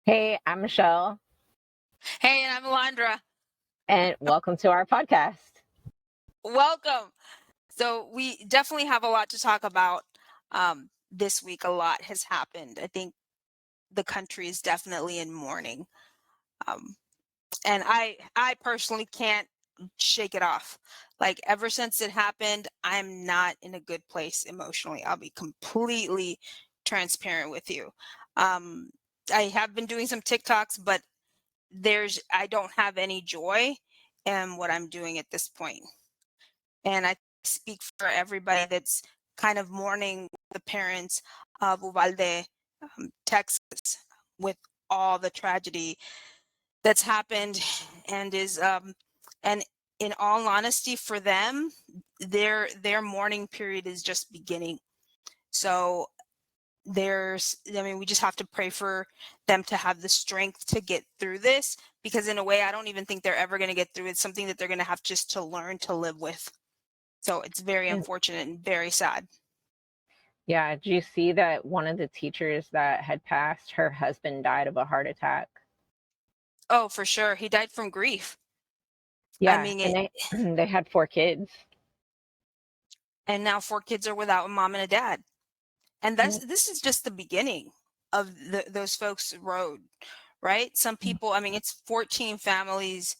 Hey, I'm Michelle, Hey, and I'm Alondra. and welcome to our podcast. Welcome. So we definitely have a lot to talk about this week. A lot has happened. I think the country is definitely in mourning, um, and I personally can't shake it off. Like ever since it happened, I'm not in a good place emotionally. I'll be completely transparent with you. Um, I have been doing some TikToks, but I don't have any joy in what I'm doing at this point. And I speak for everybody that's kind of mourning the parents of Uvalde, Texas, with all the tragedy that's happened and in all honesty for them, their mourning period is just beginning. So we just have to pray for them to have the strength to get through this, because in a way I don't even think they're ever going to get through it. It's something that they're going to have just to learn to live with. So it's very And unfortunate and very sad. yeah, did you see that one of the teachers that had passed, her husband died of a heart attack? Oh, for sure. He died from grief. I Yeah, mean, and it, they they had 4 kids. and now 4 kids are without a mom and a dad. And Yep. this is just the beginning of those folks' road, right? Some people, I mean, it's 14 families,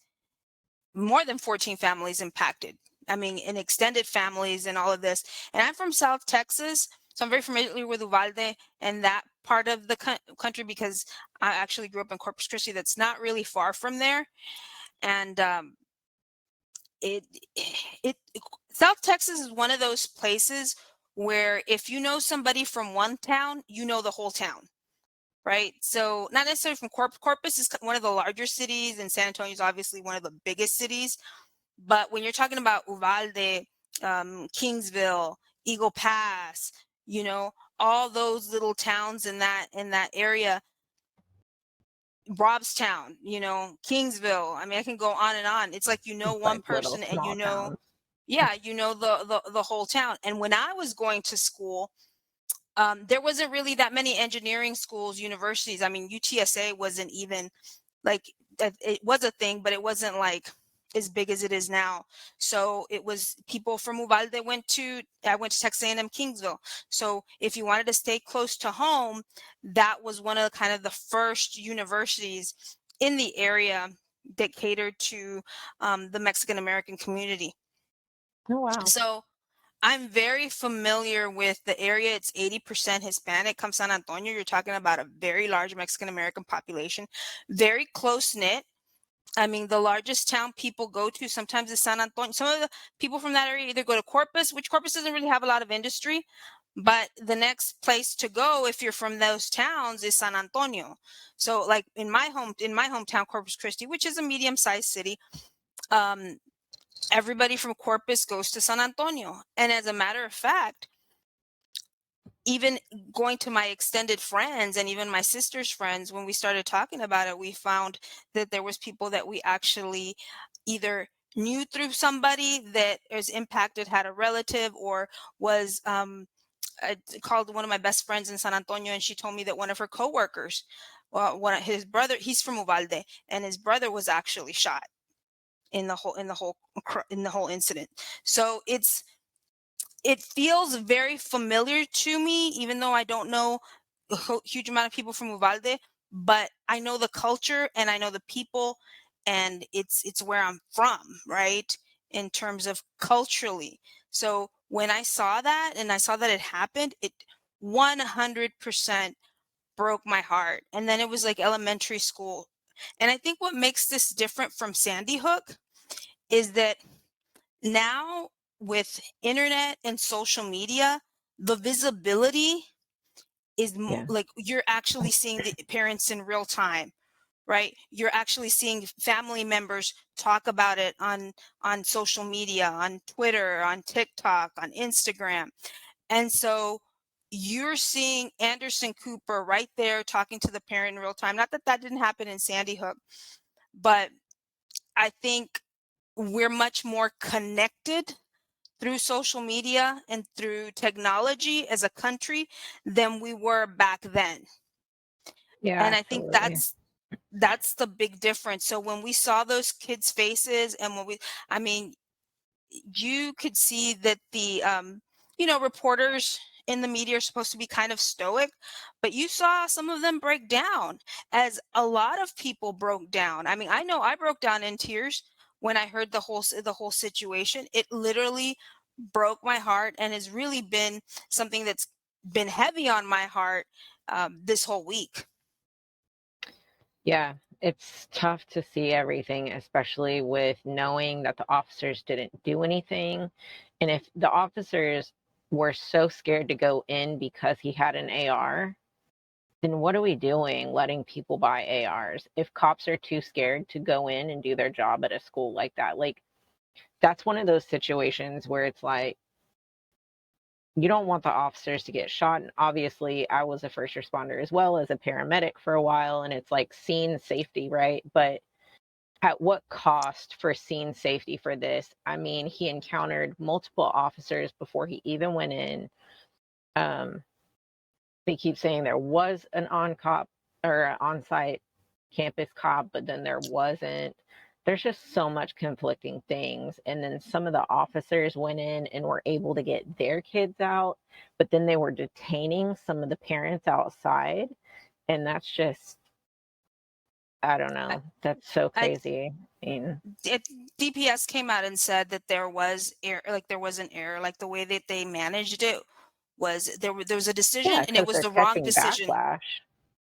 more than 14 families impacted. I mean, in extended families and all of this. And I'm from South Texas, so I'm very familiar with Uvalde and that part of the country, because I actually grew up in Corpus Christi. That's not really far from there. And it it South Texas is one of those places where if you know somebody from one town, you know the whole town, right? So not necessarily from Corpus is one of the larger cities, and San Antonio is obviously one of the biggest cities. But when you're talking about Uvalde, Kingsville, Eagle Pass, you know, all those little towns in that area, Robstown, Kingsville. I mean, I can go on and on. It's like It's one like little person and small towns. yeah, the whole town. And when I was going to school, there wasn't really that many engineering schools, universities. I mean, UTSA wasn't even like it was a thing, but it wasn't like as big as it is now. So it was people from Uvalde I went to Texas A&M Kingsville. So if you wanted to stay close to home, that was one of kind of the first universities in the area that catered to the Mexican American community. Oh wow. So I'm very familiar with the area. It's 80% Hispanic. Come San Antonio, you're talking about a very large Mexican American population, very close knit. I mean, the largest town people go to sometimes is San Antonio. Some of the people from that area either go to Corpus, which Corpus doesn't really have a lot of industry, but the next place to go if you're from those towns is San Antonio. So, like in my hometown, Corpus Christi, which is a medium-sized city, um, everybody from Corpus goes to San Antonio. And as a matter of fact, even going to my extended friends and even my sister's friends, when we started talking about it, we found that there was people that we actually either knew through somebody that is impacted, had a relative, or was I called one of my best friends in San Antonio, and she told me that one of her coworkers, well, one of his brother, he's from Uvalde, and his brother was actually shot in the whole incident. So it feels very familiar to me, even though I don't know a huge amount of people from Uvalde, but I know the culture and I know the people, and it's where I'm from, right? In terms of culturally. So when I saw that and I saw that it happened, it 100% broke my heart. And then it was like elementary school. And I think what makes this different from Sandy Hook is that now with internet and social media, the visibility is Yeah. like you're actually seeing the parents in real time, right? You're actually seeing family members talk about it on social media, on Twitter, on TikTok, on Instagram. And so you're seeing Anderson Cooper right there talking to the parent in real time. Not that that didn't happen in Sandy Hook, but I think we're much more connected through social media and through technology as a country than we were back then. Yeah, And I think absolutely. that's the big difference. So when we saw those kids' faces and I mean, you could see that the reporters in the media are supposed to be kind of stoic, but you saw some of them break down, as a lot of people broke down. I mean, I know I broke down in tears when I heard the whole situation. It literally broke my heart and has really been something that's been heavy on my heart this whole week. Yeah, it's tough to see everything, especially with knowing that the officers didn't do anything. And if the officers were so scared to go in because he had an AR, then what are we doing letting people buy ARs? If cops are too scared to go in and do their job at a school like that, like that's one of those situations where it's like, you don't want the officers to get shot. And obviously, I was a first responder as well as a paramedic for a while, and it's like scene safety, right? But at what cost for scene safety for this? I mean, he encountered multiple officers before he even went in. Um, they keep saying there was an on cop or on site campus cop, but then there wasn't. There's just so much conflicting things. And then some of the officers went in and were able to get their kids out, but then they were detaining some of the parents outside. And that's just, I don't I, know. That's so I crazy. I mean, it, DPS came out and said that there was error, like there was an error, like the way that they managed it was there was a decision yeah, and it because was they're the wrong catching decision. backlash.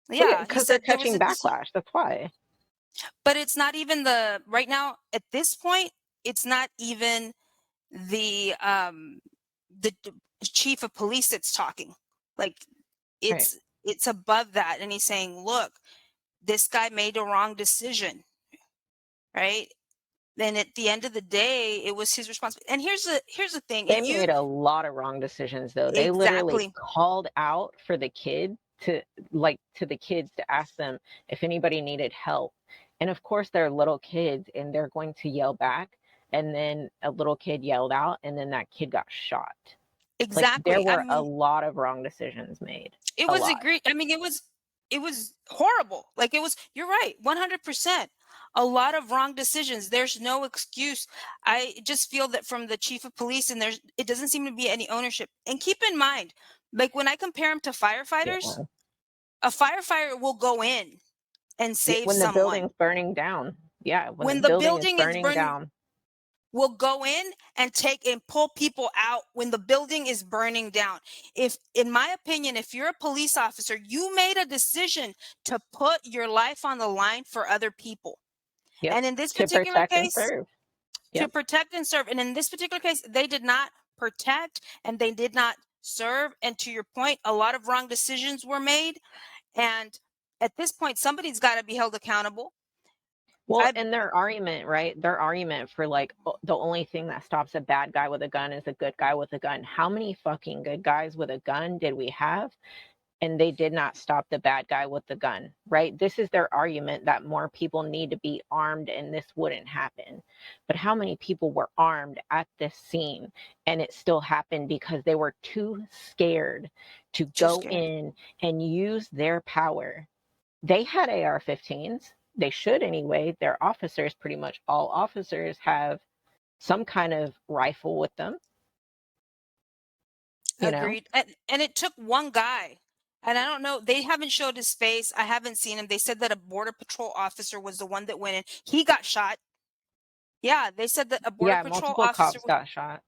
Well, yeah, Yeah, he because they're said there was catching a decision, backlash. That's why. but it's not even the right now at this point. It's not even the chief of police that's talking. Like Right. it's above that, and he's saying, "Look, this guy made a wrong decision." Right? Then at the end of the day, it was his responsibility. And here's the thing: They if you made a lot of wrong decisions, though. They literally exactly called out for the kid to, like, to the kids to ask them if anybody needed help. And of course, they're little kids and they're going to yell back. And then a little kid yelled out, and then that kid got shot. Like, there exactly, I were a mean, lot of wrong decisions made. it A was lot. agree I mean, it was horrible. Like it was, you're right, 100%. A lot of wrong decisions. There's no excuse. I just feel that from the chief of police, and it doesn't seem to be any ownership. And keep in mind, like when I compare him to firefighters, Yeah. a firefighter will go in and Yeah, save when the someone. building's burning down. Yeah, when the When the building is building is burning burning, down. will go in and take and pull people out when the building is burning down. If, in my opinion, if you're a police officer, you made a decision to put your life on the line for other people. Yep. And in this To particular protect and case, serve. to Yep. protect and serve. And in this particular case, they did not protect and they did not serve. And to your point, a lot of wrong decisions were made. And at this point, somebody's got to be held accountable. Well, I and their argument, right? Their argument for like the only thing that stops a bad guy with a gun is a good guy with a gun. How many fucking good guys with a gun did we have? And they did not stop the bad guy with the gun, right? This is their argument that more people need to be armed and this wouldn't happen. But how many people were armed at this scene and it still happened because they were too scared to too go scared. in and use their power? They had AR-15s. They should anyway. Their officers, pretty much all officers, have some kind of rifle with them, you know? Agreed. And it took one guy. And I don't know, they haven't showed his face. I haven't seen him. They said that a border patrol officer was the one that went in. He got shot. Yeah, they said that a border Yeah, patrol multiple officer, cops got shot.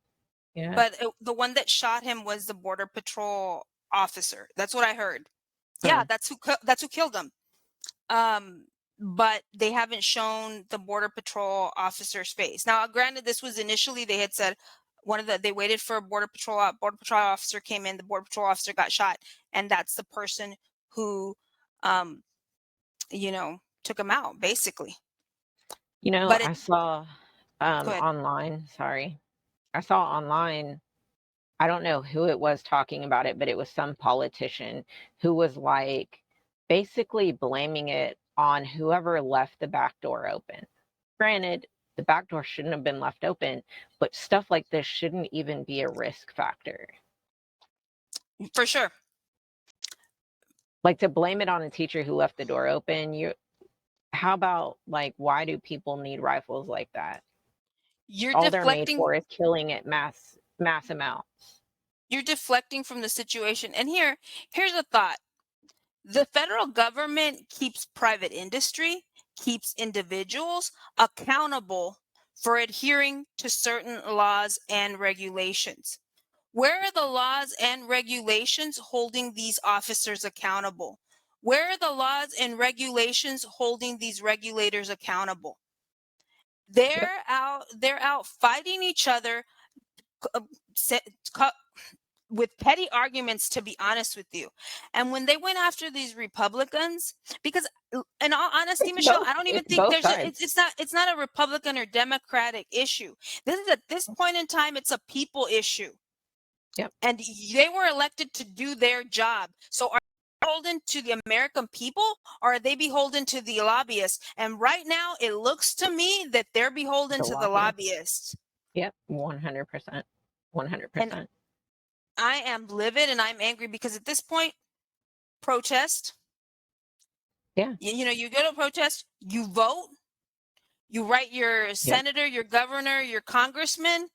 Yeah. but the one that shot him was the border patrol officer. That's what I heard. Yeah, Hmm. that's who killed him. Um, but they haven't shown the border patrol officer's face. Now, granted, this was initially they had said they waited for a border patrol officer came in, the border patrol officer got shot, and that's the person who, um, took him out basically. You know, But I it saw go ahead. online, sorry. I saw online, I don't know who it was talking about it, but it was some politician who was like basically blaming it on whoever left the back door open. Granted, the back door shouldn't have been left open, but stuff like this shouldn't even be a risk factor. For sure. Like, to blame it on a teacher who left the door open, how about, like, why do people need rifles like that? You're All they're made deflecting for is killing at mass amounts. you're deflecting from the situation. And here's a thought. The federal government keeps private industry, keeps individuals accountable for adhering to certain laws and regulations. Where are the laws and regulations holding these officers accountable? Where are the laws and regulations holding these regulators accountable? Yep. They're out fighting each other, uh, with petty arguments, to be honest with you. And when they went after these Republicans, because in all honesty, It's Michelle, both. I don't even It's think both there's sides. it's not a Republican or Democratic issue. This is, at this point in time, it's a people issue. Yep. And they were elected to do their job. So are they beholden to the American people, or are they beholden to the lobbyists? And right now it looks to me that they're beholden The to the lobbyists. lobbyists. Yep. 100%. And 100%. I am livid and I'm angry because at this point, protest. Yeah. You go to protest, you vote, you write your Yep. senator, your governor, your congressman,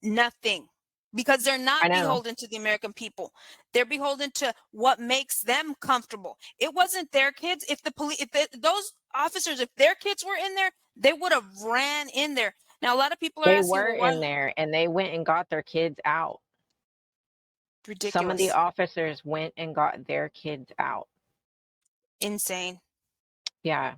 nothing. Because they're I not know. beholden to the American people. They're beholden to what makes them comfortable. It wasn't their kids. If the police, those officers, if their kids were in there, they would have ran in there. Now, a lot of people are They asking, were well, why? in there and they went and got their kids out. Some of the Ridiculous. officers went and got their kids out. Insane. Yeah.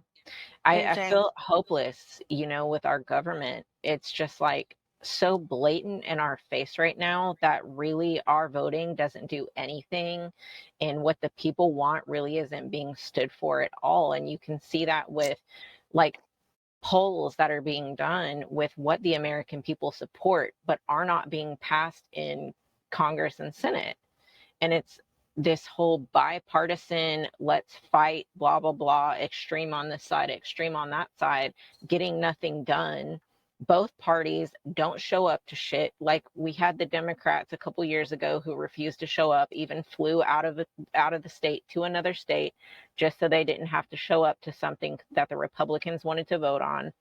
I Insane. feel hopeless, with our government. It's just like so blatant in our face right now that really our voting doesn't do anything. And what the people want really isn't being stood for at all. And you can see that with like polls that are being done with what the American people support, but are not being passed in Congress and Senate. And it's this whole bipartisan, let's fight, blah, blah, blah, extreme on this side, extreme on that side, getting nothing done. Both parties don't show up to shit. Like we had the Democrats a couple years ago who refused to show up, even flew out of the state to another state just so they didn't have to show up to something that the Republicans wanted to vote on.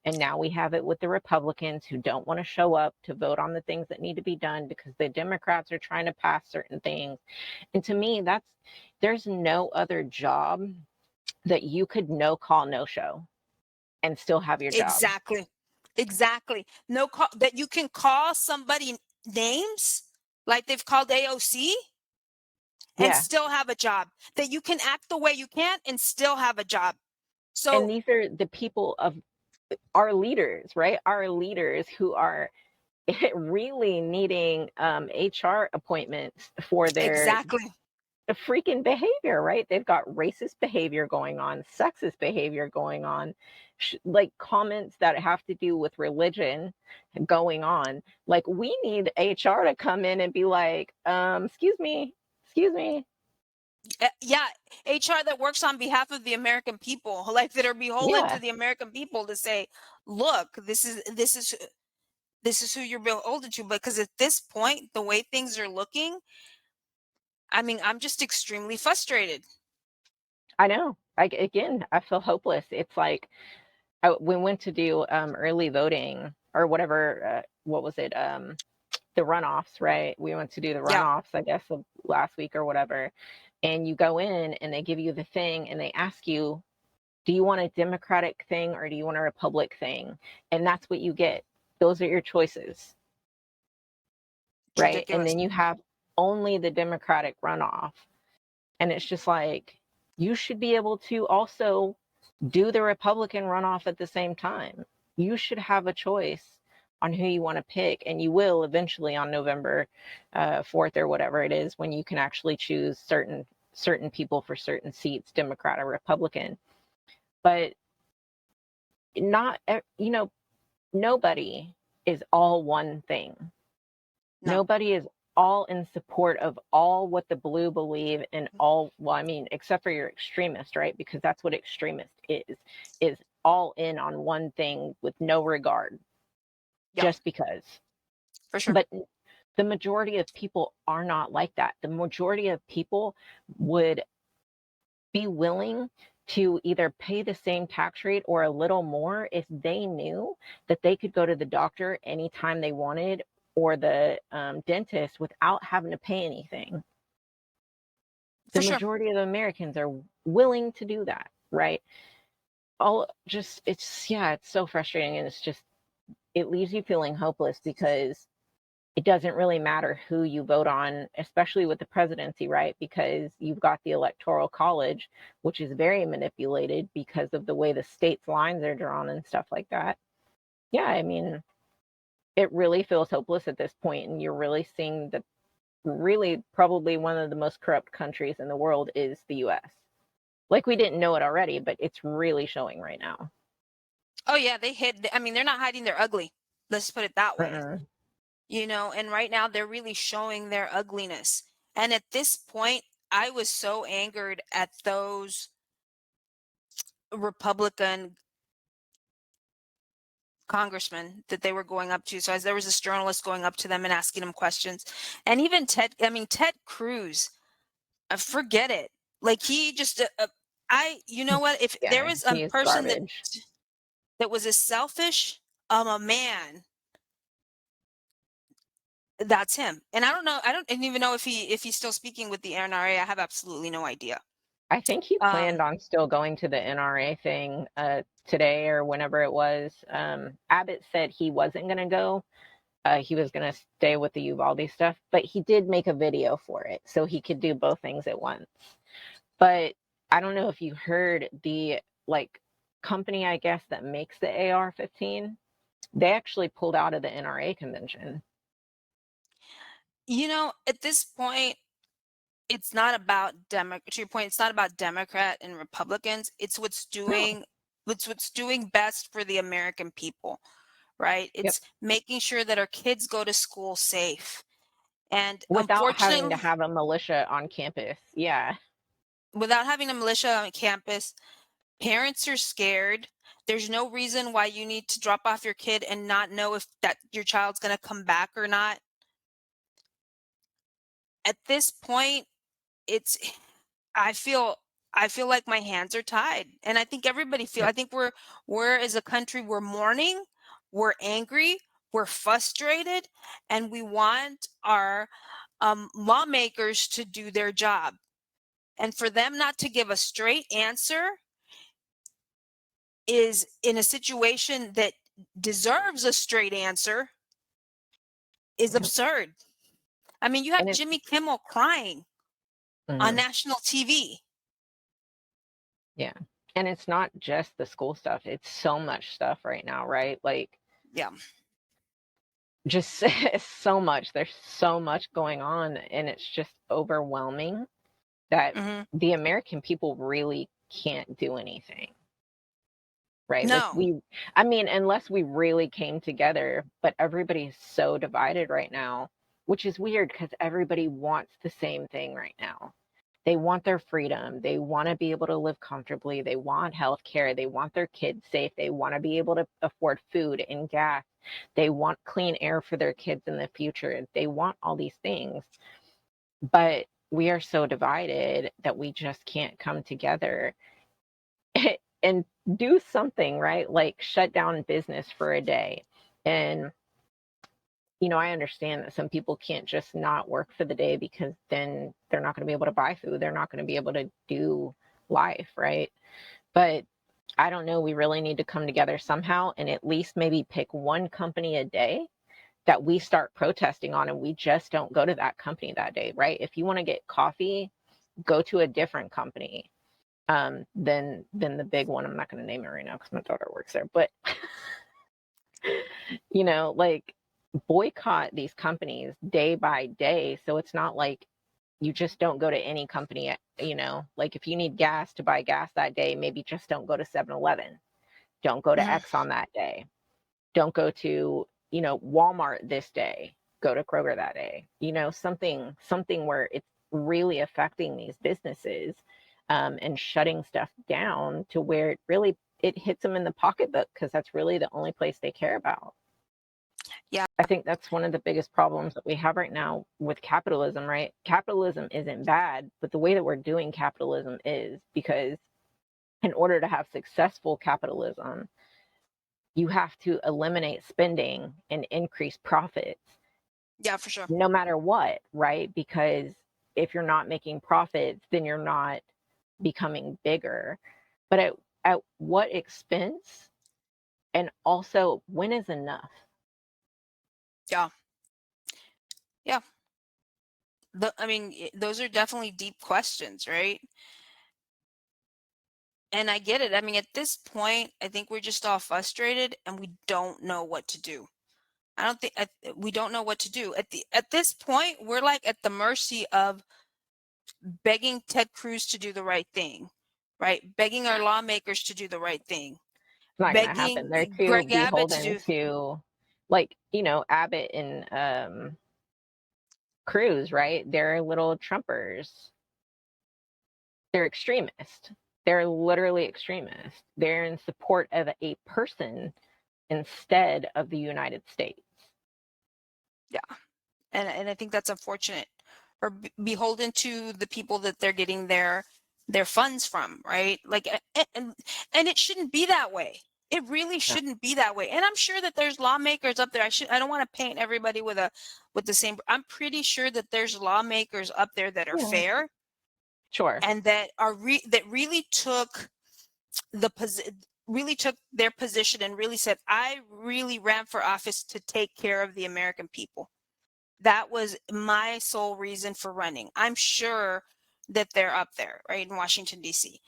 And now we have it with the Republicans who don't want to show up to vote on the things that need to be done because the Democrats are trying to pass certain things. And to me, there's no other job that you could no call, no show and still have your job. Exactly. Exactly. No call that you can call somebody names like they've called AOC and Yeah. still have a job. That you can act the way you can and still have a job. And So these are the people of our leaders, right? Our leaders who are really needing HR appointments for their exactly. freaking behavior, right? They've got racist behavior going on, sexist behavior going on, like comments that have to do with religion going on. Like we need HR to come in and be like, excuse me. Yeah, HR that works on behalf of the American people, like that are beholden to Yeah, the American people to say, look, this is who you're beholden to. Because at this point, the way things are looking, I mean, I'm just extremely frustrated. I know. Again, I feel hopeless. It's like we went to do early voting or whatever. What was it? The runoffs, right? We went to do the Yeah, runoffs, I guess, of last week or whatever. And you go in and they give you the thing and they ask you, do you want a Democratic thing or do you want a Republic thing? And that's what you get. Those are your choices, it's right? And ridiculous. then you have only the Democratic runoff. And it's just like, you should be able to also do the Republican runoff at the same time. You should have a choice on who you want to pick, and you will eventually on November 4th or whatever it is when you can actually choose certain people for certain seats, Democrat or Republican. But not, nobody is all one thing. No. Nobody is all in support of all what the blue believe and all, well, I mean, except for your extremist, right? Because that's what extremist is all in on one thing with no regard, Yeah, just because. for sure. But the majority of people are not like that. The majority of people would be willing to either pay the same tax rate or a little more if they knew that they could go to the doctor anytime they wanted or the dentist without having to pay anything. The For sure. majority of Americans are willing to do that, right? All just, it's, yeah, it's so frustrating. And it's just, it leaves you feeling hopeless because it doesn't really matter who you vote on, especially with the presidency, right? Because you've got the electoral college, which is very manipulated because of the way the state's lines are drawn and stuff like that. Yeah, I mean, it really feels hopeless at this point, and you're really seeing that really probably one of the most corrupt countries in the world is the US. Like we didn't know it already, but it's really showing right now. Oh yeah, I mean, they're not hiding their ugly. Let's put it that way. Uh-uh. And right now they're really showing their ugliness. And at this point, I was so angered at those Republican congressmen that they were going up to. So as there was this journalist going up to them and asking them questions, and even Ted Cruz, forget it. Like he just, you know what? If there Yeah, was a he is person garbage. that was as selfish, a man, that's him. And I don't even know if he's still speaking with the NRA. I have absolutely no idea. I think he Um, planned on still going to the NRA thing today or whenever it was. Abbott said he wasn't going to go. He was going to stay with the Uvalde stuff, but he did make a video for it so he could do both things at once. But I don't know if you heard the like company, I guess, that makes the AR-15. They actually pulled out of the NRA convention. at this point, it's not about to your point, it's not about Democrat and Republicans. It's No. what's doing best for the American people, right? Yep. It's making sure that our kids go to school safe. And Without having to unfortunately, have a militia on campus. Yeah. without having a militia on campus, parents are scared. There's no reason why you need to drop off your kid and not know if that your child's going to come back or not. At this point, it's I feel I feel like my hands are tied. And I think everybody feel Yep. I think we're as a country, we're mourning, we're angry, we're frustrated, and we want our lawmakers to do their job. And for them not to give a straight answer is in a situation that deserves a straight answer is Yep. absurd. I mean, you have And it's Jimmy Kimmel crying on mhm. national TV. Yeah. And it's not just the school stuff. It's so much stuff right now, right? Like Yeah. just so much. There's so much going on and it's just overwhelming that Hmm. the American people really can't do anything. Right? Like No. I mean, unless we really came together, but everybody's so divided right now, which is weird because everybody wants the same thing right now. They want their freedom. They want to be able to live comfortably. They want health care. They want their kids safe. They want to be able to afford food and gas. They want clean air for their kids in the future. They want all these things. But we are so divided that we just can't come together and do something, right? Like shut down business for a day. And, I understand that some people can't just not work for the day because then they're not going to be able to buy food. They're not going to be able to do life, right? But I don't know. We really need to come together somehow and at least maybe pick one company a day that we start protesting on and we just don't go to that company that day, right? If you want to get coffee, go to a different company than the big one. I'm not going to name it right now because my daughter works there, but like boycott these companies day by day. So it's not like you just don't go to any company, like if you need gas to buy gas that day, maybe just don't go to 7-Eleven. Don't go to Hmm. Exxon that day. Don't go to, Walmart this day. Go to Kroger that day. Something where it's really affecting these businesses and shutting stuff down to where it hits them in the pocketbook because that's really the only place they care about. Yeah. I think that's one of the biggest problems that we have right now with capitalism, right? Capitalism isn't bad, but the way that we're doing capitalism is because in order to have successful capitalism, you have to eliminate spending and increase profits Yeah, for sure. no matter what, right? Because if you're not making profits, then you're not becoming bigger. But at what expense? And also, when is enough? Yeah. Yeah. Those are definitely deep questions, right? And I get it. I mean, at this point, I think we're just all frustrated and we don't know what to do. I don't think we don't know what to do. At this point, we're like at the mercy of begging Ted Cruz to do the right thing, right? Begging our lawmakers to do the right thing, It's not going to begging happen. They're too Greg Abbott to beholden do. to, like, Abbott and Cruz, right? They're little Trumpers. They're extremists. They're literally extremists. They're in support of a person instead of the United States. Yeah, and I think that's unfortunate. Or beholden to the people that they're getting their funds from, right? Like, and it shouldn't be that way. It really Yeah. shouldn't be that way. And I'm sure that there's lawmakers up there. I don't want to paint everybody with the same. I'm pretty sure that there's lawmakers up there that are Yeah. fair Sure. and that that really took really took their position and really said, I really ran for office to take care of the American people. That was my sole reason for running. I'm sure that they're up there, right, in Washington, D.C.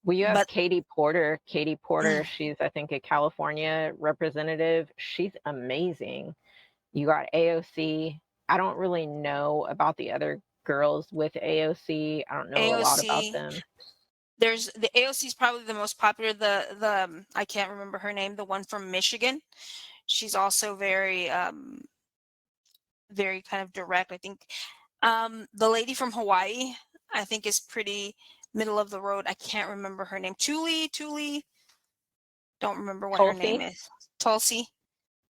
Well, you have But Katie Porter. Katie Porter, she's, I think, a California representative. She's amazing. You got AOC. I don't really know about the other girls with AOC. I don't know a lot about AOC, them. there's the AOC is probably the most popular. The I can't remember her name, the one from Michigan. She's also very kind of direct. I think the lady from Hawaii, I think, is pretty middle of the road. I can't remember her name. Tuli, don't remember what her name Tulsi is. Tulsi, is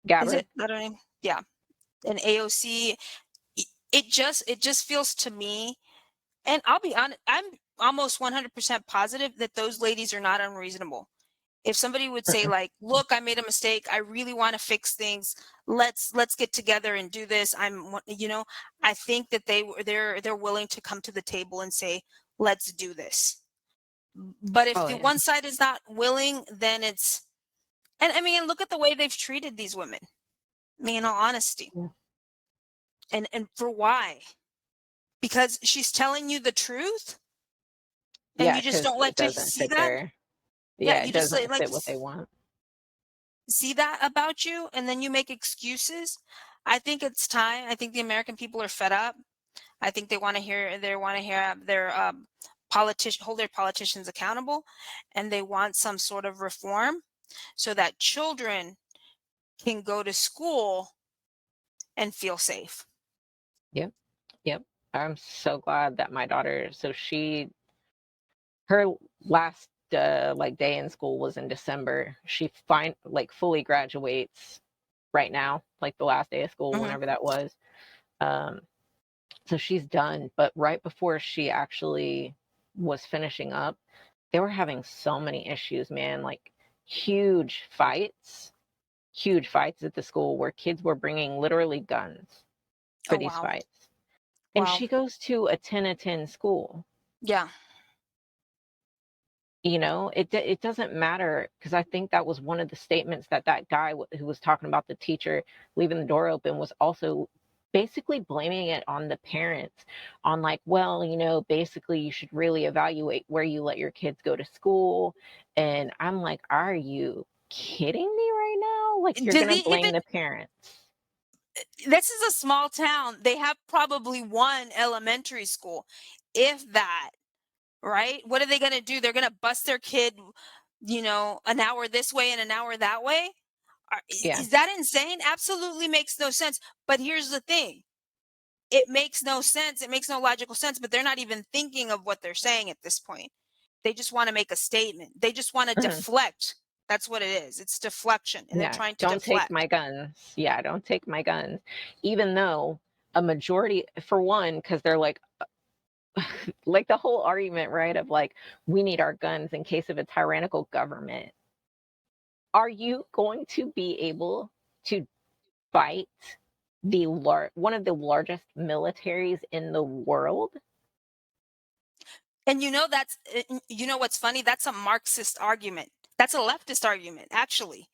Gabbard. it that her name? Yeah. And AOC, it just feels to me, and I'll be honest, I'm almost 100% positive that those ladies are not unreasonable. If somebody would say Mm-mm. like, look, I made a mistake, I really want to fix things, let's get together and do this, I think that they're willing to come to the table and say, let's do this. But if Oh the yeah. one side is not willing, then it's, and I mean, look at the way they've treated these women. I mean, in all honesty. Yeah. And for why? Because she's telling you the truth and Yeah, you just because don't like it to doesn't see fit that. their. Yeah, Yeah, you it just doesn't like fit to what they want. see that about you, and then you make excuses. I think it's time. I think the American people are fed up. I think they want to hear their politician hold their politicians accountable, and they want some sort of reform so that children can go to school and feel safe. Yep. Yep. I'm so glad that my daughter. So her last like day in school was in December. She fully graduates right now, like the last day of school, Hmm. whenever that was. Um, so she's done. But right before she actually was finishing up, they were having so many issues, man. Like huge fights at the school where kids were bringing literally guns for Oh these wow, fights. And wow, she goes to a 10 school. yeah, It doesn't matter, because I think that was one of the statements that guy who was talking about the teacher leaving the door open was also basically blaming it on the parents, on like, well, basically you should really evaluate where you let your kids go to school. And I'm like, are you kidding me right now? Like, you're does gonna he blame even, the parents? this is a small town, they have probably one elementary school, if that. Right? What are they going to do? They're going to bust their kid, an hour this way and an hour that way? Yeah. Is that insane? Absolutely makes no sense. But here's the thing. It makes no sense. It makes no logical sense, but they're not even thinking of what they're saying at this point. They just want to make a statement. They just want to Mhm. deflect. That's what it is. It's deflection, and they're Yeah, trying to don't take deflect. my guns. Yeah, don't take my guns. Even though a majority, for one, because they're like the whole argument, right, of like, we need our guns in case of a tyrannical government. Are you going to be able to fight one of the largest militaries in the world? And you know what's funny? That's a Marxist argument. That's a leftist argument, actually.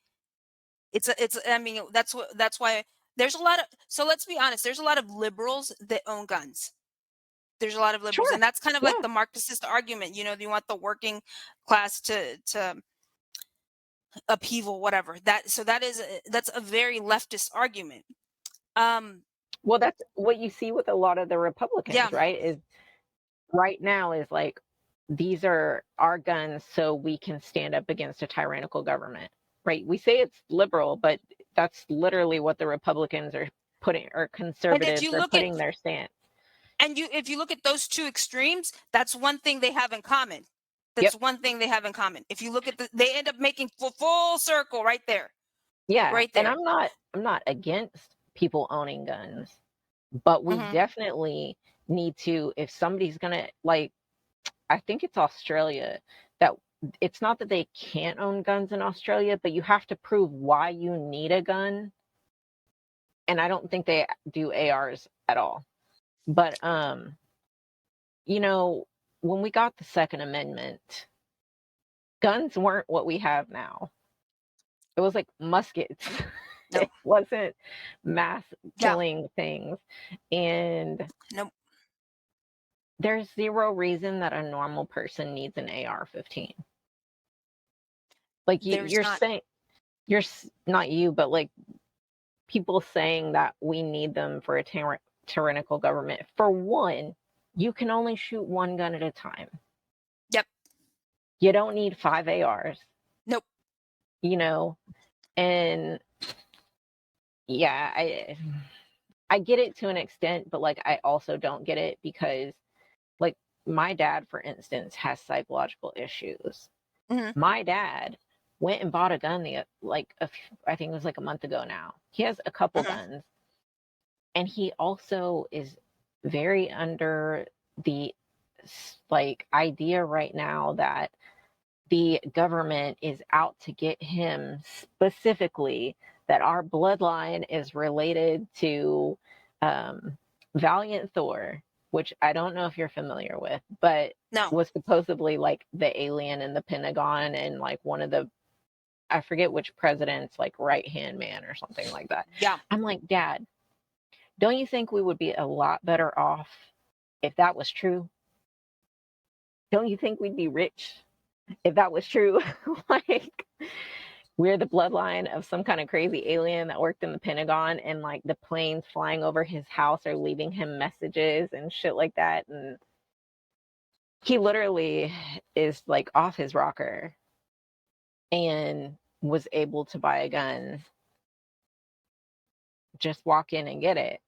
I mean, that's why there's a lot of, so let's be honest, there's a lot of liberals that own guns. There's a lot of liberals, and Sure. that's kind of like Yeah. the Marxist argument. You want the working class to upheaval, whatever. That's a very leftist argument. Um, Well, that's what you see with a lot of the yeah, Republicans, right? Is right now is like, these are our guns so we can stand up against a tyrannical government, right? We say it's liberal, but that's literally what the Republicans are putting, or and if conservatives you are look at putting their stance. and you if you look at those two extremes, that's one thing they have in common. That's Yep. one thing they have in common. If you look at they end up making full circle right there, Yeah, right and there. I'm not against people owning guns, but we Hmm. definitely need to, if somebody's gonna, like, I think it's Australia, that it's not that they can't own guns in Australia, but you have to prove why you need a gun. And I don't think they do ARs at all. But you know, when we got the Second Amendment, guns weren't what we have now. It was like muskets. No, It wasn't mass yeah, killing things. And no, there's zero reason that a normal person needs an AR-15. Like there's you're not. saying, not you, but like people saying that we need them for a tyrannical government. For one, you can only shoot one gun at a time. Yep. You don't need 5 ARs, Nope. you know? And yeah, I get it to an extent, but like I also don't get it because, like, my dad, for instance, has psychological issues. Hmm. My dad went and bought a gun I think it was like a month ago now. He has a couple Hmm. guns, and he also is very under the like idea right now that the government is out to get him, specifically that our bloodline is related to um, Valiant Thor, which I don't know if you're familiar with, but No. was supposedly like the alien in the Pentagon and like one of the, I forget which president's like right hand man or something like that. Yeah. I'm like, Dad, don't you think we would be a lot better off if that was true? Don't you think we'd be rich if that was true? Like, we're the bloodline of some kind of crazy alien that worked in the Pentagon, and like the planes flying over his house are leaving him messages and shit like that. And he literally is like off his rocker and was able to buy a gun, just walk in and get it.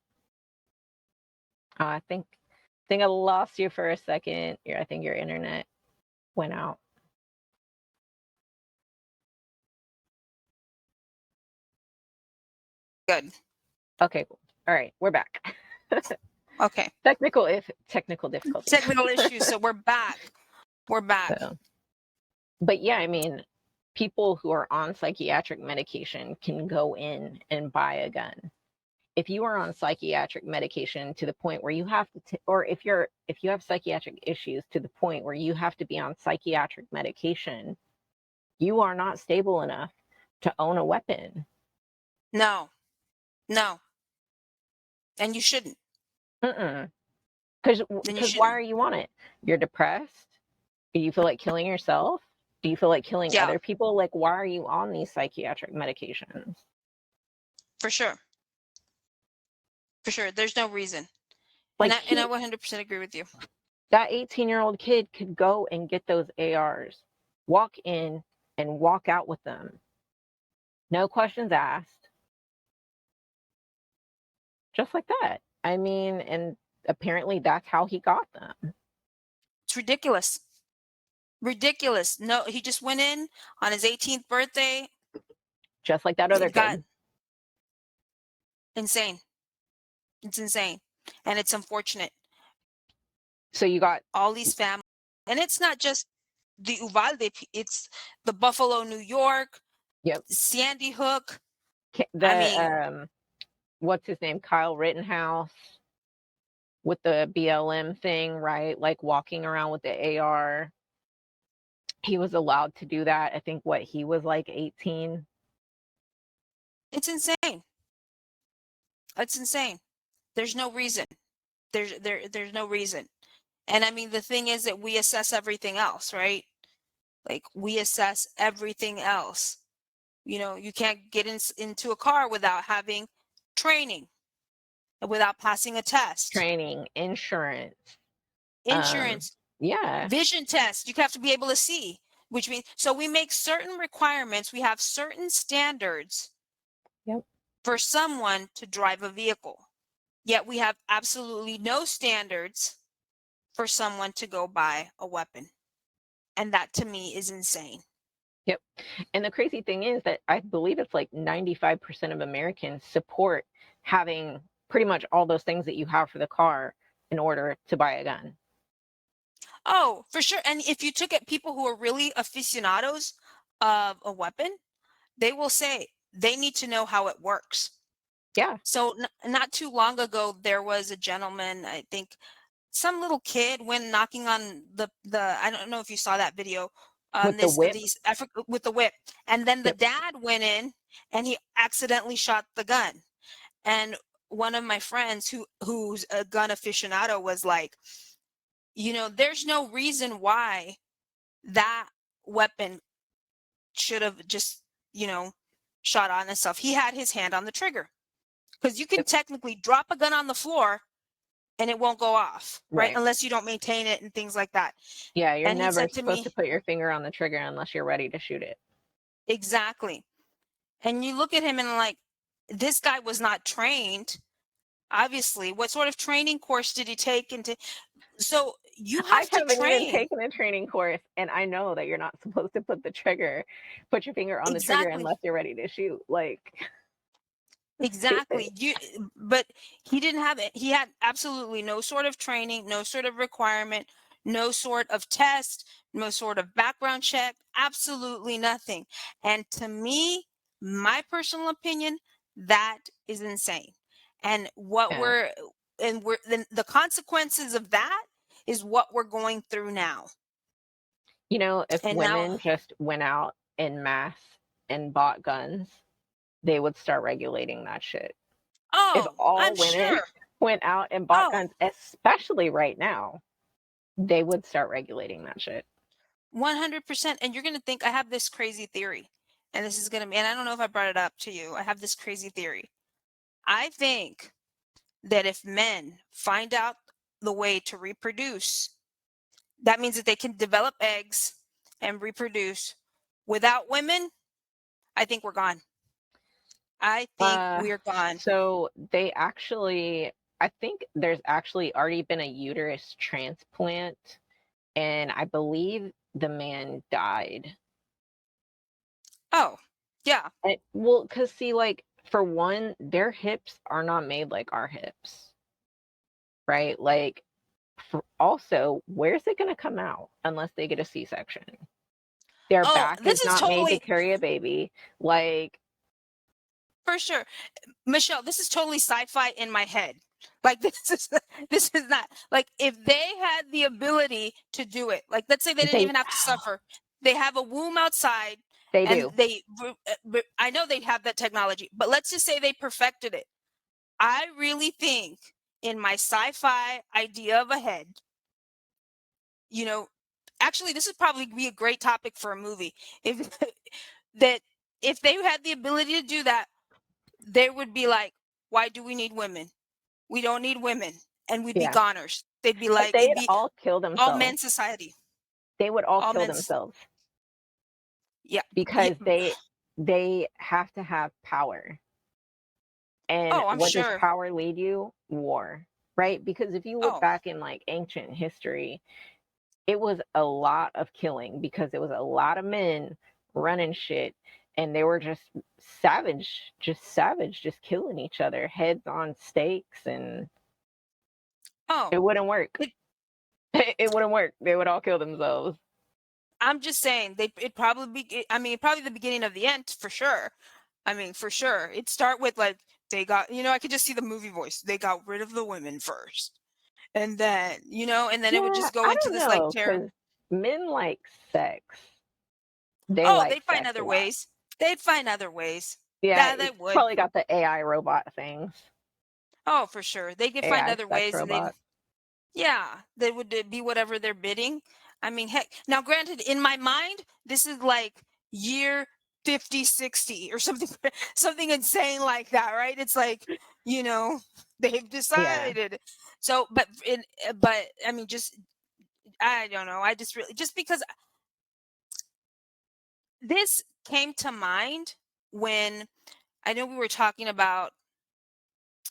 I think I lost you for a second. I think your internet went out. Good. Okay, cool. All right, we're back. Okay. Technical difficulties. Technical issues. So we're back. We're back. So, but yeah, I mean, people who are on psychiatric medication can go in and buy a gun. If you are on psychiatric medication to the point where you have to, or if you have psychiatric issues to the point where you have to be on psychiatric medication, you are not stable enough to own a weapon. No. No. And you shouldn't. Mm-mm. Then you Because why shouldn't. are you on it? You're depressed? Do you feel like killing yourself? Do you feel like killing Yeah, other people? Like, why are you on these psychiatric medications? for sure. For sure. There's no reason. And Like, I 100% agree with you. that 18-year-old kid could go and get those ARs, walk in and walk out with them. No questions asked. Just like that. I mean, and apparently that's how he got them. It's ridiculous. Ridiculous. No, he just went in on his 18th birthday. just like that other It got kid. insane. It's insane. And it's unfortunate. So you got All these families, and it's not just the Uvalde, it's the Buffalo, New York, yep Sandy Hook. I the mean, what's his name, Kyle Rittenhouse, with the BLM thing, right? Like walking around with the AR. He was allowed to do that. I think what he was like 18. it's insane. It's insane. There's no reason. There's no reason. And I mean, the thing is that we assess everything else, right? Like we assess everything else. You can't get into a car without having training, without passing a test, Training, insurance, um, insurance, yeah, vision test. You have to be able to see, which means so we make certain requirements. We have certain standards yep, for someone to drive a vehicle. Yet we have absolutely no standards for someone to go buy a weapon. And that to me is insane. yep. And the crazy thing is that I believe it's like 95% of Americans support having pretty much all those things that you have for the car in order to buy a gun. Oh, for sure. And if you took at people who are really aficionados of a weapon, they will say they need to know how it works. Yeah, So not too long ago, there was a gentleman, I think some little kid went knocking on the I don't know if you saw that video on with the this whip. these with the whip, and then the Yep. dad went in and he accidentally shot the gun. And one of my friends who's a gun aficionado was like, there's no reason why that weapon should have just, shot on itself. He had his hand on the trigger because you can Yep. technically drop a gun on the floor and it won't go off, right? Right. Unless you don't maintain it and things like that. Yeah, you're And he never said to supposed me, to put your finger on the trigger unless you're ready to shoot it. exactly. And you look at him and like, this guy was not trained. Obviously, what sort of training course did he take into? So you I have to haven't even train. taken a training course, and I know that you're not supposed to put your finger on the trigger Exactly. unless you're ready to shoot. Like, it's stupid. Exactly. But he didn't have it. He had absolutely no sort of training, no sort of requirement, no sort of test, no sort of background check, absolutely nothing. And to me, my personal opinion, that is insane. And Yeah. then the consequences of that is what we're going through now. If And now, women just went out in mass and bought guns, they would start regulating that shit. If oh, I'm all women sure. went out and bought Oh, guns, especially right now, they would start regulating that shit. 100%. And you're going to think I have this crazy theory. And this is going to be, and I don't know if I brought it up to you. I have this crazy theory. I think that if men find out the way to reproduce, that means that they can develop eggs and reproduce. Without women, I think we're gone. I think Uh, we're gone. so I think there's actually already been a uterus transplant, and I believe the man died. Oh, yeah. Well, because see, like, for one, their hips are not made like our hips, right? Like, also, where's it going to come out unless they get a C-section? Their Oh, back this is is not made to totally, carry a baby. Like, for sure. Michelle, this is totally sci-fi in my head. Like this is not like if they had the ability to do it. Like let's say they didn't they even have to suffer. They have a womb outside they and do. I know they have that technology, but let's just say they perfected it. I really think in my sci-fi idea of a head, you know, actually this would probably be a great topic for a movie. If that if they had the ability to do that, they would be like, why do we need women? We don't need women. And we'd be Yeah. goners. They'd be But like, it'd they'd be all kill all themselves. men's society. They would all All kill men's, themselves yeah. Yeah. because they have to have power. And Oh, I'm what does sure. power lead you? War, right? Because if you look Oh, back in like ancient history, it was a lot of killing because it was a lot of men running shit, and they were just savage, just killing each other, heads on stakes, and Oh, it wouldn't work. it, It wouldn't work. They would all kill themselves. I'm just saying it probably be. I mean, probably the beginning of the end for sure. I mean, for sure. It'd start with like they got. I could just see the movie voice. They got rid of the women first, and then and then it would Yeah, just go I into don't this like know, terror. because men like sex. They Oh, like they'd find sex a other lot. ways. They'd find other ways. Yeah, That they it's would. probably got the AI robot things. Oh, for sure. They could find AI other sex ways, and robot. they would be whatever they're bidding. I mean, heck, now granted, in my mind, this is like year 50, 60 or something, something insane like that, right? It's like, they've Yeah, decided. So, but I mean, I don't know. I just really, just because this came to mind when I know we were talking about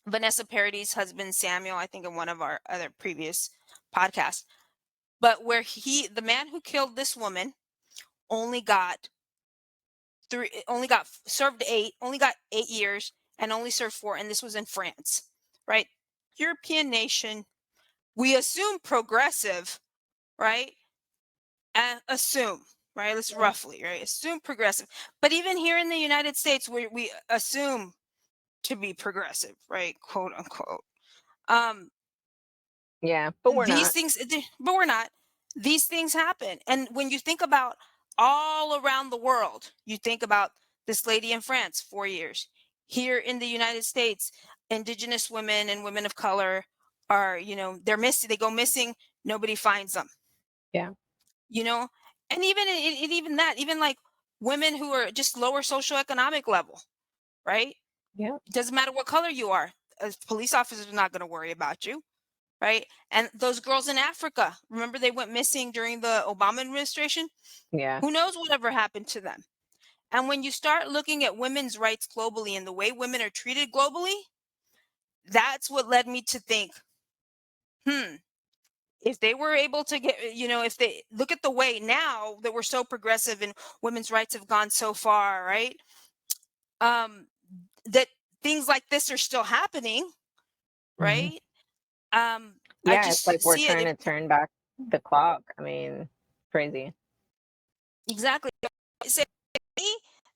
Vanessa Parody's husband, Samuel, I think in one of our other previous podcasts, but where the man who killed this woman only got served 8, only got 8 years, and only served 4, and this was in France, right? European nation, we assume progressive, right? Assume, right? Let's roughly, right? Assume progressive, but even here in the United States, we assume to be progressive, right? Quote unquote. Um, yeah, but we're these not. things, but we're not. These things happen, and when you think about all around the world, you think about this lady in France, 4 years. Here in the United States, indigenous women and women of color are, they're missing. They go missing. Nobody finds them. Yeah, You know, and even that, even like women who are just lower socioeconomic level, right? yeah, It doesn't matter what color you are. A police officer is not going to worry about you, right? And those girls in Africa, remember they went missing during the Obama administration? yeah. Who knows whatever happened to them? And when you start looking at women's rights globally and the way women are treated globally, that's what led me to think, if they were able to get, if they look at the way now that we're so progressive and women's rights have gone so far, right? Um, that things like this are still happening, Hmm. right? I Yeah, it's like just we're see trying it to turn back the clock. I mean, crazy. exactly. Say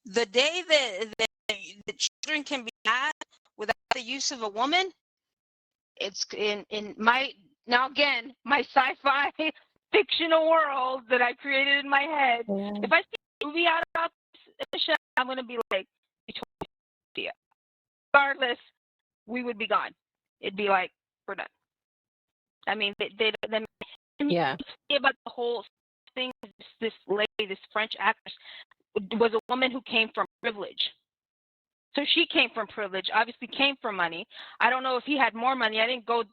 the day that the children can be had without the use of a woman, it's in my now again my sci-fi fictional world that I created in my head. Yeah, If I see a movie out of this, I'm gonna be like, regardless, we would be gone. It'd be like we're done. I mean, they yeah, about the whole thing. This lady, this French actress, was a woman who came from privilege. So she came from privilege, obviously came from money. I don't know if he had more money. I didn't go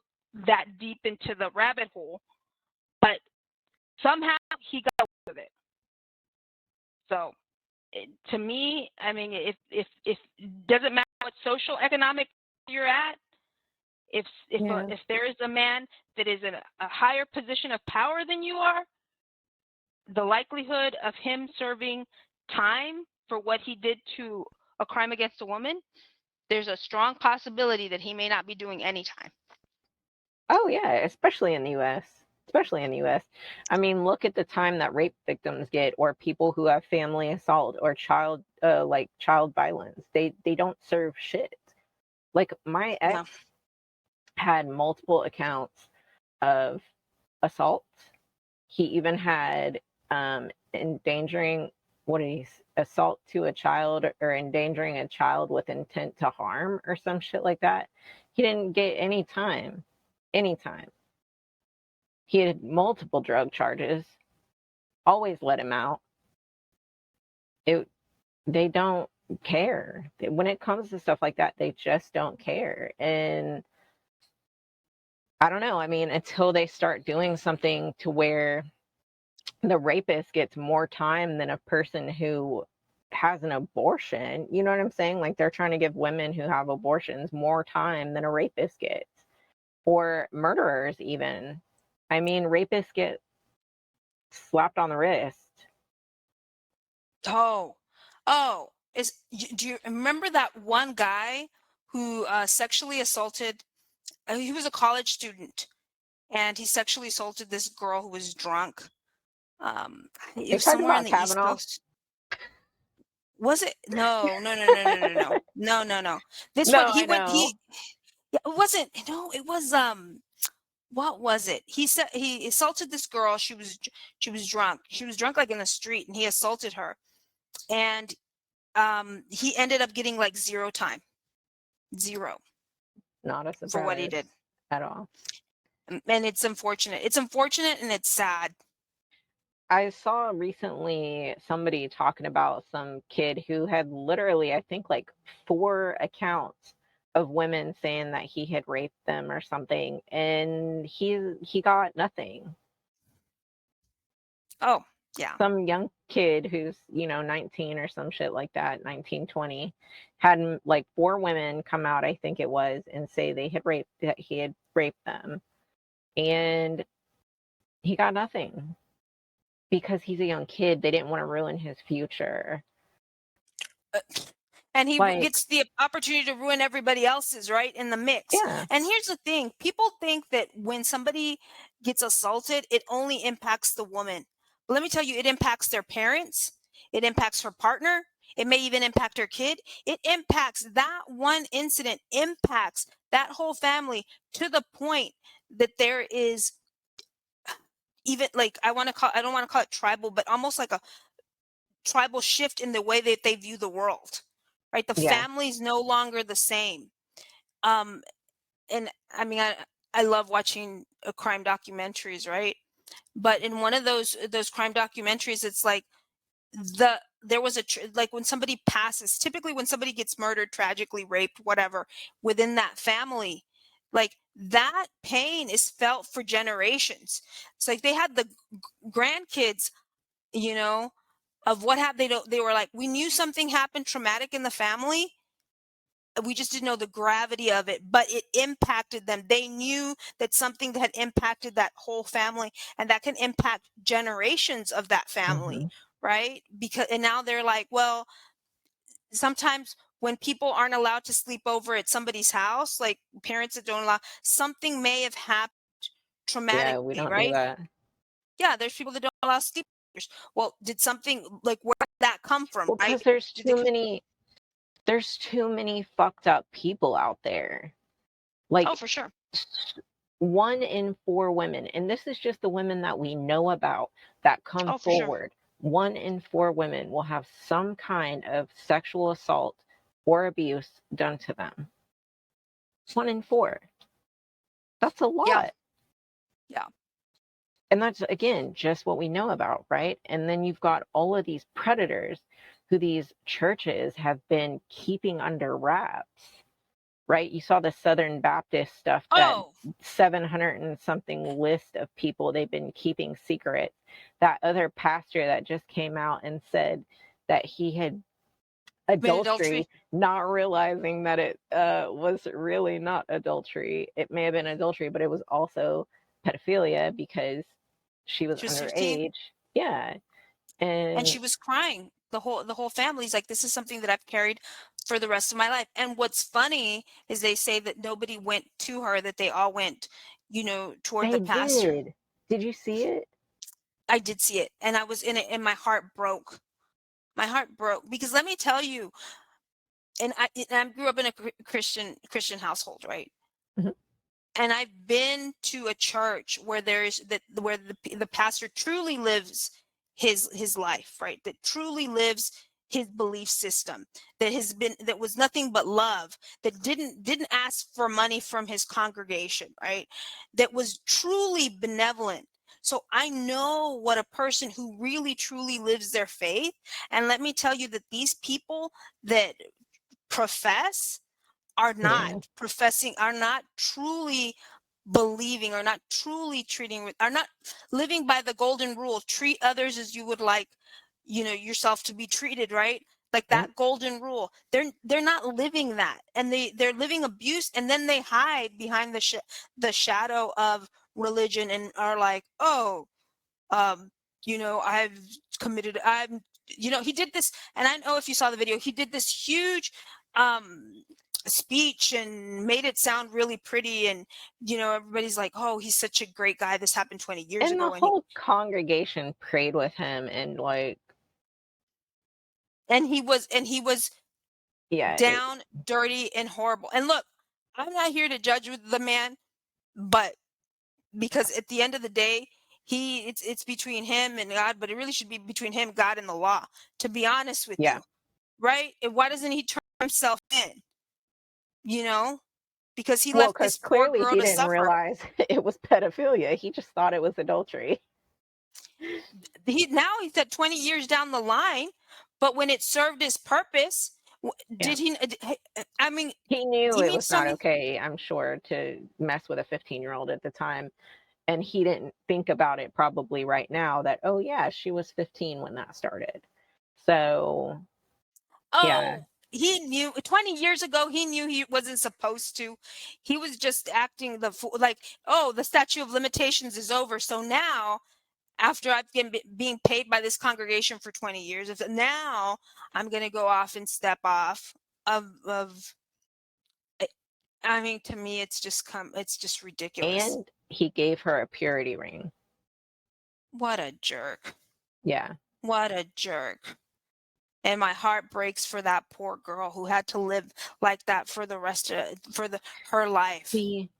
that deep into the rabbit hole, but somehow he got away with it. So to me, I mean, if doesn't matter what social economic you're at, yeah. if there is a man that is in a higher position of power than you are, the likelihood of him serving time for what he did to a crime against a woman, there's a strong possibility that he may not be doing any time. Oh yeah, especially in the US. Especially in the US. I mean, look at the time that rape victims get, or people who have family assault or child violence. They don't serve shit. Like my Yeah. ex had multiple accounts of assault. He even had endangering, what is assault to a child or endangering a child with intent to harm or some shit like that. He didn't get any time. Any time. He had multiple drug charges. Always let him out. It They don't care. When it comes to stuff like that, they just don't care. And I don't know. I mean, until they start doing something to where the rapist gets more time than a person who has an abortion. You know what I'm saying? Like they're trying to give women who have abortions more time than a rapist gets, or murderers even. I mean, rapists get slapped on the wrist. Oh, do you remember that one guy who sexually assaulted? He was a college student, and he sexually assaulted this girl who was drunk. It They was talking somewhere in about the East Kavanaugh? Coast. Was it? No, no, no, no, no, no, no, no, no, no, no. This one, No, I know. yeah, it wasn't. No, it was. What was it? He said he assaulted this girl. She was drunk. She was drunk like in the street, and he assaulted her. And he ended up getting like 0 time. 0 Not a for what he surprise did. at all. And it's unfortunate. It's unfortunate and it's sad. I saw recently somebody talking about some kid who had literally, I think, like 4 accounts of women saying that he had raped them or something, and he got nothing. Oh, yeah. Some young kid who's 19 or some shit like that, 19, 20, had like 4 women come out, I think it was, and say that he had raped them, and he got nothing because he's a young kid. They didn't want to ruin his future. And he Like, gets the opportunity to ruin everybody else's, right, in the mix. yeah. And here's the thing. People think that when somebody gets assaulted, it only impacts the woman. But let me tell you, it impacts their parents. It impacts her partner. It may even impact her kid. It impacts that one incident, impacts that whole family to the point that there is even like, I don't want to call it tribal, but almost like a tribal shift in the way that they view the world, right? The Yeah. family's no longer the same. Um, and I mean, I love watching crime documentaries, right? But in one of those crime documentaries, it's like there was like when somebody passes, typically when somebody gets murdered, tragically raped, whatever, within that family, like that pain is felt for generations. It's like they had the grandkids, you know, of what happened. They were like, we knew something happened traumatic in the family. We just didn't know the gravity of it, but it impacted them. They knew that something that had impacted that whole family, and that can impact generations of that family, Hmm. right? And now they're like, well, sometimes when people aren't allowed to sleep over at somebody's house, like parents that don't allow, something may have happened Yeah, we traumatically, don't do right? that. Yeah, there's people that don't allow sleepovers. Well, did something like where did that come from, Well, right? because there's Did they too many fucked up people out there. Oh, Like, for sure. 1 in 4 women, and this is just the women that we know about that come Oh, for sure. forward. 1 in 4 women will have some kind of sexual assault or abuse done to them. 1 in 4. That's a Yeah. lot. Yeah. And that's, again, just what we know about, right? And then you've got all of these predators who these churches have been keeping under wraps, right? You saw the Southern Baptist stuff, that Oh, 700 and something list of people they've been keeping secret. That other pastor that just came out and said that he had made adultery. adultery, not realizing that it was really not adultery. It may have been adultery, but it was also pedophilia because she was She was 15 underage. Yeah. and And she was crying. The whole family's like, this is something that I've carried for the rest of my life. And what's funny is they say that nobody went to her, that they all went, toward the they pastor. did. Did you see it? I did see it, and I was in it, and my heart broke. My heart broke because let me tell you, and I grew up in a Christian household, right? Mhm. And I've been to a church where the pastor truly lives his life, right? That truly lives his belief system, that was nothing but love, that didn't ask for money from his congregation, right? That was truly benevolent. So I know what a person who really truly lives their faith. And let me tell you that these people that profess Yeah. are not truly believing, are not truly are not living by the golden rule. Treat others as you would like, yourself to be treated, right? Like Yep. that golden rule. They're not living that, and they're living abuse, and then they hide behind the shadow of religion and are like, oh, um I've committed, he did this, and I know if you saw the video, he did this huge speech and made it sound really pretty, and everybody's like, oh, he's such a great guy, this happened 20 years And the ago, whole congregation prayed with him, and like, he was yeah, down, dirty, and horrible. And look, I'm not here to judge the man, but because at the end of the day, it's between him and God, but it really should be between him, God, and the law, to be honest with yeah. you, right? And why doesn't he turn himself in? Because he Well, left because this poor clearly girl he to didn't suffer. realize it was pedophilia. He just thought it was adultery. Now he's at 20 years down the line, but when it served his purpose, Yeah. did he? I mean, He knew you it mean was not some? okay, I'm sure, to mess with a 15-year-old at the time. And he didn't think about it probably right now that, oh, yeah, she was 15 when that started. So, yeah, Oh, he knew 20 years ago. He knew he wasn't supposed to. He was just acting the fool. Like, oh, the statute of limitations is over. So now, after I've been being paid by this congregation for 20 years, if now I'm going to go off and step off of. I mean, to me, it's just ridiculous. and he gave her a purity ring. What a jerk. Yeah. What a jerk. And my heart breaks for that poor girl who had to live like that for the rest of her life. See,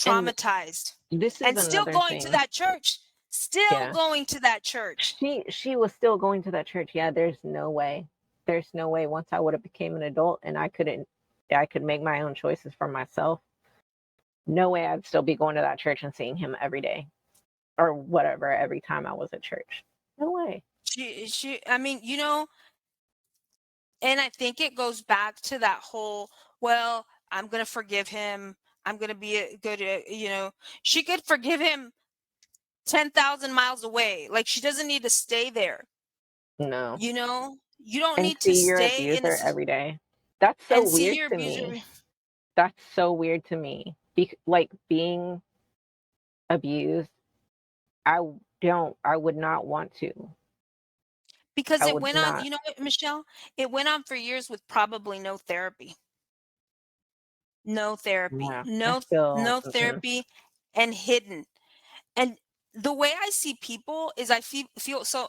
and Traumatized. this is And still another going to thing. that church. Still Yeah. going to that church. She was still going to that church. Yeah, there's no way. There's no way once I would have became an adult and I could make my own choices for myself. No way I'd still be going to that church and seeing him every day or whatever every time I was at church. No way. I mean, and I think it goes back to that whole, well, I'm going to forgive him. I'm going to be a good, she could forgive him 10,000 miles away. Like, she doesn't need to stay there. No. You don't And need to see your stay in abuser this every day. That's so and see weird your to abuser. me. That's so weird to me. Like being abused, I I would not want to. Because I it would went on, not. what, Michelle? It went on for years with probably no therapy. No therapy. Yeah. I No still no therapy, and hidden. And the way I see people is I feel so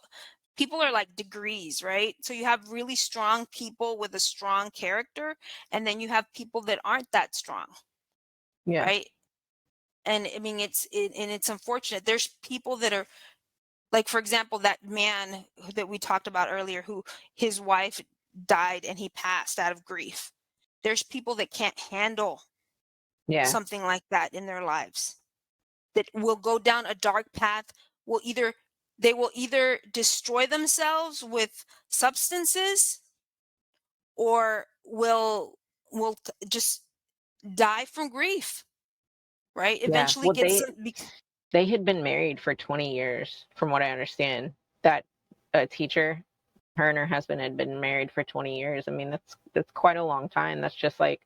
people are like degrees, right? So you have really strong people with a strong character, and then you have people that aren't that strong, yeah. right? And I mean, and it's unfortunate. There's people that are like, for example, that man that we talked about earlier, who his wife died and he passed out of grief. There's people that can't handle Yeah. something like that in their lives, that will go down a dark path, will either they will either destroy themselves with substances, or just die from grief, right? Yeah. Eventually Well, get some. they had been married for 20 years from what I understand. That a teacher, her and her husband had been married for 20 years. I mean, that's quite a long time. That's just like,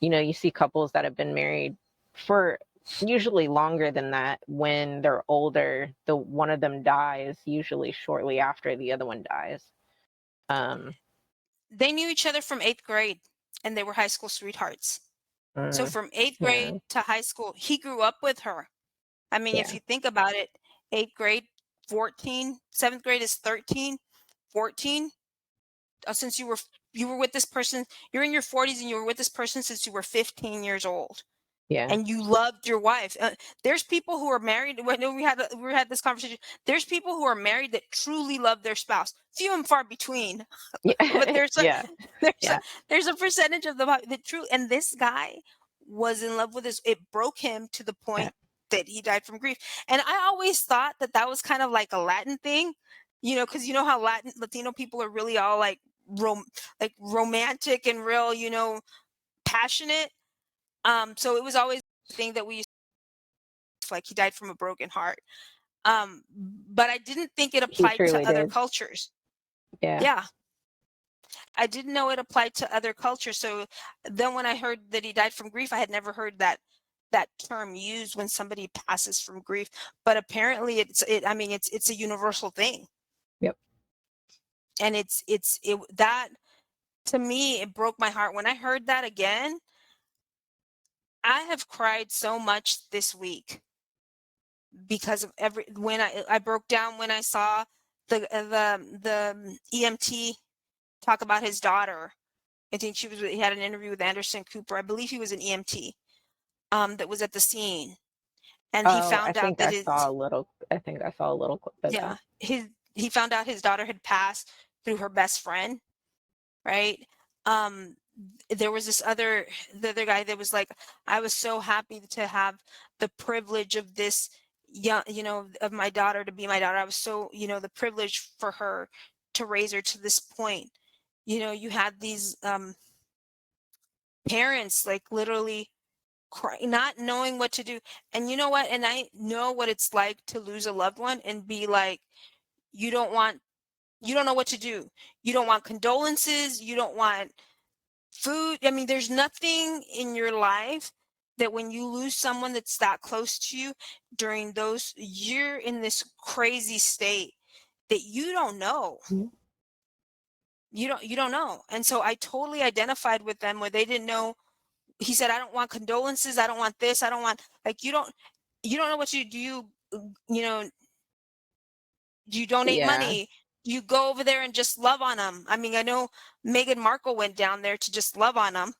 you see couples that have been married for usually longer than that. When they're older, the one of them dies usually shortly after the other one dies. Um, They knew each other from 8th grade, and they were high school sweethearts. So mm, from 8th yeah, grade to high school, he grew up with her. I mean, if yeah, you think about it, 8th grade, 14, 7th grade is 13, 14. Since you were with this person, you're in your 40s, and you were with this person since you were 15 years old, yeah, and you loved your wife. There's people who are married. When we had this conversation. There's people who are married that truly love their spouse. Few and far between, but yeah, yeah, there's a yeah, there's a percentage of the true. And this guy was in love with his. It broke him to the yeah, point that he died from grief. And I always thought that was kind of like a Latin thing, because you know how Latino people are really all like like romantic and real, passionate. So it was always a thing that we used to, like, he died from a broken heart. But I didn't think it he applied truly to other did. cultures. Yeah, Yeah, I didn't know it applied to other cultures. So then when I heard that he died from grief, I had never heard that that term used when somebody passes from grief, but apparently it's a universal thing. Yep. And that, to me, it broke my heart when I heard that again. I have cried so much this week because of when I broke down when I saw the EMT talk about his daughter. I think he had an interview with Anderson Cooper. I believe he was an EMT that was at the scene, and he Oh, found out that I think I saw a little clip of that. he found out his daughter had passed through her best friend, right? There was the other guy that was like, I was so happy to have the privilege of this young, of my daughter to be my daughter. I was so, the privilege for her to raise her to this point. You had these parents like literally not knowing what to do. And you know what? And I know what it's like to lose a loved one and be like, you don't know what to do. You don't want condolences. You don't want food. I mean, there's nothing in your life that when you lose someone that's that close to you during those, you're in this crazy state that you don't know. Mhm. You don't know. And so I totally identified with them where they didn't know. He said, I don't want condolences. I don't want this. I don't want, like, you don't know what you do. Do you donate Yeah. money? Do you go over there and just love on them? I mean, I know Meghan Markle went down there to just love on them,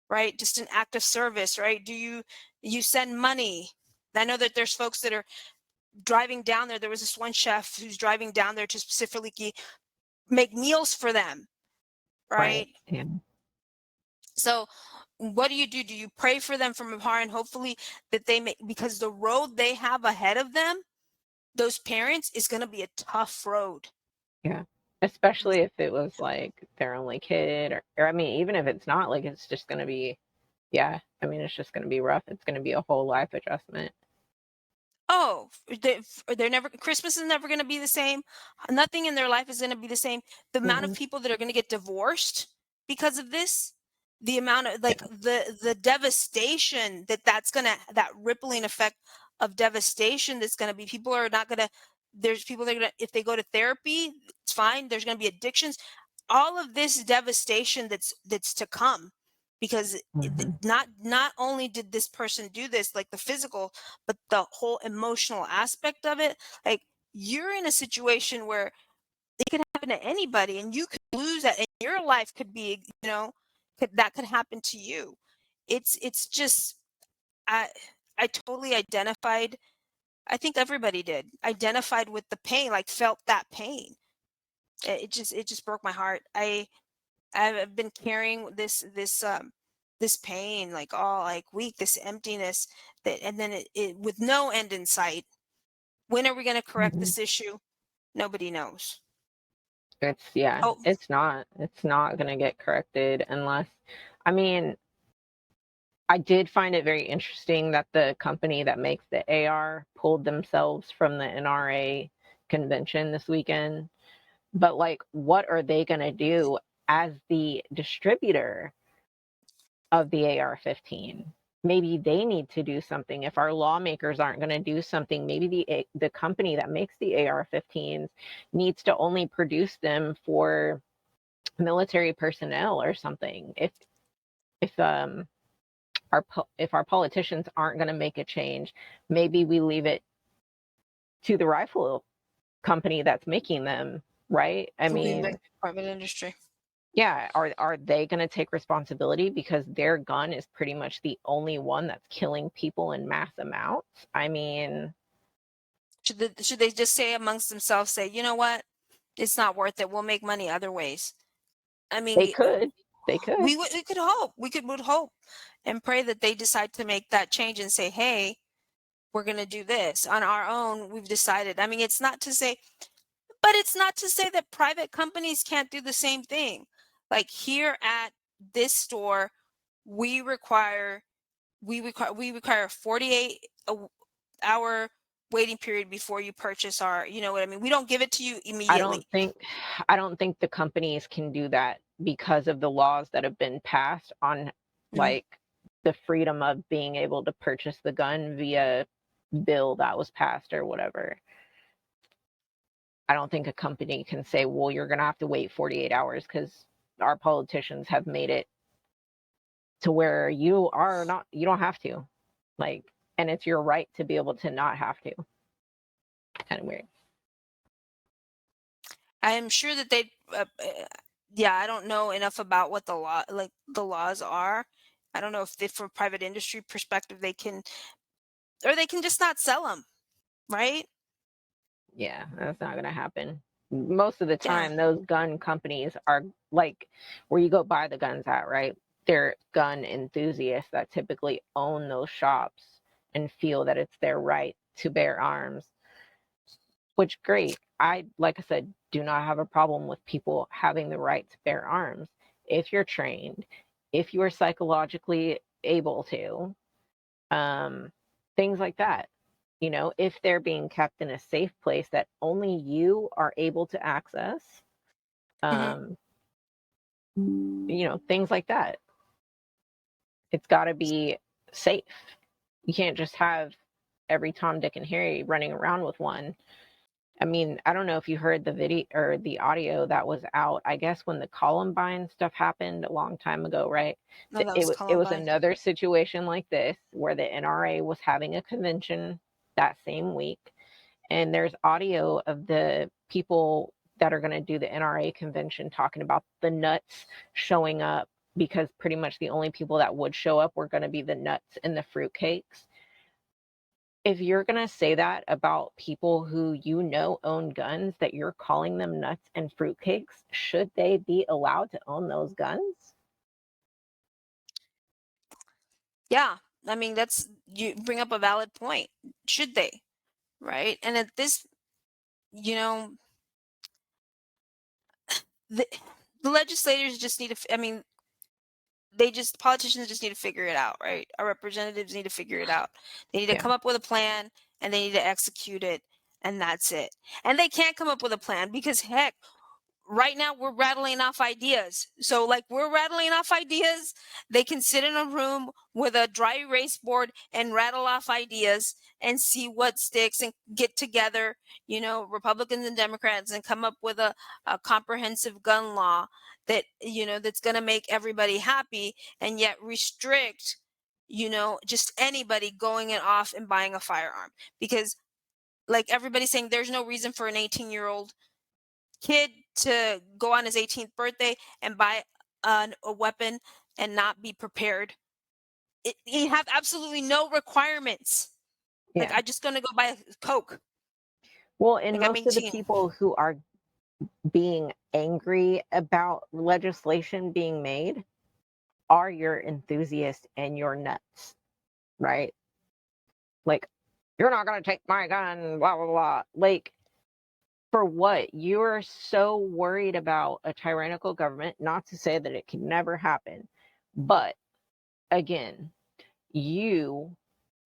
right? Just an act of service, right? Do you send money? I know that there's folks that are driving down there. There was this one chef who's driving down there to specifically make meals for them, Right. right? Yeah. So what do? Do you pray for them from afar and hopefully that they make, because the road they have ahead of them, those parents, is going to be a tough road. Yeah. Especially if it was like their only kid, or I mean, even if it's not, like it's just gonna be, yeah. I mean, it's just gonna be rough. It's gonna be a whole life adjustment. Oh, they're never, Christmas is never going to be the same. Nothing in their life is going to be the same. The amount of Mm-mm. people that are going to get divorced because of this, the amount of, like, Yeah. the devastation that rippling effect of devastation that's going to be, people are not going to, there's people that are going to, if they go to therapy, it's fine. There's going to be addictions, all of this devastation that's to come, because Hmm. not only did this person do this, like the physical, but the whole emotional aspect of it. Like, you're in a situation where it could happen to anybody and you could lose that, and your life could be, that could happen to you. It's just, i I totally identified. I think everybody did identified with the pain, like felt that pain. It just broke my heart. I've been carrying this pain like all like week, this emptiness, that, and then it with no end in sight. When are we going to correct Hmm. this issue? Nobody knows. Yeah, Oh, it's not gonna get corrected unless, I mean, I did find it very interesting that the company that makes the AR pulled themselves from the NRA convention this weekend. But like, what are they gonna do as the distributor of the AR-15? Maybe they need to do something. If our lawmakers aren't going to do something, maybe the company that makes the AR-15s needs to only produce them for military personnel or something. If if our politicians aren't going to make a change, maybe we leave it to the rifle company that's making them, right? I to leave the mean, private industry. yeah, are they going to take responsibility because their gun is pretty much the only one that's killing people in mass amounts? I mean, Should they just say amongst themselves, say, you know what, it's not worth it. We'll make money other ways. I they mean, could. They could. we could hope. Would hope and pray that they decide to make that change and say, hey, we're going to do this on our own. We've decided. I mean, it's not to say, but it's not to say that private companies can't do the same thing. Like here at this store, we require we require a 48-hour waiting period before you purchase our, you know what I mean? We don't give it to you I immediately. don't think I don't think the companies can do that because of the laws that have been passed on Mhm. like the freedom of being able to purchase the gun via bill that was passed or whatever. I don't think a company can say, well, you're going to have to wait 48 hours because our politicians have made it to where you don't have to. Like, and it's your right to be able to not have to. Kind of weird. I am sure that they, yeah, I don't know enough about what the laws are. I don't know if they, from private industry perspective, they can, or they can just not sell them, right? Yeah, that's not going to happen. Most of the Yeah. time, those gun companies are like where you go buy the guns at, right? They're gun enthusiasts that typically own those shops and feel that it's their right to bear arms, which great. Like I said, do not have a problem with people having the right to bear arms if you're trained, if you are psychologically able to, things like that. You know, if they're being kept in a safe place that only you are able to access, Hmm. things like that. It's got to be safe. You can't just have every Tom, Dick, and Harry running around with one. I mean, I don't know if you heard the video or the audio that was out. I guess when the Columbine stuff happened a long time ago, right? No, that was It was Columbine. another situation like this where the NRA was having a convention that same week, and there's audio of the people that are going to do the NRA convention talking about the nuts showing up because pretty much the only people that would show up were going to be the nuts and the fruitcakes. If you're going to say that about people who own guns, that you're calling them nuts and fruitcakes, should they be allowed to own those guns? Yeah. I mean, you bring up a valid point. Should they? Right. And at this, you know, the, the legislators just need to, I mean, politicians just need to figure it out, right? Our representatives need to figure it out. They need to Yeah. come up with a plan and they need to execute it. And that's it. And they can't come up with a plan because, heck, right now we're rattling off ideas. So, like, we're rattling off ideas. They can sit in a room with a dry erase board and rattle off ideas and see what sticks and get together, Republicans and Democrats, and come up with a comprehensive gun law that's going to make everybody happy and yet restrict, just anybody going and off and buying a firearm. Because, like, everybody's saying there's no reason for an 18-year-old kid to go on his 18th birthday and buy a weapon and not be prepared. You have absolutely no requirements. Like, Yeah. I'm just gonna go buy a Coke. Well, and Like, I'm most of the 18. people who are being angry about legislation being made are your enthusiasts and your nuts, right? Like, you're not going to take my gun, blah, blah, blah. Like, for what? You're so worried about a tyrannical government, not to say that it can never happen. But again, you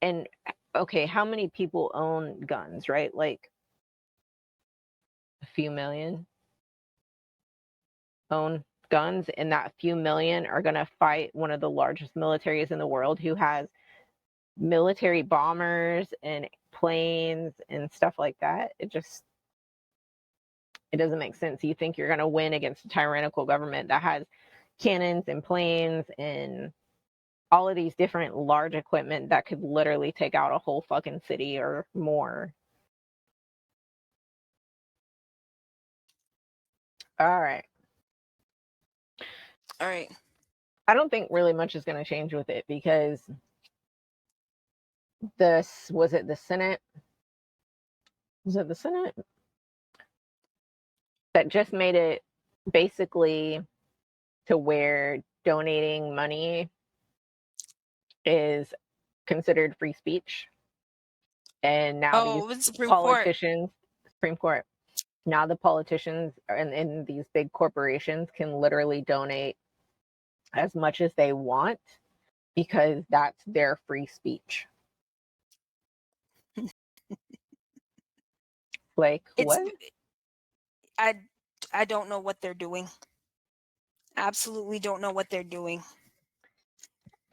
and okay, how many people own guns, right? Like a few million own guns, and that few million are going to fight one of the largest militaries in the world who has military bombers and planes and stuff like that. It doesn't make sense. You think you're going to win against a tyrannical government that has cannons and planes and all of these different large equipment that could literally take out a whole fucking city or more. All right. All right. I don't think really much is going to change with it because this was it the Senate? Was it the Senate that just made it basically to where donating money is considered free speech? And now these Oh, with the Supreme Court. politicians, Supreme Court, now the politicians and these big corporations can literally donate as much as they want because that's their free speech. Like, It's what? I I don't know what they're doing. Absolutely don't know what they're doing.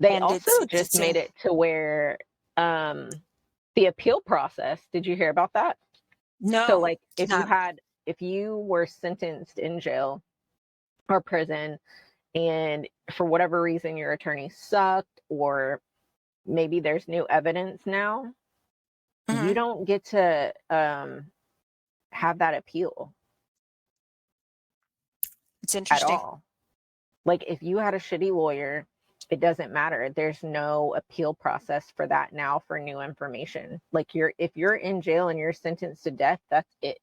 They And also it's just made insane. it to where the appeal process, did you hear about that? So No, like did not. if you were sentenced in jail or prison and for whatever reason your attorney sucked or maybe there's new evidence now, you Mhm. don't get to have that appeal It's at interesting. all. Like if you had a shitty lawyer, it doesn't matter. There's no appeal process for that now for new information. Like if you're in jail and you're sentenced to death, that's it.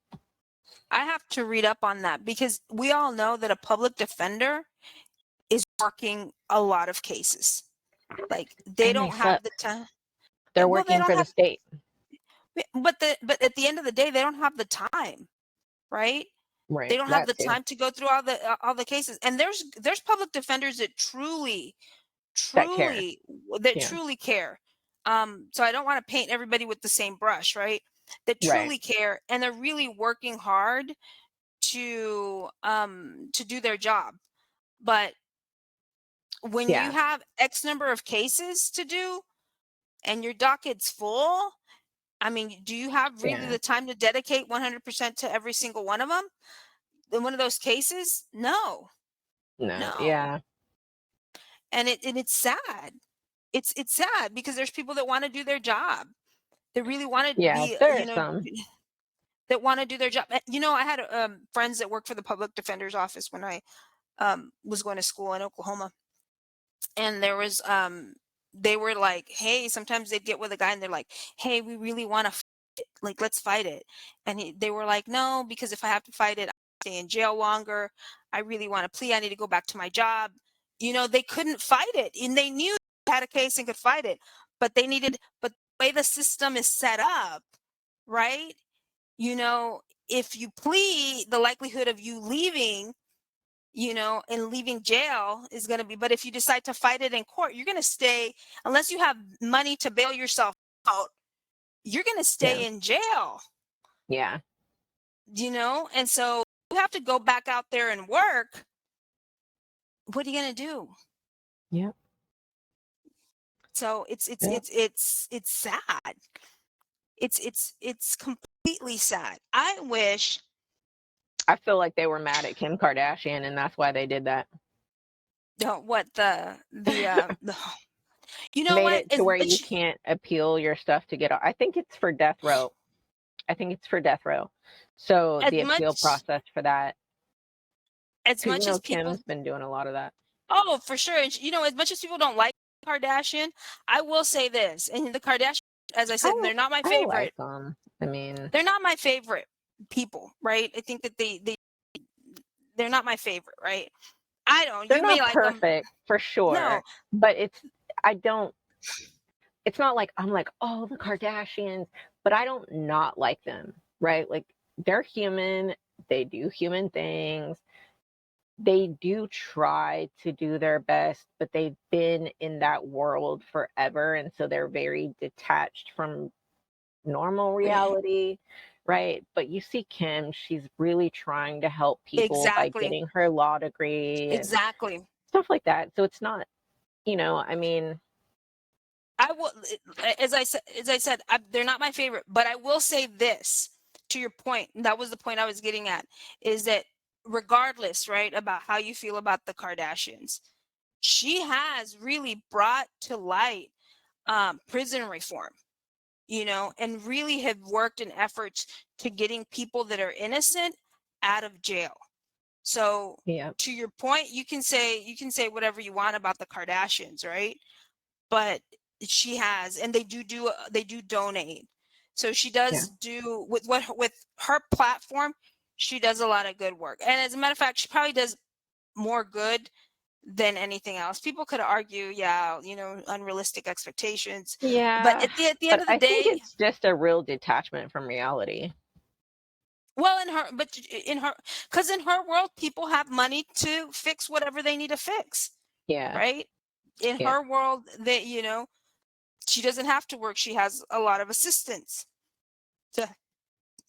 I have to read up on that because we all know that a public defender is working a lot of cases. Like they And they don't have suck. the time. They're Well, they working don't for the have, state. but at the end of the day, they don't have the time, right? They Right. don't have That the too. time to go through all the cases. And there's public defenders that That care. truly that Yeah. truly care. So I don't want to paint everybody with the same brush, right? That Right. truly care and they're really working hard to do their job. But when you Yeah. have X number of cases to do and your docket's full, I mean, do you have really Yeah. the time to dedicate 100% to every single one of them? In one of those cases? No. No. No. Yeah. And it's sad. It's sad because there's people that want to do their job. They really want to Yeah. be, There are some. that want to do their job. I had friends that work for the public defender's office when I was going to school in Oklahoma, and there was they were like, hey, sometimes they'd get with a guy and they're like, hey, we really want to like let's fight it, and they were like, no, because if I have to fight it, I stay in jail longer. I really want to plea. I need to go back to my job. They couldn't fight it, and they knew they had a case and could fight it, but the way the system is set up, right? you know if you plead, the likelihood of you leaving, and leaving jail is going to be, but if you decide to fight it in court, you're going to stay, unless you have money to bail yourself out, you're going to Yeah. stay in jail. Yeah. And so you have to go back out there and work. What are you going to do? Yeah. So it's Yeah. it's it's it's sad. It's completely sad. I wish. I feel like they were mad at Kim Kardashian and that's why they did that. What the you know Made what it to as where you much can't appeal your stuff to get off. I think it's for death row. I think it's for death row. So as the appeal much process for that, as because much as people. Kim's been doing a lot of that. Oh, for sure. And as much as people don't like Kardashian, I will say this. And the Kardashian, as I said, I they're not my I like favorite. them. I mean, They're not my favorite people, right? I think that they're not my favorite, right? I don't. they're You may not like them. perfect for No, sure, but I don't it's not like I'm like, oh, the Kardashians, but I don't not like them, right? Like they're human, they do human things. They do try to do their best, but they've been in that world forever. And so they're very detached from normal reality, right? But you see Kim, she's really trying to help people by exactly. getting her law degree and Exactly. stuff like that. So it's not, I mean, I will, as I said, they're not my favorite, but I will say this to your point. And that was the point I was getting at, is that regardless, right, about how you feel about the Kardashians, she has really brought to light prison reform, and really have worked in efforts to getting people that are innocent out of jail. So yeah, to your point, you can say whatever you want about the Kardashians, right? But she has, and they do donate. So she yeah, does do with her platform. She does a lot of good work, and as a matter of fact, she probably does more good than anything else. People could argue, yeah, unrealistic expectations, but yeah. at the end But of the I think day, it's just a real detachment from reality. well, because in her world, people have money to fix whatever they need to fix, Yeah, right? In yeah, her world, she doesn't have to work. She has a lot of assistants to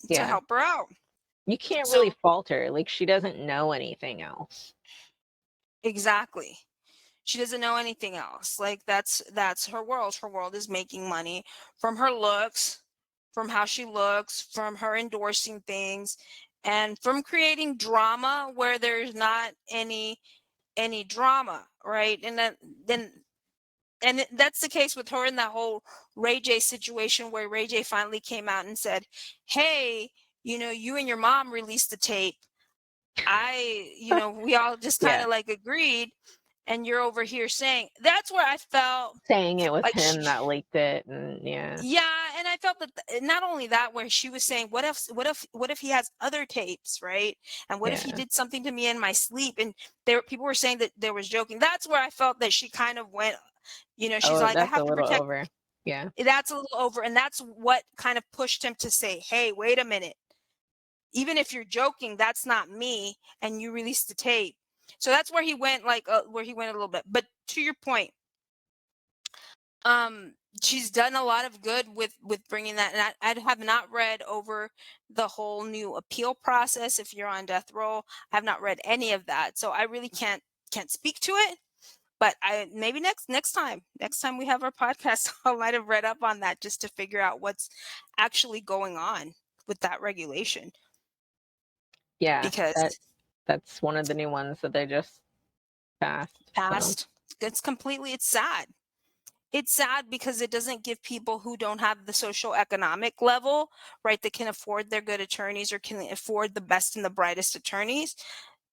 yeah. help her out. You can't really So fault her. Like she doesn't know anything else. exactly. She doesn't know anything else. Like that's her world. Her world is making money from her looks, from how she looks, from her endorsing things, and from creating drama where there's not any drama, right? And that's the case with her in that whole Ray J situation, where Ray J finally came out and said, "Hey, you and your mom released the tape. We all just kind Yeah. of like agreed, and you're over here saying." That's where I felt Saying it was like him that leaked it, and yeah. yeah, and I felt that not only that, where she was saying, what if he has other tapes, right? And what if he Yeah. did something to me in my sleep? And people were saying that there was joking. That's where I felt that she kind of went, she's Oh, like, I that's a have to little protect. over. Yeah. That's a little over, and that's what kind of pushed him to say, hey, wait a minute. Even if you're joking, that's not me, and you released the tape. So that's where he went, where he went a little bit. But to your point, um she's done a lot of good with bringing that, and I have not read over the whole new appeal process. If you're on death row, I have not read any of that, so I really can't speak to it. But I maybe next time we have our podcast, I might have read up on that just to figure out what's actually going on with that regulation, Yeah. because That's one of the new ones that they just passed. So past it's sad. It's sad because it doesn't give people who don't have the social economic level, right, that can afford their good attorneys or can afford the best and the brightest attorneys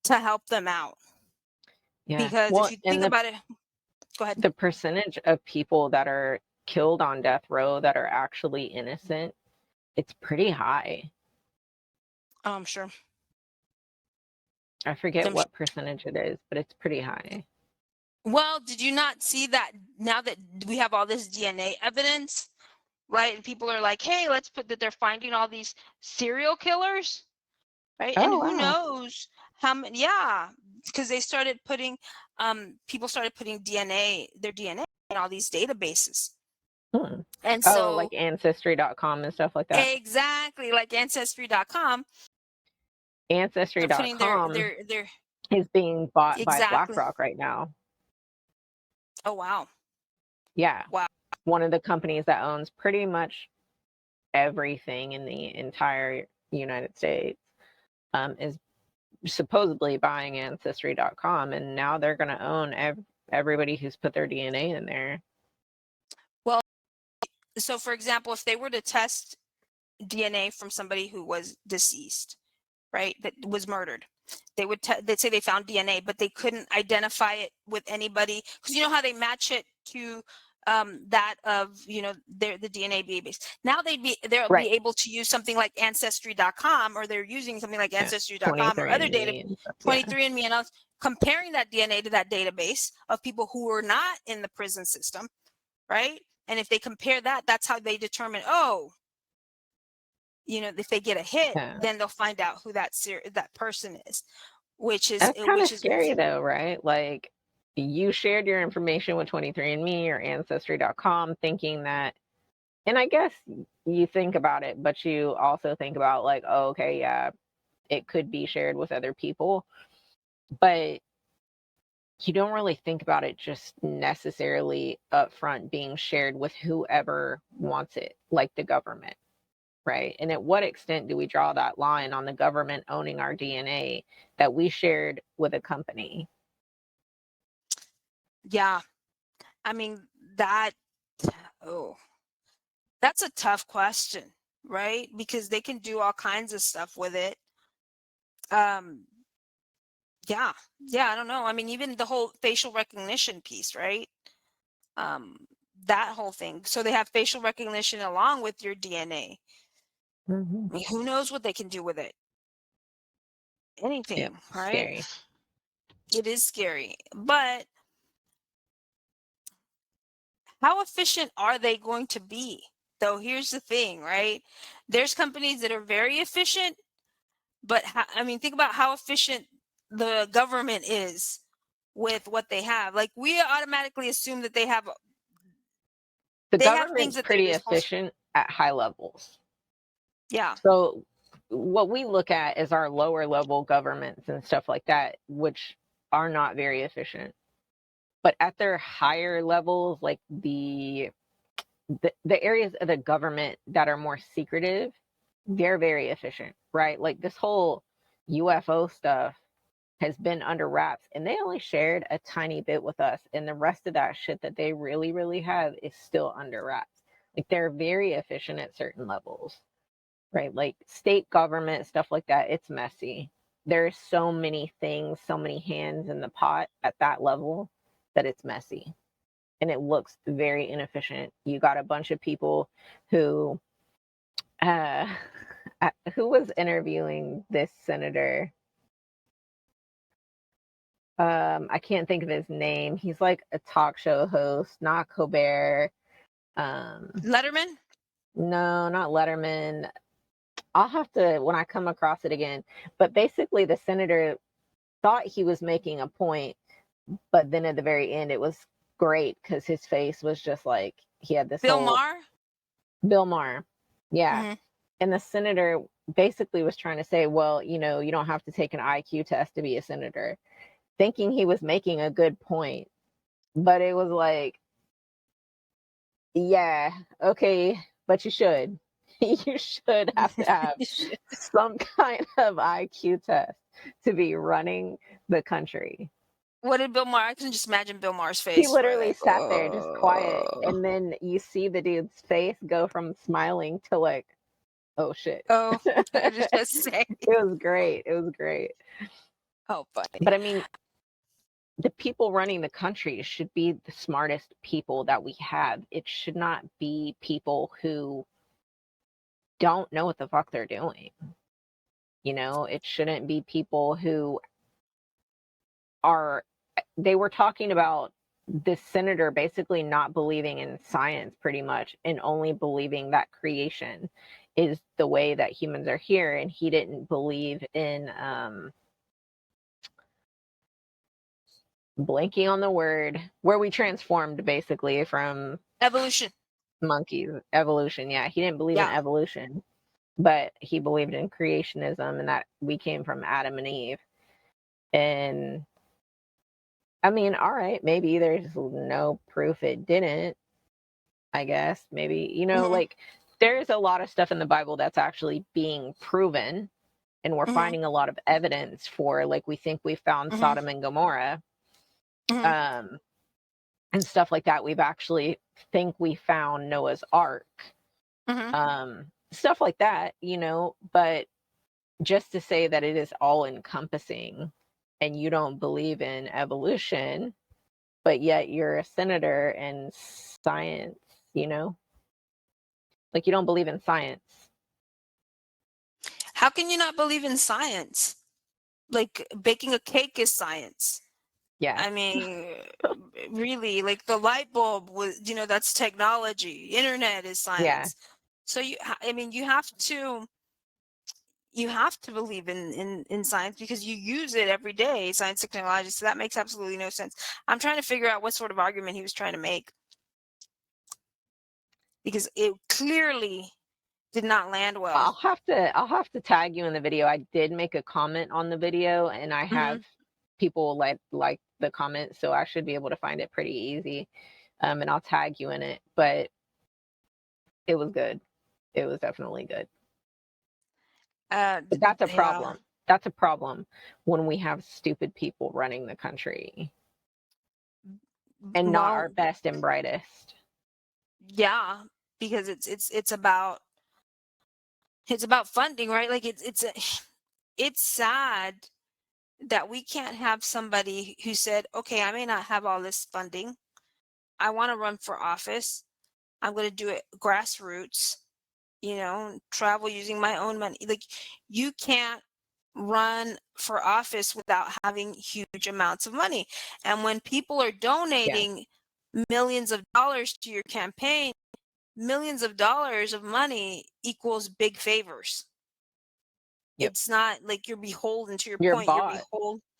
to help them out. yeah. Because if Well, you and think about it, go ahead. the percentage of people that are killed on death row that are actually innocent, it's pretty high. Oh, I'm sure. I forget I'm sure. what percentage it is, but it's pretty high. Well, did you not see that now that we have all this DNA evidence, right? And people are like, hey, let's put that they're finding all these serial killers, right? And Oh, who wow. knows how many, yeah, because they started putting, people started putting their DNA in all these databases. Hmm. And Oh, like so, ancestry.com and stuff like that. exactly, like ancestry.com, they're putting Ancestry.com their, is being bought by exactly. BlackRock right now. Oh, wow. Yeah. Wow. One of the companies that owns pretty much everything in the entire United States is supposedly buying Ancestry.com, and now they're going to own everybody who's put their DNA in there. Well, so for example, if they were to test DNA from somebody who was deceased, right, that was murdered, they'd say they found DNA, but they couldn't identify it with anybody, because you know how they match it to that of the DNA database. Now they'll be Right. able to use something like ancestry.com, or they're using something like Yeah. ancestry.com or other data, 23andMe and stuff. Yeah. 23andMe and others, comparing that DNA to that database of people who were not in the prison system, right? And if they compare that, that's how they determine, oh, if they get a hit, Yeah. then they'll find out who that person is, which is That's kind of scary, though, right? Like, you shared your information with 23andMe or Ancestry.com thinking that, and I guess you think about it, but you also think about, like, oh, okay, yeah, it could be shared with other people. But you don't really think about it just necessarily upfront being shared with whoever wants it, like the government, right? And at what extent do we draw that line on the government owning our DNA that we shared with a company? yeah. I mean, that, oh, that's a tough question, right? Because they can do all kinds of stuff with it. um yeah, I don't know. I mean, even the whole facial recognition piece, right? um that whole thing, so they have facial recognition along with your DNA. Mm-hmm. I mean, who knows what they can do with it? Yep, Anything, right? scary. It is scary, but how efficient are they going to be? Though here's the thing, right? There's companies that are very efficient, but I mean, think about how efficient the government is with what they have. Like, we automatically assume that The they have things government's that they're pretty supposed. efficient at high levels. Yeah. So what we look at is our lower level governments and stuff like that, which are not very efficient. But at their higher levels, like the areas of the government that are more secretive, they're very efficient, right? Like this whole UFO stuff has been under wraps, and they only shared a tiny bit with us, and the rest of that shit that they really, really have is still under wraps. Like they're very efficient at certain levels, right? Like state government, stuff like that, it's messy. There's so many things, so many hands in the pot at that level that it's messy and it looks very inefficient. You got a bunch of people who uh who was interviewing this senator. I can't think of his name. He's like a talk show host, not Colbert. Letterman? No, not Letterman. I'll have to when I come across it again. But basically the senator thought he was making a point, but then at the very end it was great because his face was just like he had this Bill whole Maher? Bill Maher. Yeah. Mm-hmm. And the senator basically was trying to say, well, you know, you don't have to take an IQ test to be a senator, thinking he was making a good point. But it was like, yeah, okay, but you should. You should have to have some kind of IQ test to be running the country. What did Bill Maher? I can just imagine Bill Maher's He face. Right? literally Like, sat there just quiet. oh, And then you see the dude's face go from smiling to like, oh shit. oh, what did it It just say? was great. It was great. Oh, funny. But I mean, the people running the country should be the smartest people that we have. It should not be people who don't know what the fuck they're doing. You know, it shouldn't be people who are, they were talking about this senator basically not believing in science pretty much and only believing that creation is the way that humans are here. And he didn't believe in, blanking on the word, where we transformed basically from Evolution. monkeys. Evolution. Yeah, he didn't believe in Yeah. evolution, but he believed in creationism and that we came from Adam and Eve. And I mean, all right, maybe there's no proof it didn't. I guess maybe, you know, Mm-hmm. like there's a lot of stuff in the Bible that's actually being proven, and we're Mm-hmm. finding a lot of evidence for, like, we think we found Mm-hmm. Sodom and Gomorrah. Mm-hmm. Um, and stuff like that. We've actually think we found Noah's Ark, Mm-hmm. stuff like that, you know. But just to say that it is all encompassing, and you don't believe in evolution, but yet you're a senator in science, you know, like you don't believe in science. How can you not believe in science? Like baking a cake is science. Yeah, I mean, really, like the light bulb was, that's technology. Internet is yeah. science. So I mean, you have to believe in science because you use it every day, science, technology. So that makes absolutely no sense. I'm trying to figure out what sort of argument he was trying to make because it clearly did not land well. I'll have to tag you in the video. I did make a comment on the video, and I Hmm. have people like the comment, so I should be able to find it pretty easy. And I'll tag you in it. But it was good. It was definitely good. But that's a Yeah. problem. That's a problem when we have stupid people running the country and not our Well, best and brightest. yeah, because it's about funding, right? Like it's sad that we can't have somebody who said, okay, I may not have all this funding. I want to run for office. I'm going to do it grassroots, travel using my own money. Like you can't run for office without having huge amounts of money. And when people are Yeah. donating millions of dollars to your campaign, millions of dollars of money equals big favors. Yep. It's not like you're beholden to your You're point. bought.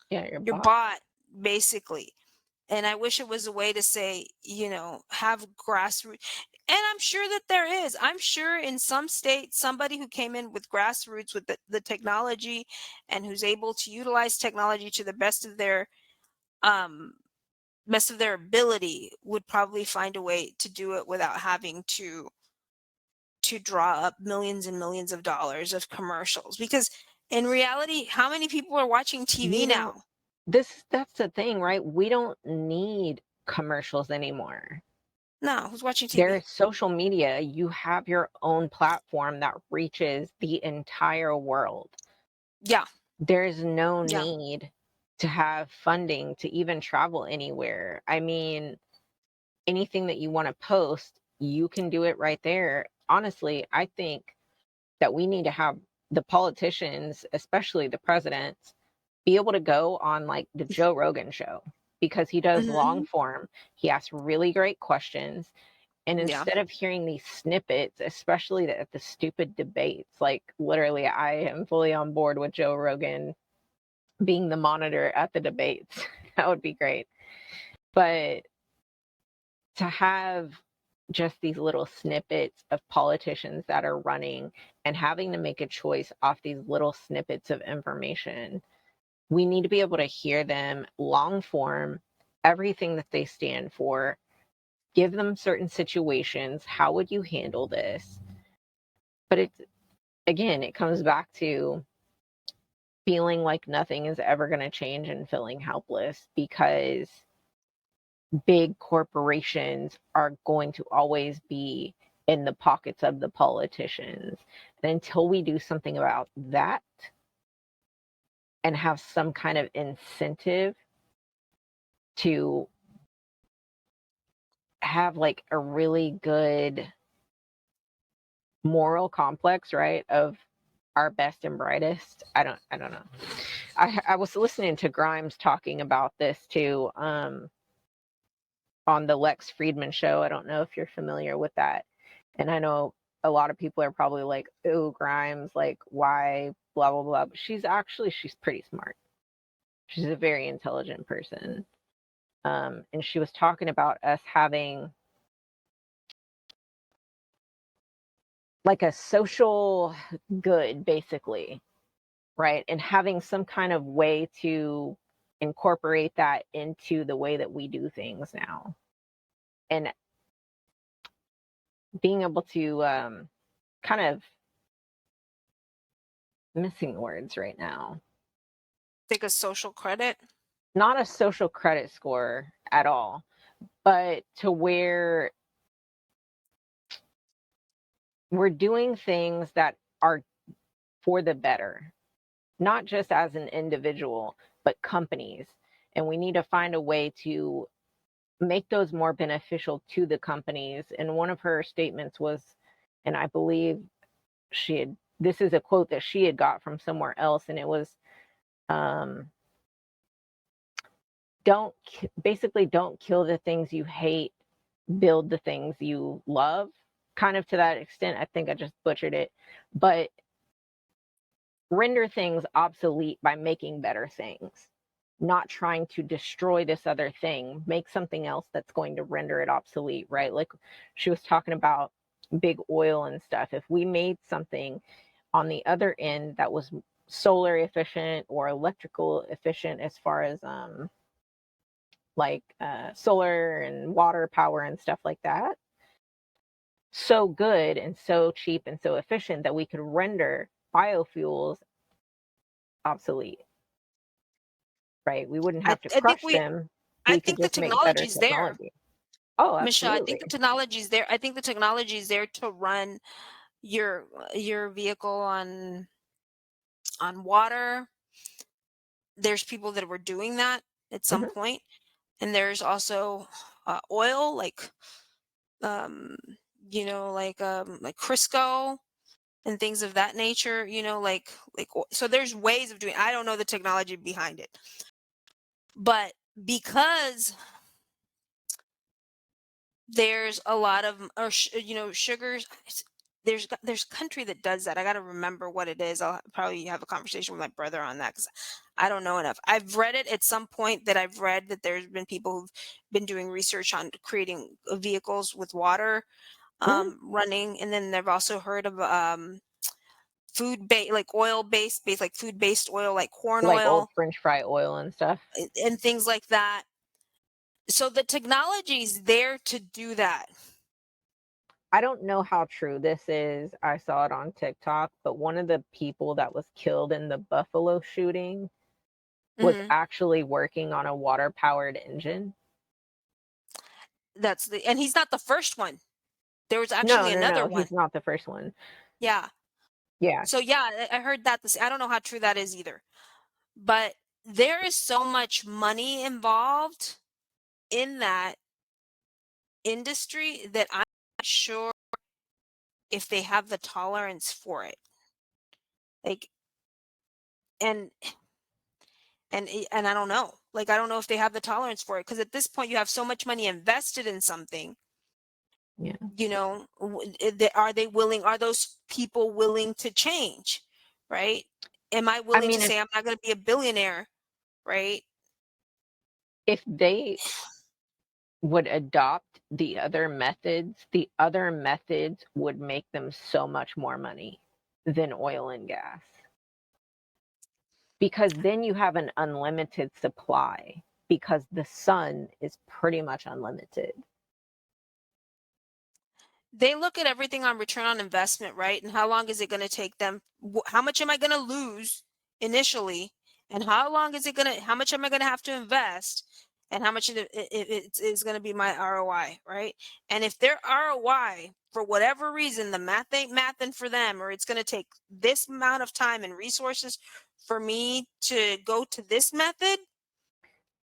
Yeah, you're You're bought. bought basically. And I wish it was a way to say, have grassroots. And I'm sure that there is. I'm sure in some states, somebody who came in with grassroots with the technology and who's able to utilize technology to the best of their um best of their ability, would probably find a way to do it without having to draw up millions and millions of dollars of commercials. Because in reality, how many people are watching TV We don't, now? that's the thing, right? We don't need commercials anymore. No, who's watching There TV? is social media. You have your own platform that reaches the entire world. Yeah, There's no yeah. need to have funding to even travel anywhere. I mean, anything that you want to post, you can do it right there. Honestly, I think that we need to have the politicians, especially the presidents, be able to go on like the Joe Rogan show because he does long Hmm. form. He asks really great questions. And Yeah. instead of hearing these snippets, especially at the stupid debates, like literally, I am fully on board with Joe Rogan being the monitor at the debates. That would be great. But to have just these little snippets of politicians that are running and having to make a choice off these little snippets of information, we need to be able to hear them long form, everything that they stand for, give them certain situations. How would you handle this? But it's, again, it comes back to feeling like nothing is ever going to change and feeling helpless because big corporations are going to always be in the pockets of the politicians. And until we do something about that and have some kind of incentive to have like a really good moral complex, right, of our best and brightest. I don't know. I was listening to Grimes talking about this too, on the Lex Friedman show. I don't know if you're familiar with that. And I know a lot of people are probably like, "Ooh, Grimes, like why blah blah blah." But she's pretty smart. She's a very intelligent person. And she was talking about us having like a social good, basically, right? And having some kind of way to incorporate that into the way that we do things now. And being able to kind of missing words right now. Take a social credit. Not a social credit score at all, but to where we're doing things that are for the better, not just as an individual, but companies. And we need to find a way to make those more beneficial to the companies. And one of her statements was, and I believe this is a quote that she had got from somewhere else, and it was, um, don't basically don't kill the things you hate, build the things you love, kind of to that extent. I think I just butchered it, but render things obsolete by making better things, not trying to destroy this other thing, make something else that's going to render it obsolete, right? Like she was talking about big oil and stuff. If we made something on the other end that was solar efficient or electrical efficient as far as like solar and water power and stuff like that, so good and so cheap and so efficient that we could render biofuels obsolete, right? We wouldn't have to I think crush them. I We could think the just make better technology's there, technology. Oh, Michelle. I think the absolutely. technology's there. I think the technology's there to run your vehicle on water. There's people that were doing that at some Hmm. point, and there's also oil, um, like Crisco and things of that nature. So there's ways of doing. I don't know the technology behind it, but because there's a lot of sugars. There's a country that does that. I got to remember what it is. I'll probably have a conversation with my brother on that because I don't know enough. I've read it at some point that I've read that there's been people who've been doing research on creating vehicles with water Hmm. running, and then they've also heard of food based, like oil based, like food based oil, like corn Like old oil French fry oil and stuff. and things like that. So the technology is there to do that. I don't know how true this is. I saw it on TikTok, but one of the people that was killed in the Buffalo shooting was Mhm. actually working on a water-powered engine. And he's not the first one. There was No, actually no, another no, one. he's not the first one. Yeah. Yeah, So yeah, I heard that I don't know how true that is either. But there is so much money involved in that industry that I'm not sure if they have the tolerance for it. Like and and I don't know. Like I don't know if they have the tolerance for it because at this point you have so much money invested in something. yeah. You know, are they willing? Are those people willing to change? Right? Am I I willing to mean, say I'm not going to be a billionaire? Right? if they would adopt the other methods would make them so much more money than oil and gas. Because then you have an unlimited supply because the sun is pretty much unlimited. They look at everything on return on investment, right? And how long is it going to take them? How much am I going to lose initially? And how much am I going to have to invest? And how much it is going to be my ROI, right? And if their ROI, for whatever reason, the math ain't mathing for them, or it's going to take this amount of time and resources for me to go to this method,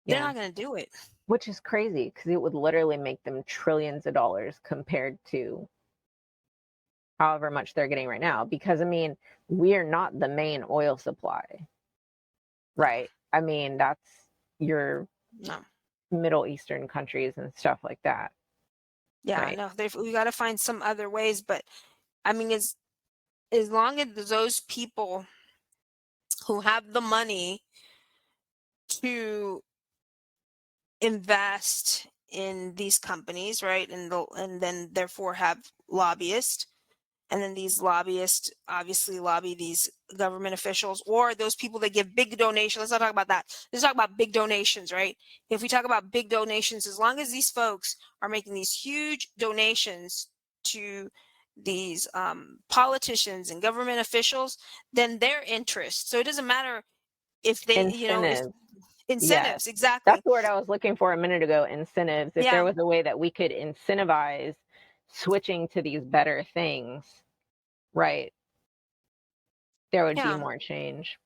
they're Yeah. not going to do it. Which is crazy because it would literally make them trillions of dollars compared to however much they're getting right now. Because, I mean, we're not the main oil supply, right? I mean, that's your No. Middle Eastern countries and stuff like that, Yeah, right? no, we got to find some other ways. But I mean, as long as those people who have the money to invest in these companies, right, and then therefore have lobbyists, and then these lobbyists obviously lobby these government officials or those people that give big donations. Let's not talk about that. Let's talk about big donations, right? If we talk about big donations, as long as these folks are making these huge donations to these politicians and government officials, then their interest. So it doesn't matter if they, if Incentives. Yes. incentives, That's exactly. the word I was looking for a minute ago, incentives. If there Yeah, was a way that we could incentivize switching to these better things, right, there would be yeah. more change.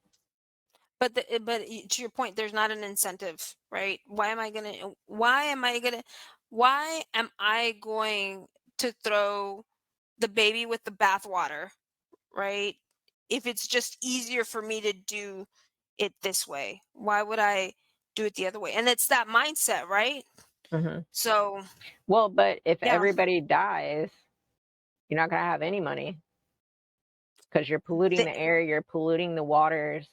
To your point, there's not an incentive, right? Why am I going to throw the baby with the bathwater, right? If it's just easier for me to do it this way, why would I do it the other way? And it's that mindset, right? Mhm. So, Well, but if yeah, everybody dies, you're not gonna have any money because you're polluting they, the air, you're polluting the waters.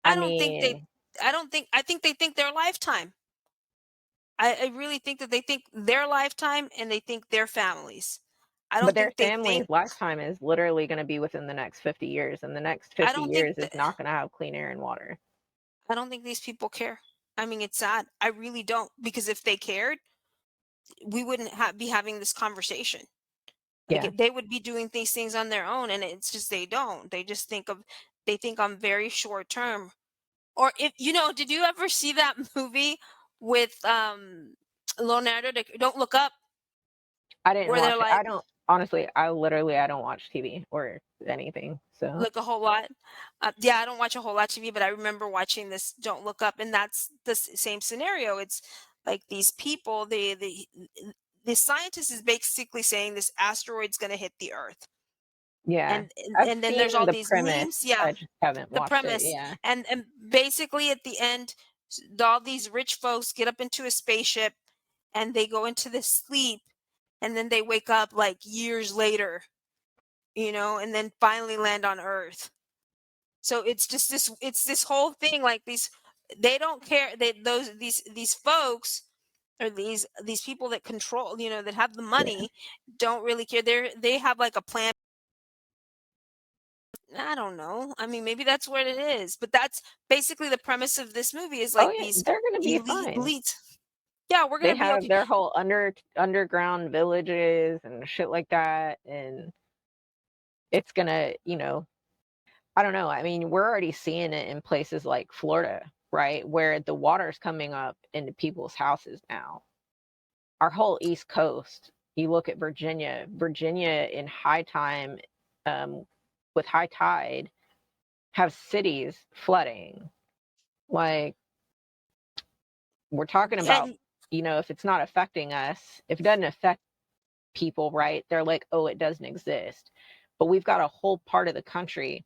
I I don't think they, mean, I think they think their lifetime. I really think that they think their lifetime and they think their families. I but don't their think they think family's lifetime is literally gonna be within the next 50 years, and the next I 50 don't think years is not gonna have clean air and water. I don't think these people care. I mean, it's sad. I really don't because if they cared, we wouldn't be having this conversation. Like Yeah. they would be doing these things on their own, and it's just they don't. They think I'm very short term. Or if did you ever see that movie with Leonardo? Don't look up, I didn't where they're watch it. like I don't honestly, I don't watch TV or anything. So, like a whole lot. Yeah, I don't watch a whole lot of TV, but I remember watching this Don't Look Up, and that's the same scenario. It's like these people, the scientist is basically saying this asteroid's going to hit the Earth, yeah. and, I've and then there's seen all the these premise. memes. Yeah, I just haven't the watched it. premise, Yeah. and basically at the end, all these rich folks get up into a spaceship, and they go into this sleep, and then they wake up like years later, and then finally land on Earth. So it's just this whole thing, like they don't care, these folks, or these people that control, that have the Yeah. money, don't really care. They have like a plan. I don't know. I mean, maybe that's what it is, but that's basically the premise of this movie, is Oh like yeah, these they're gonna be elite fine. elites. Yeah, we're They gonna be have okay. their whole underground villages and shit like that, and it's gonna, I don't know. I mean, we're already seeing it in places like Florida, right? Where the water's coming up into people's houses now. Our whole East Coast, you look at Virginia in high time, um, with high tide, have cities flooding. Like, we're talking about, And if it's not affecting us, if it doesn't affect people, right? They're like, oh, it doesn't exist. But we've got a whole part of the country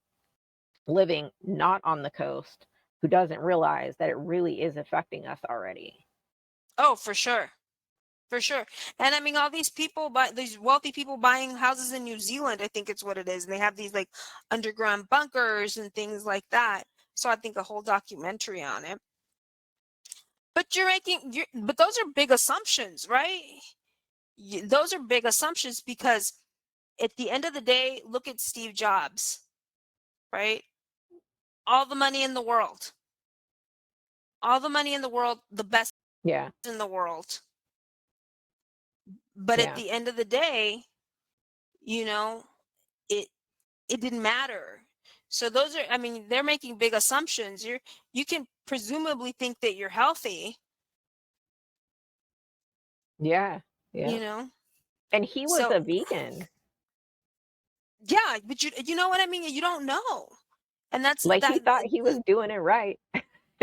living not on the coast who doesn't realize that it really is affecting us already. oh, for sure. For sure. And I mean, all these people, these wealthy people buying houses in New Zealand, I think it's what it is. And they have these like underground bunkers and things like that. So I think a whole documentary on it. But but those are big assumptions, right? Those are big assumptions because at the end of the day, look at Steve Jobs, right? All the money in the world, all the money in the world, the best Yeah, in the world. But at yeah, the end of the day, you know, it it didn't matter. So those are, I mean, they're making big assumptions. You can presumably think that you're healthy, yeah, you yeah. know. And he was So a vegan. yeah, but you know what I mean? You don't know. And that's Like, he that thought he was doing it right,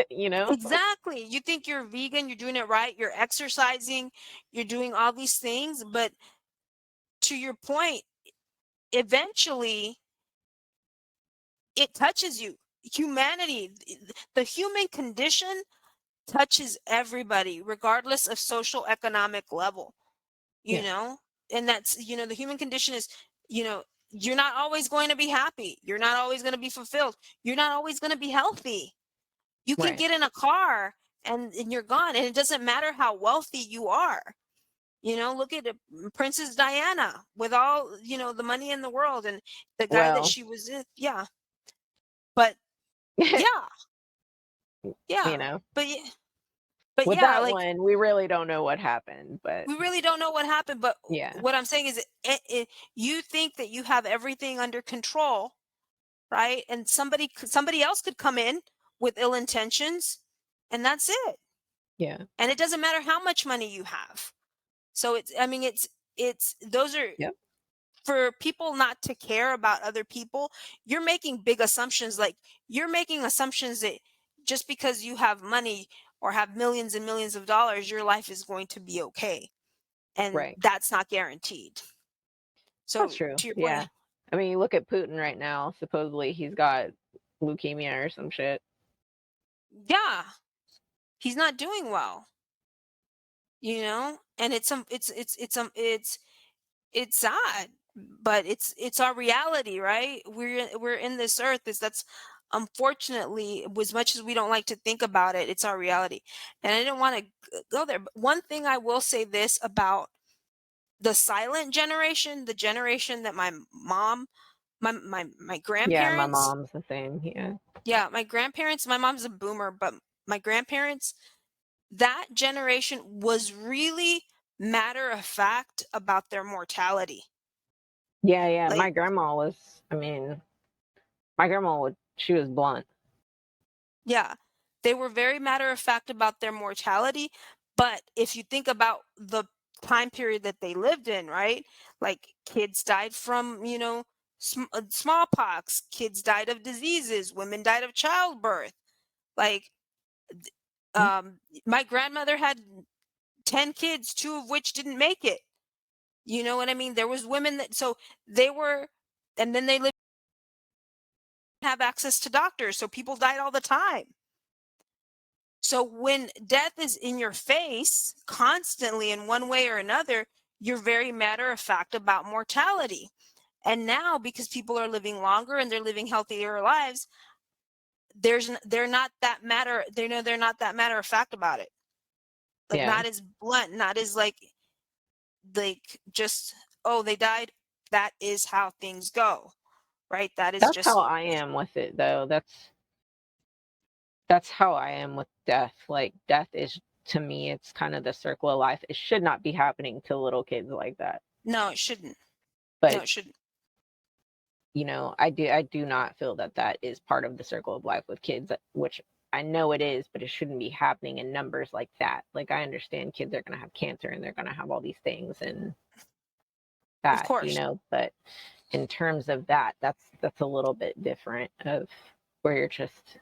you know? exactly. You think you're vegan, you're doing it right, you're exercising, you're doing all these things, but to your point, eventually it touches you. Humanity, the human condition touches everybody regardless of social economic level, you Yeah, know. And that's, the human condition is, you know you're not always going to be happy, you're not always going to be fulfilled, you're not always going to be healthy. You can right. get in a car and you're gone, and it doesn't matter how wealthy you are. Look at Princess Diana with all, the money in the world, and the guy that Well, she was with. Yeah, but you yeah, yeah, know, but yeah, but with yeah, that like, one, we really don't know what happened, but we really don't know what happened. But yeah, what I'm saying is, you think that you have everything under control, right? And somebody else could come in with ill intentions, and that's it. yeah, And it doesn't matter how much money you have. So it's, I mean, it's those are, yep, for people not to care about other people. You're making big assumptions. Like, you're making assumptions that just because you have money or have millions and millions of dollars, your life is going to be okay. And right. that's not guaranteed. That's So true. to your point, Yeah. I mean, you look at Putin right now, supposedly he's got leukemia or some shit. yeah, he's not doing well, and it's sad, but it's our reality, right? We're in this earth. Is That's, unfortunately, as much as we don't like to think about it, it's our reality. And I didn't want to go there, but one thing I will say this about the silent generation, the generation that my mom, my Yeah, my grandparents, mom's the same. Yeah. yeah, my grandparents, my mom's a boomer, but my grandparents, that generation was really matter of fact about their mortality. Yeah, yeah. Like, I mean, my grandma she was blunt. yeah, they were very matter of fact about their mortality. But if you think about the time period that they lived in, right? Like, kids died from, smallpox, kids died of diseases, women died of childbirth. Like, Mm. my grandmother had 10 kids, two of which didn't make it. You know what I mean? There was women that, so they were, and then they lived, have access to doctors, so people died all the time. So when death is in your face constantly in one way or another, you're very matter of fact about mortality. And now, because people are living longer and they're living healthier lives, they're not that matter, they're not that matter of fact about it. Like, Yeah. not as blunt, not as like just, oh, they died. That is how things go, right? That is That's how just, I am with it though. That's how I am with death. Like, death is to me, it's kind of the circle of life. It should not be happening to little kids like that. No, it shouldn't. No, But it shouldn't. I do not feel that that is part of the circle of life with kids, which I know it is, but it shouldn't be happening in numbers like that. Like, I understand kids are going to have cancer and they're going to have all these things and Of that, course. but in terms of that, that's a little bit different of where you're just,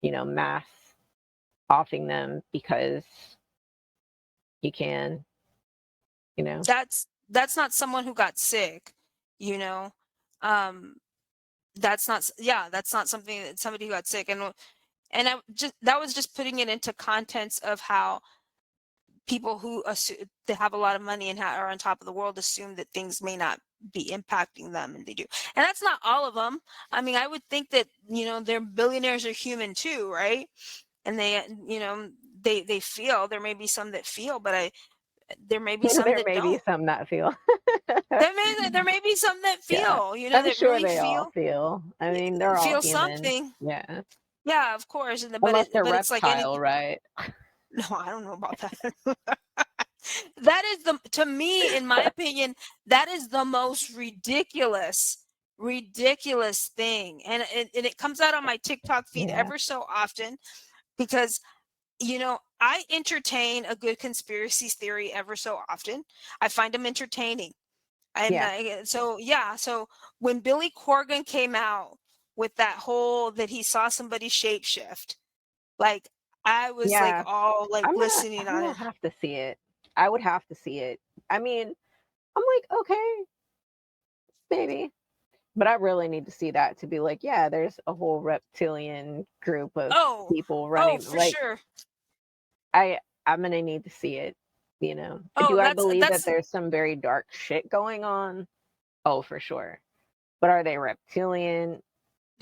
mass offing them because you can, you know. That's not someone who got sick, you know. Um that's not something that somebody who got sick. And I just that was just putting it into context of how people who they have a lot of money and are on top of the world assume that things may not be impacting them, and they do. And that's not all of them. I mean, I would think that, their billionaires are human too, right? And they feel. There may be some that feel, but there may be some There that may be don't. some that feel. There may be some that Yeah, feel, I'm that sure really they all feel. I mean, they're all feel human. something. Yeah, Yeah, of course. unless they're But it's like any. reptile, right? No, I don't know about that. That is to me, in my opinion, that is the most ridiculous thing. And it comes out on my TikTok feed Yeah, ever so often because, I entertain a good conspiracy theory ever so often. I find them entertaining. And yeah, so, yeah. So when Billy Corgan came out with that whole that he saw somebody shapeshift, like, I was like yeah. all like listening I'm on gonna it. have to see it. I would have to see it. I mean, I'm like, okay, maybe. But I really need to see that to be like, yeah, there's a whole reptilian group of Oh, people oh, running. for Like, sure. I'm gonna need to see it, you know. Oh, Do I that's believe that that's there's some very dark shit going on? Oh, for sure. But are they reptilian?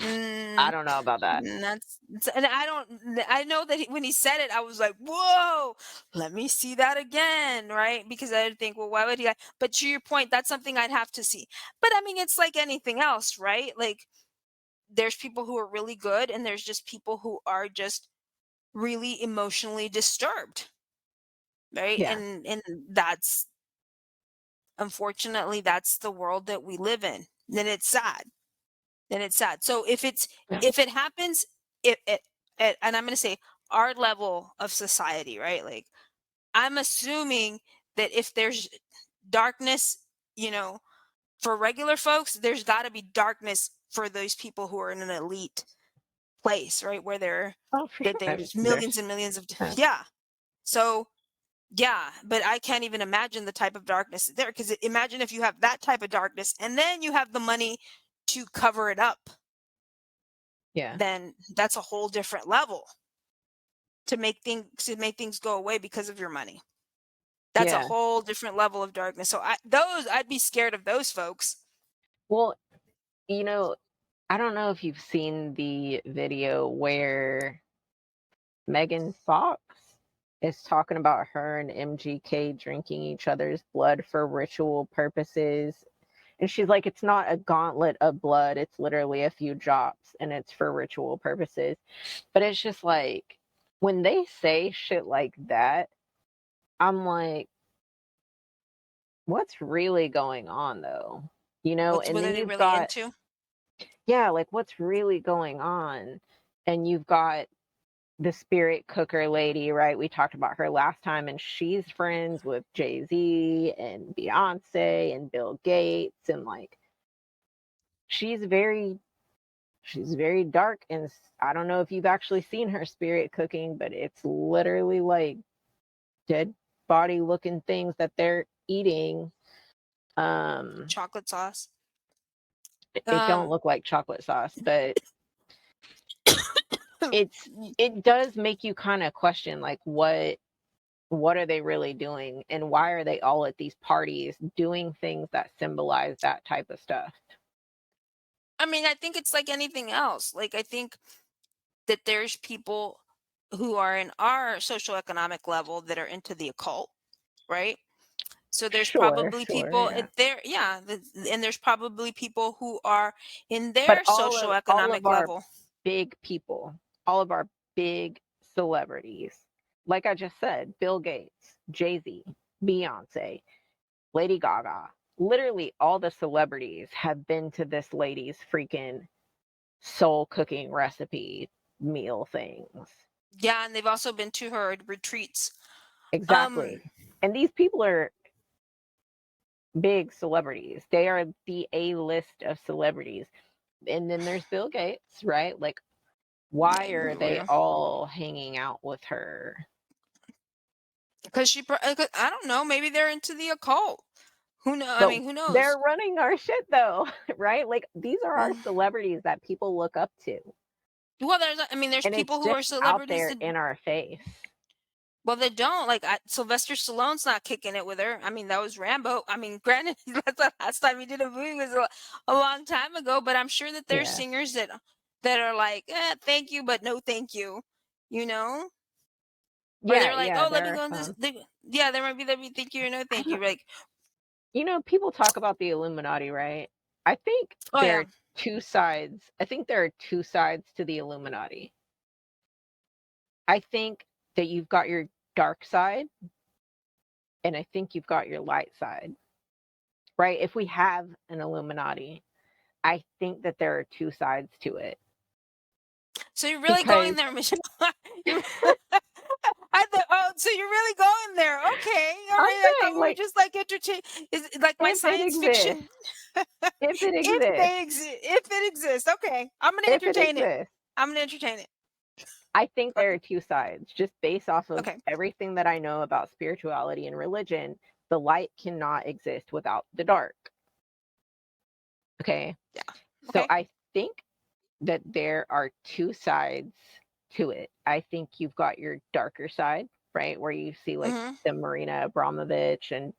I mm, don't know about that. and I don't. I know that when he said it, I was like, "Whoa, let me see that again," right? Because I would think, well, why would he? But to your point, that's something I'd have to see. But I mean, it's like anything else, right? Like, there's people who are really good, and there's just people who are just really emotionally disturbed, right? Yeah, And that's, unfortunately, that's the world that we live in. Then it's sad. So yeah, if it happens, it and I'm going to say our level of society, right? Like, I'm assuming that if there's darkness, you know, for regular folks, there's got to be darkness for those people who are in an elite place, right? Where oh, for that sure. there's millions There's and millions of, uh, yeah. So, yeah, but I can't even imagine the type of darkness there, because imagine if you have that type of darkness and then you have the money to cover it up, yeah, then that's a whole different level to make things go away because of your money. That's a yeah. whole different level of darkness. So I'd be scared of those folks. Well, you know, I don't know if you've seen the video where Megan Fox is talking about her and MGK drinking each other's blood for ritual purposes. And she's like, it's not a gauntlet of blood, it's literally a few drops and it's for ritual purposes. But it's just like, when they say shit like that, I'm like, what's really going on though? What And are then they you've really got, into? yeah, like what's really going on? And you've got the spirit cooker lady, right? We talked about her last time, and she's friends with Jay-Z and Beyonce and Bill Gates, and like she's very she's very dark, and I don't know if you've actually seen her spirit cooking, but it's literally like dead body looking things that they're eating. Um, Chocolate sauce. it don't Um, look like chocolate sauce, but it does make you kind of question like what are they really doing and why are they all at these parties doing things that symbolize that type of stuff. I mean, I think it's like anything else. Like, I think that there's people who are in our socioeconomic level that are into the occult, right? So there's Sure, probably sure, people yeah. there, yeah, and there's probably people who are in But their all of socioeconomic our level. big people, all of our big celebrities, like I just said, Bill Gates, Jay-Z, Beyonce, Lady Gaga, literally all the celebrities have been to this lady's freaking soul cooking recipe meal things. Yeah, and they've also been to her retreats. Exactly. And these people are big celebrities. They are the A list of celebrities. And then there's Bill Gates, right? Like, why are they all hanging out with her? Because I don't know, maybe they're into the occult. Who know? I But mean, who knows? they're running our shit though, right? Like, these are our Well, celebrities that people look up to. there's And it's people who just are out celebrities there that, in our face. well, they don't. Like, Sylvester Stallone's not kicking it with her. I mean, that was Rambo. I mean, granted, that's the last time he did a movie was a long time ago, but I'm sure that there's Yeah. singers that are like, thank you, but no thank you, you know? Or Yeah, they're like, yeah, oh, let there me are go on this. some. Yeah, there might be, let me thank you or no I thank don't, you. Like, people talk about the Illuminati, right? I think oh, there yeah. are two sides. I think there are two sides to the Illuminati. I think that you've got your dark side, and I think you've got your light side, right? If we have an Illuminati, I think that there are two sides to it. So you're really going Because there, Michelle. you're, so you're really going there. Okay. All I'm right. I thought saying, we were like, just like entertain. Is it like my if it science exists, fiction? if it If exists, they exist, if it exists, okay. I'm gonna if it entertain it. exists, I'm gonna entertain it. I think Go there ahead. are two sides, just based off of Okay. everything that I know about spirituality and religion. The light cannot exist without the dark. Okay. Yeah. So Okay. I think that there are two sides to it. I think you've got your darker side, right? Where you see like Mm-hmm. the Marina Abramovich and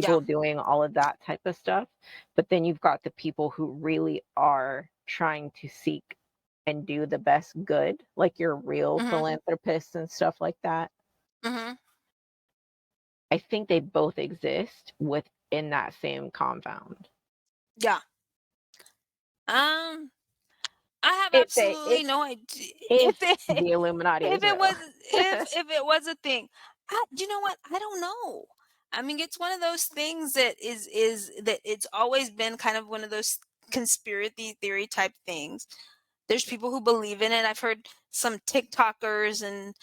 Yeah. people doing all of that type of stuff. But then you've got the people who really are trying to seek and do the best good, like your real Mm-hmm. philanthropists and stuff like that. Mm-hmm. I think they both exist within that same compound. Yeah. Um. I have If they, absolutely no idea if if it the Illuminati is if it real. was if it was a thing. You know what? I don't know. I mean, it's one of those things that is that it's always been kind of one of those conspiracy theory type things. There's people who believe in it. I've heard some TikTokers and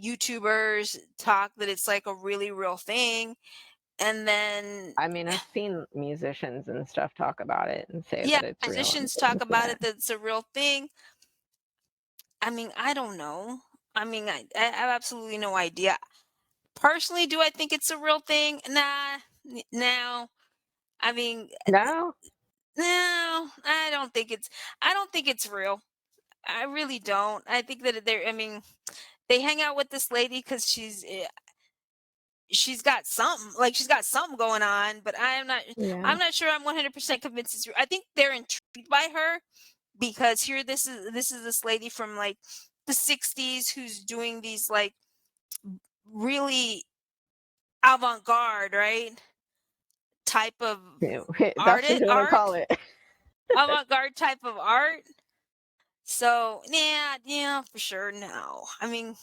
YouTubers talk that it's like a really real thing. And then, I mean, I've seen musicians and stuff talk about it and say yeah, that it's real and musicians talk things. about Yeah. it that it's a real thing. I mean, I don't know. I mean, I have absolutely no idea. Personally, do I think it's a real thing? Nah, no. I mean, No? no, I don't think it's. I don't think it's real. I really don't. I think that they're. I mean, they hang out with this lady because she's got something. Like she's got something going on. But I'm not. Yeah. I'm not sure. I'm 100% convinced it's real. I think they're intrigued by her because here this is this lady from like the 60s who's doing these like really avant-garde, right? Type of Yeah, that's what you want to call art, it. avant-garde type of art. So yeah, yeah, for sure. No, I mean,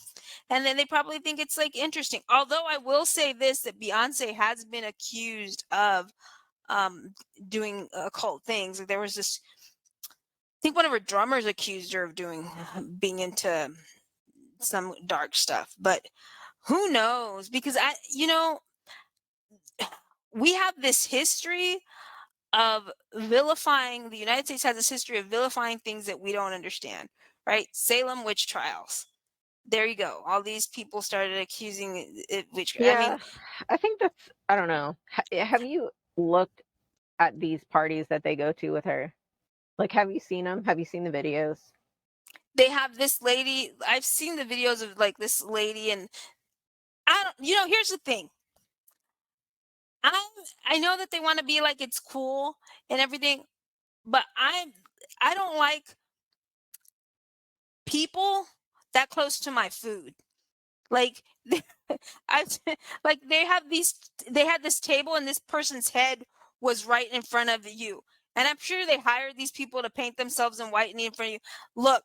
and then they probably think it's like interesting. Although I will say this: that Beyonce has been accused of um doing occult things. Like there was this, I think one of her drummers accused her of doing being into some dark stuff, but who knows? Because we have this history of vilifying. The United States has this history of vilifying things that we don't understand, right? Salem witch trials. There you go. All these people started accusing it witchcraft. I mean, Yeah. I think that's, I don't know. Have you looked at these parties that they go to with her? Like, have you seen them? Have you seen the videos? they have this lady. I've seen the videos of like this lady, and I don't. Here's the thing. I I know that they want to be like it's cool and everything, but I don't like people that close to my food. Like I like they had this table and this person's head was right in front of you. And I'm sure they hired these people to paint themselves in white and in front of you. Look,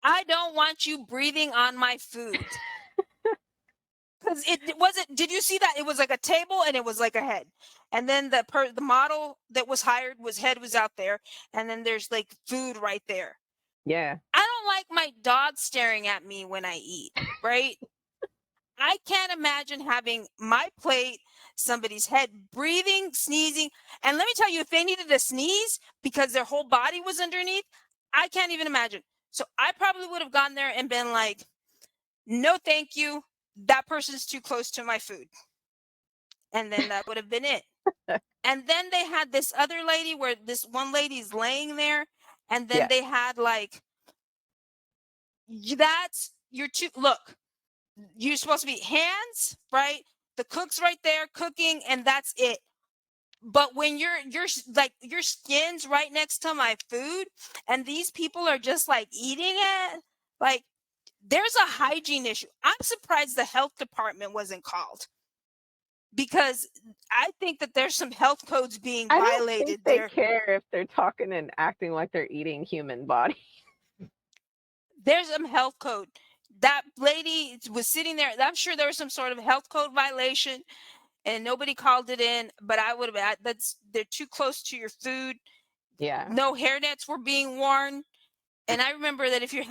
I don't want you breathing on my food. Because it wasn't. Did you see that? It was like a table and it was like a head, and then the model that was hired was head was out there, and then there's like food right there. Yeah. I don't like my dog staring at me when I eat. Right? I can't imagine having my plate, somebody's head breathing, sneezing, and let me tell you, if they needed to sneeze because their whole body was underneath, I can't even imagine. So I probably would have gone there and been like, "No, thank you. That person's too close to my food." And then that would have been it. And then they had this other lady where this one lady's laying there, and then Yeah. they had like, that's you're too look, you're supposed to be hands, right? The cook's right there cooking, and that's it. But when you're like, your skin's right next to my food, and these people are just like eating it, like, there's a hygiene issue. I'm surprised the health department wasn't called, because I think that there's some health codes being I don't think violated they there. care if they're talking and acting like they're eating human body. There's some health code. That lady was sitting there. I'm sure there was some sort of health code violation, and nobody called it in. But I would have. They're too close to your food. Yeah. No hairnets were being worn, and I remember that if your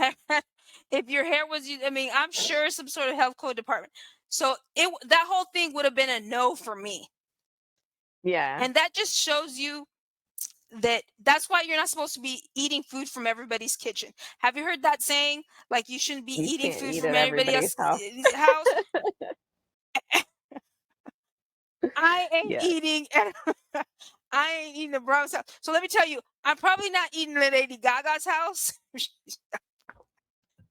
hair was, I mean, I'm sure some sort of health code department. So that whole thing would have been a no for me. Yeah. And that just shows you that's why you're not supposed to be eating food from everybody's kitchen. Have you heard that saying? Like, you shouldn't be You eating can't food eat from at everybody everybody's else's house. house. I ain't Yes. eating at I ain't eating the Browns house. So let me tell you, I'm probably not eating at Lady Gaga's house.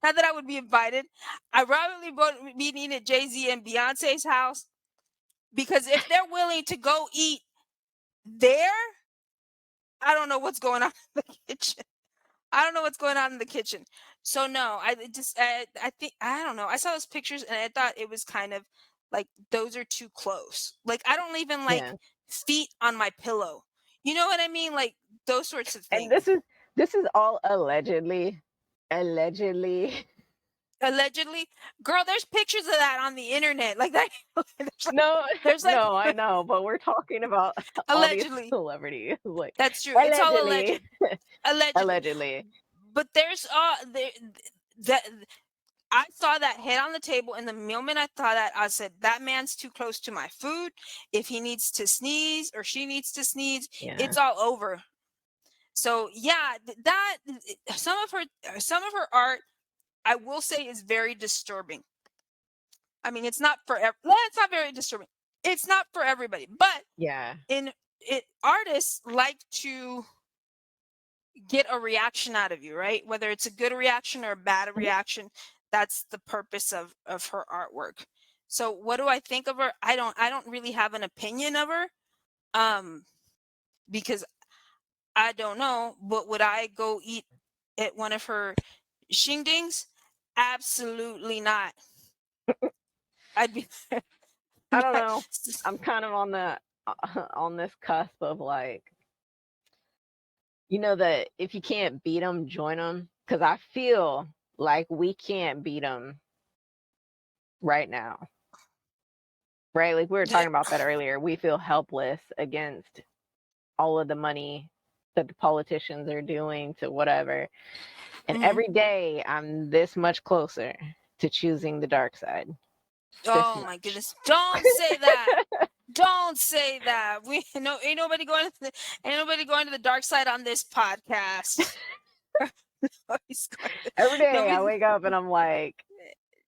Not that I would be invited. I probably would be eating at Jay-Z and Beyonce's house, because if they're willing to go eat there, I don't know what's going on in the kitchen. I don't know what's going on in the kitchen. So no, I think, I don't know. I saw those pictures and I thought it was kind of like, those are too close. Like, I don't even like Yeah. feet on my pillow. You know what I mean? Like, those sorts of And things. this is all allegedly. Allegedly. Allegedly, girl, there's pictures of that on the internet. Like that. No, there's like no, I know, but we're talking about all these allegedly. celebrities. Like That's true. It's all allegedly. alleged. Allegedly. Allegedly. But there's that I saw that head on the table, and the moment I saw that, I said, that man's too close to my food. If he needs to sneeze or she needs to sneeze, Yeah. it's all over. So yeah, that some of her art, I will say, is very disturbing. I mean, it's not for it's not very disturbing. It's not for everybody, but Yeah. artists like to get a reaction out of you, right? Whether it's a good reaction or a bad Mhm. reaction, that's the purpose of her artwork. So what do I think of her? I don't really have an opinion of her, um because I don't know. But would I go eat at one of her shingdings? Absolutely not. I'd be I don't know. I'm kind of on the on this cusp of like, that if you can't beat them, join them. Because I feel like we can't beat them right now, right? Like we were talking about that earlier. We feel helpless against all of the money that the politicians are doing to whatever. And Mhm. every day I'm this much closer to choosing the dark side. This Oh my much. goodness! Don't say that. Don't say that. We no ain't nobody going to the dark side on this podcast. Nobody's going Every day I nobody's wake up and I'm like,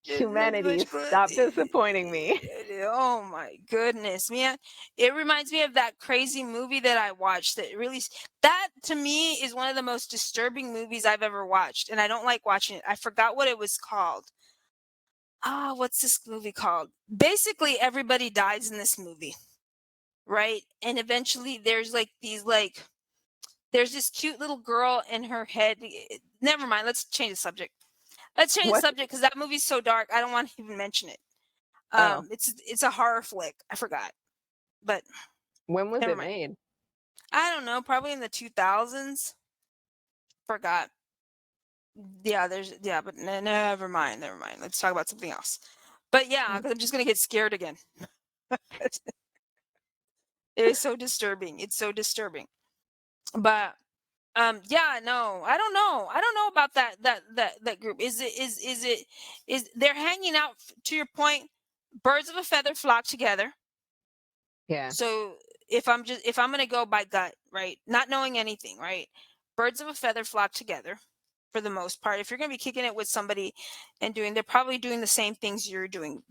humanity, much good. stop disappointing me. Oh my goodness, man. It reminds me of that crazy movie that I watched that to me is one of the most disturbing movies I've ever watched, and I don't like watching it. I forgot what it was called. What's this movie called? Basically, everybody dies in this movie, right? And eventually there's this cute little girl in her head. Never mind, let's change the subject. What? Because that movie's so dark. I don't want to even mention it. Oh, It's a horror flick. I forgot, but when was never it mind. made? I don't know. Probably in the 2000s. Forgot. Yeah, but never mind. Let's talk about something else. But yeah, because I'm just gonna get scared again. It is so disturbing. It's so disturbing. But yeah, no, I don't know. I don't know about that group. Is they're hanging out, to your point, birds of a feather flock together. Yeah. So if I'm gonna go by gut, right, not knowing anything, right, birds of a feather flock together for the most part. If you're gonna be kicking it with somebody and they're probably doing the same things you're doing.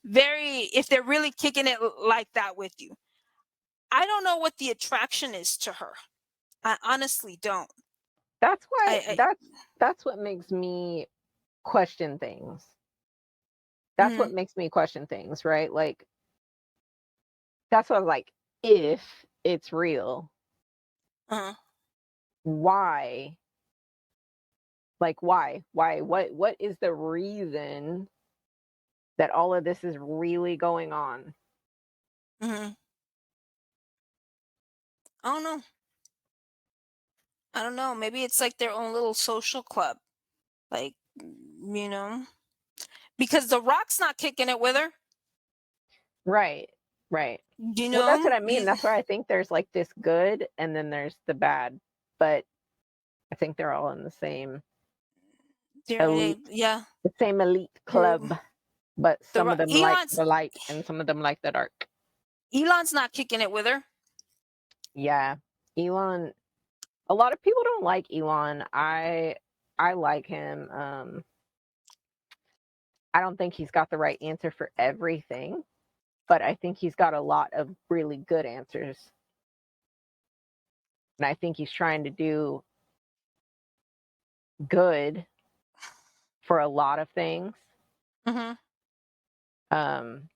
If they're really kicking it like that with you, I don't know what the attraction is to her. I honestly don't. That's why I that's what makes me question things. That's what mm, makes me question things, right? Like that's what I was like, if it's real, uh, why? Like why? Why? What is the reason that all of this is really going on? mm, I don't know. I don't know. Maybe it's like their own little social club, like, you know, because The Rock's not kicking it with her. Right. Right. You Well, that's what know, I mean. That's why I think there's like this good and then there's the bad. But I think they're all in the same elite yeah. the same elite club. But some of them like Elon's the light and some of them like the dark. Elon's not kicking it with her. Yeah. Elon, a lot of people don't like Elon. I like him. I don't think he's got the right answer for everything, but I think he's got a lot of really good answers. And I think he's trying to do good for a lot of things. Hmm. Um,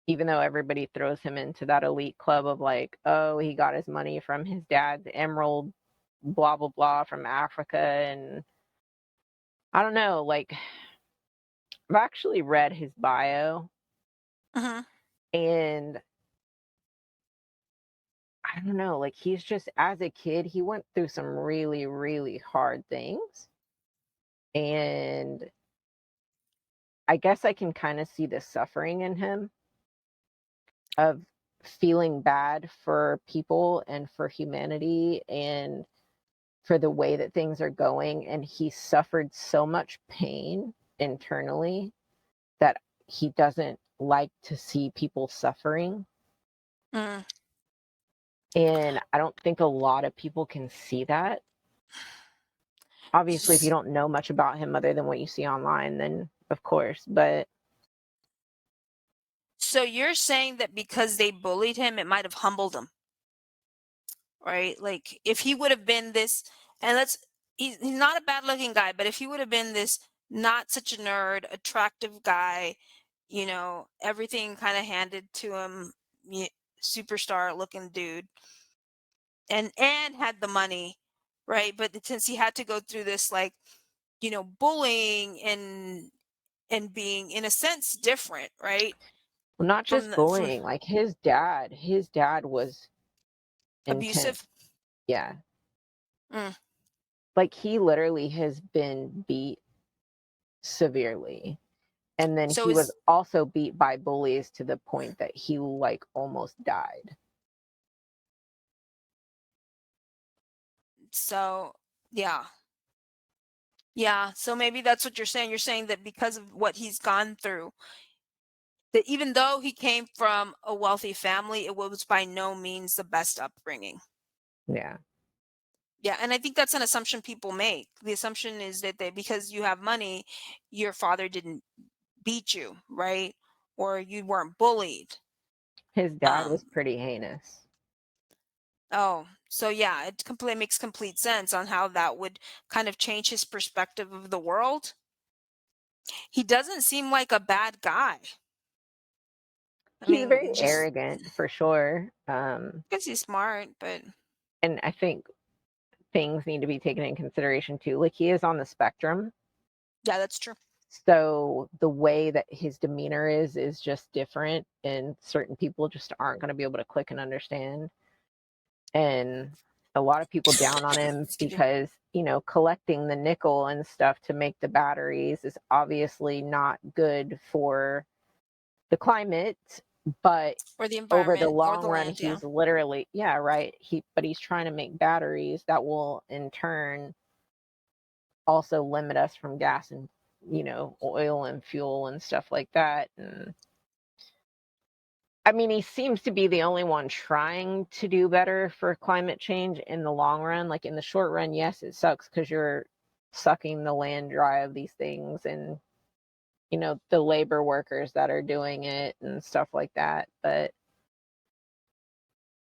Even though everybody throws him into that elite club of like, oh, he got his money from his dad's emerald, blah, blah, blah, from Africa. And I don't know, like, I've actually read his bio Hmm. and I don't know, like, he's just, as a kid, he went through some really, really hard things. And I guess I can kind of see the suffering in him of feeling bad for people and for humanity and for the way that things are going. And he suffered so much pain internally that he doesn't like to see people suffering. Mm. And I don't think a lot of people can see that. Obviously, if you don't know much about him other than what you see online, then of course, but So you're saying that because they bullied him, it might have humbled him, right? Like if he would have been this, and he's not a bad looking guy, but if he would have been this not such a nerd, attractive guy, everything kind of handed to him, superstar looking dude, and had the money, right? But since he had to go through this, like, bullying and being in a sense different, right? well, not From just bullying. Like his dad was intense. abusive. Yeah. Mm. Like he literally has been beat severely. And then So he was is also beat by bullies to the point that he like almost died. so yeah. Yeah, so maybe that's what you're saying. You're saying that because of what he's gone through, that even though he came from a wealthy family, it was by no means the best upbringing. Yeah. Yeah, and I think that's an assumption people make. The assumption is that because you have money, your father didn't beat you, right? Or you weren't bullied. His dad was Um, pretty heinous. oh, so yeah, it completely makes complete sense on how that would kind of change his perspective of the world. He doesn't seem like a bad guy. I He's mean, very just arrogant for sure. because he's smart, but And I think things need to be taken in consideration too. Like he is on the spectrum. yeah, that's true. So the way that his demeanor is just different and certain people just aren't going to be able to click and understand. And a lot of people down on him Excuse me. because, collecting the nickel and stuff to make the batteries is obviously not good for the climate, but Or the over the environment or long the run, land, yeah. he's literally, yeah, right. But he's trying to make batteries that will in turn also limit us from gas and, oil and fuel and stuff like that. And I mean, he seems to be the only one trying to do better for climate change in the long run. Like in the short run, yes, it sucks because you're sucking the land dry of these things and, the labor workers that are doing it and stuff like that. But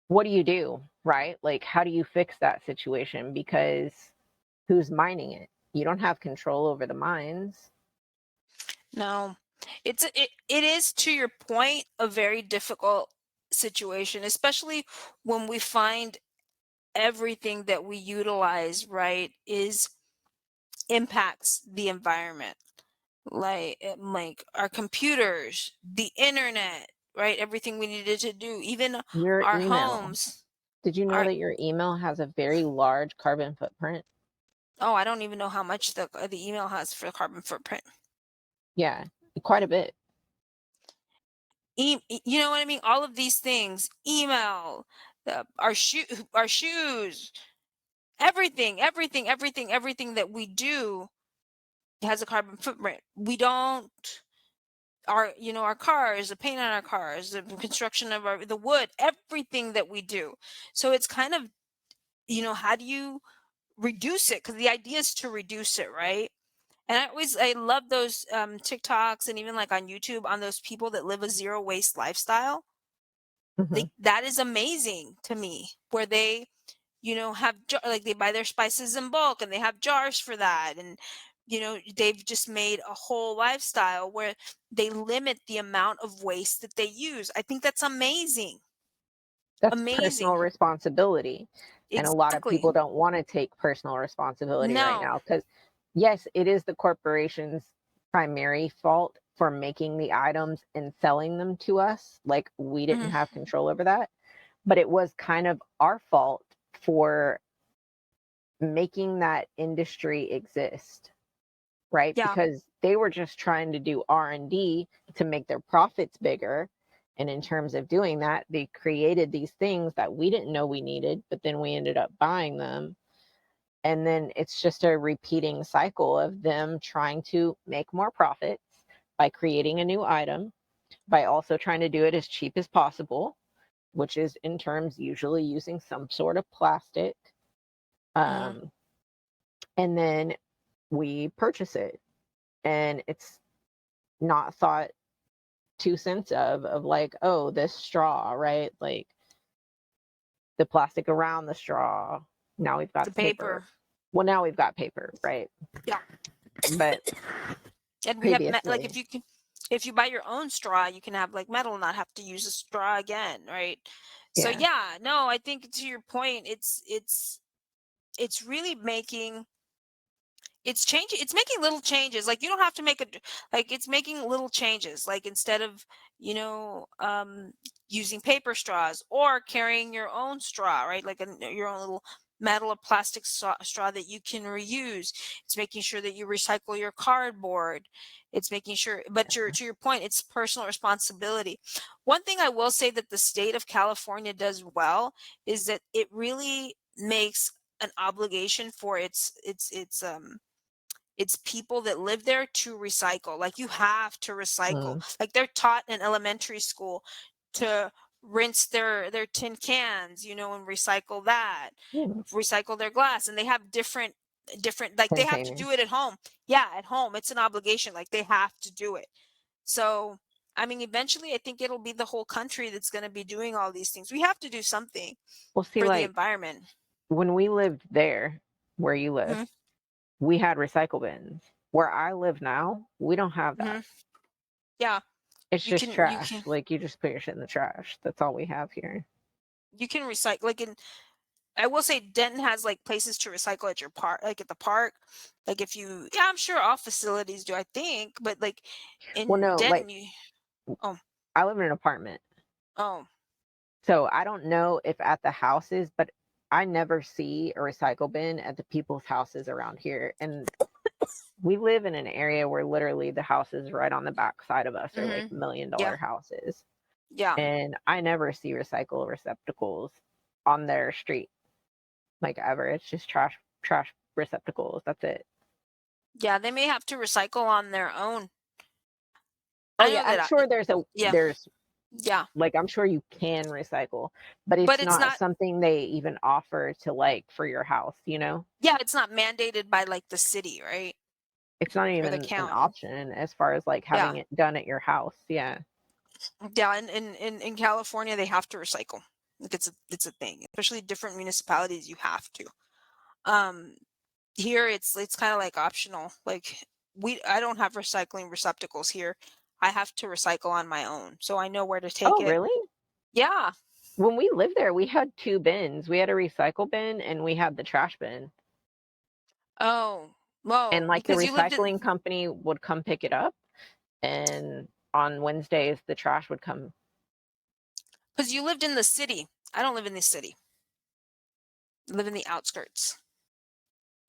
what do you do, right? Like, how do you fix that situation? Because who's mining it? You don't have control over the mines. No. It is, to your point, a very difficult situation, especially when we find everything that we utilize, right, is impacts the environment. Like our computers, the internet, right? Everything we needed to do, even Your our email. homes. Did you know Our that your email has a very large carbon footprint? Oh, I don't even know how much the email has for carbon footprint. Yeah, quite a bit. You know what I mean? All of these things, email, our shoes, everything that we do has a carbon footprint. We don't our cars, the paint on our cars, the construction of the wood, everything that we do. So it's kind of, how do you reduce it? Because the idea is to reduce it, right? And I love those TikToks and even like on YouTube on those people that live a zero waste lifestyle. Hmm. Like that is amazing to me, where they, have like they buy their spices in bulk and they have jars for that, and they've just made a whole lifestyle where they limit the amount of waste that they use. I think that's amazing. That's personal Amazing. responsibility. And a lot of Exactly. people don't want to take personal responsibility right No. now because, yes, it is the corporation's primary fault for making the items and selling them to us. Like, we didn't Mhm. have control over that. But it was kind of our fault for making that industry exist, right? Yeah. Because they were just trying to do R&D to make their profits bigger. And in terms of doing that, they created these things that we didn't know we needed, but then we ended up buying them. And then it's just a repeating cycle of them trying to make more profits by creating a new item, by also trying to do it as cheap as possible, which is in terms usually using some sort of plastic. Mhm. Um, and then we purchase it, and it's not thought 2 cents of like, oh, this straw, right? Like the plastic around the straw. Now we've The got paper. paper. Well, now we've got paper, right? Yeah. But And we have like previously, if you buy your own straw, you can have like metal, not have to use a straw again, right? So yeah. yeah, no, I think to your point, it's really making it's changing, it's making little changes. Like you don't have to make a like it's making little changes. Like instead of, you know, using paper straws or carrying your own straw, right? Like your own little metal or plastic straw that you can reuse. It's making sure that you recycle your cardboard. It's making sure, but to your point, it's personal responsibility. One thing I will say that the state of California does well is that it really makes an obligation for it's people that live there to recycle. Like you have to recycle. Mm, Like they're taught in elementary school to rinse their tin cans, and recycle that, mm, recycle their glass, and they have different like they have to do containers. it at home. Yeah, at home it's an obligation. Like they have to do it. So I mean, eventually I think it'll be the whole country that's going to be doing all these things. We have to do something Well, see, for the like environment. when we lived there, where you live, Hmm. we had recycle bins. Where I live now, we don't have that. Hmm. Yeah, It's you just can you trash. can Like you just put your shit in the trash. That's all we have here. you can recycle, like in I will say Denton has like places to recycle at your park, like at the park. Like if you, yeah, I'm sure all facilities do, I think, but like Well, in no, like Denton, you, oh, I live in an apartment. oh, So I don't know if at the houses, but I never see a recycle bin at the people's houses around here. And we live in an area where literally the houses right on the back side of us are like Mm-hmm. $1 million Yeah. houses. Yeah. And I never see recycle receptacles on their street, like ever. It's just trash receptacles. That's it. Yeah. They may have to recycle on their own. Oh I yeah, know I'm that. sure Yeah. there's Yeah. like I'm sure you can recycle, but But it's it's not not, something they even offer to like for your house, you know? yeah, it's not mandated by like the city, right? It's not Or the even an county. option as far as like Yeah. having it done at your house. Yeah. Yeah. In California, they have to recycle. Like it's a thing, especially different municipalities, you have to. Um, Here it's kind of like optional. Like I don't have recycling receptacles here. I have to recycle on my own. So I know where to take Oh, it. really? Yeah. When we lived there, we had two bins. We had a recycle bin and we had the trash bin. Oh, And whoa. like the Because you lived in recycling company would come pick it up, and on Wednesdays the trash would come. because you lived in the city. I don't live in the city. I live in the outskirts.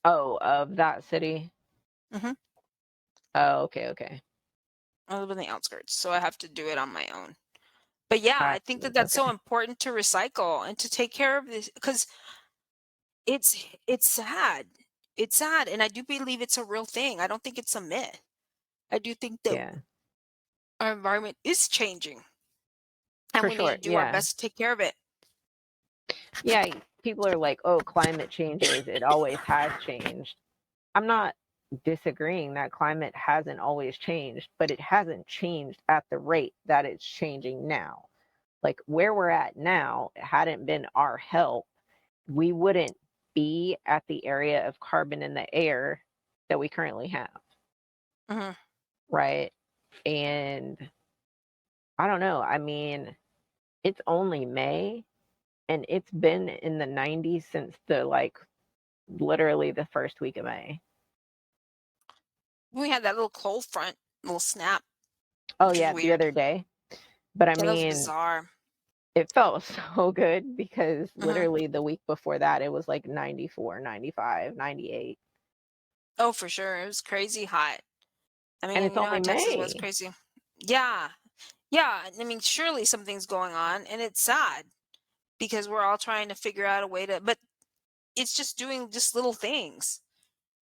Oh, of that city. Hmm. Oh, okay, okay. I live in the outskirts, so I have to do it on my own. But yeah, I I think see. that that's so Okay. important to recycle and to take care of this because it's sad. It's sad, and I do believe it's a real thing. I don't think it's a myth. I do think that Yeah, our environment is changing, and for we need sure. to do our Yeah. best to take care of it. Yeah, people are like, "Oh, climate changes. It always has changed." I'm not disagreeing that climate hasn't always changed, but it hasn't changed at the rate that it's changing now. Like where we're at now, hadn't been our help, we wouldn't be at the area of carbon in the air that we currently have, Hmm. right? And I don't know. I mean, it's only May and it's been in the 90s since the like literally the first week of May. We had that little cold front, little snap, Oh which was yeah, the weird. other day. But I Yeah, that was mean, bizarre. it felt so good because Hmm. literally the week before that it was like 94, 95, 98. Oh, for sure, it was crazy hot. I And mean, it's you know how only Texas was May. crazy. Yeah, yeah. I mean, surely something's going on, and it's sad because we're all trying to figure out a way to. But it's just doing just little things,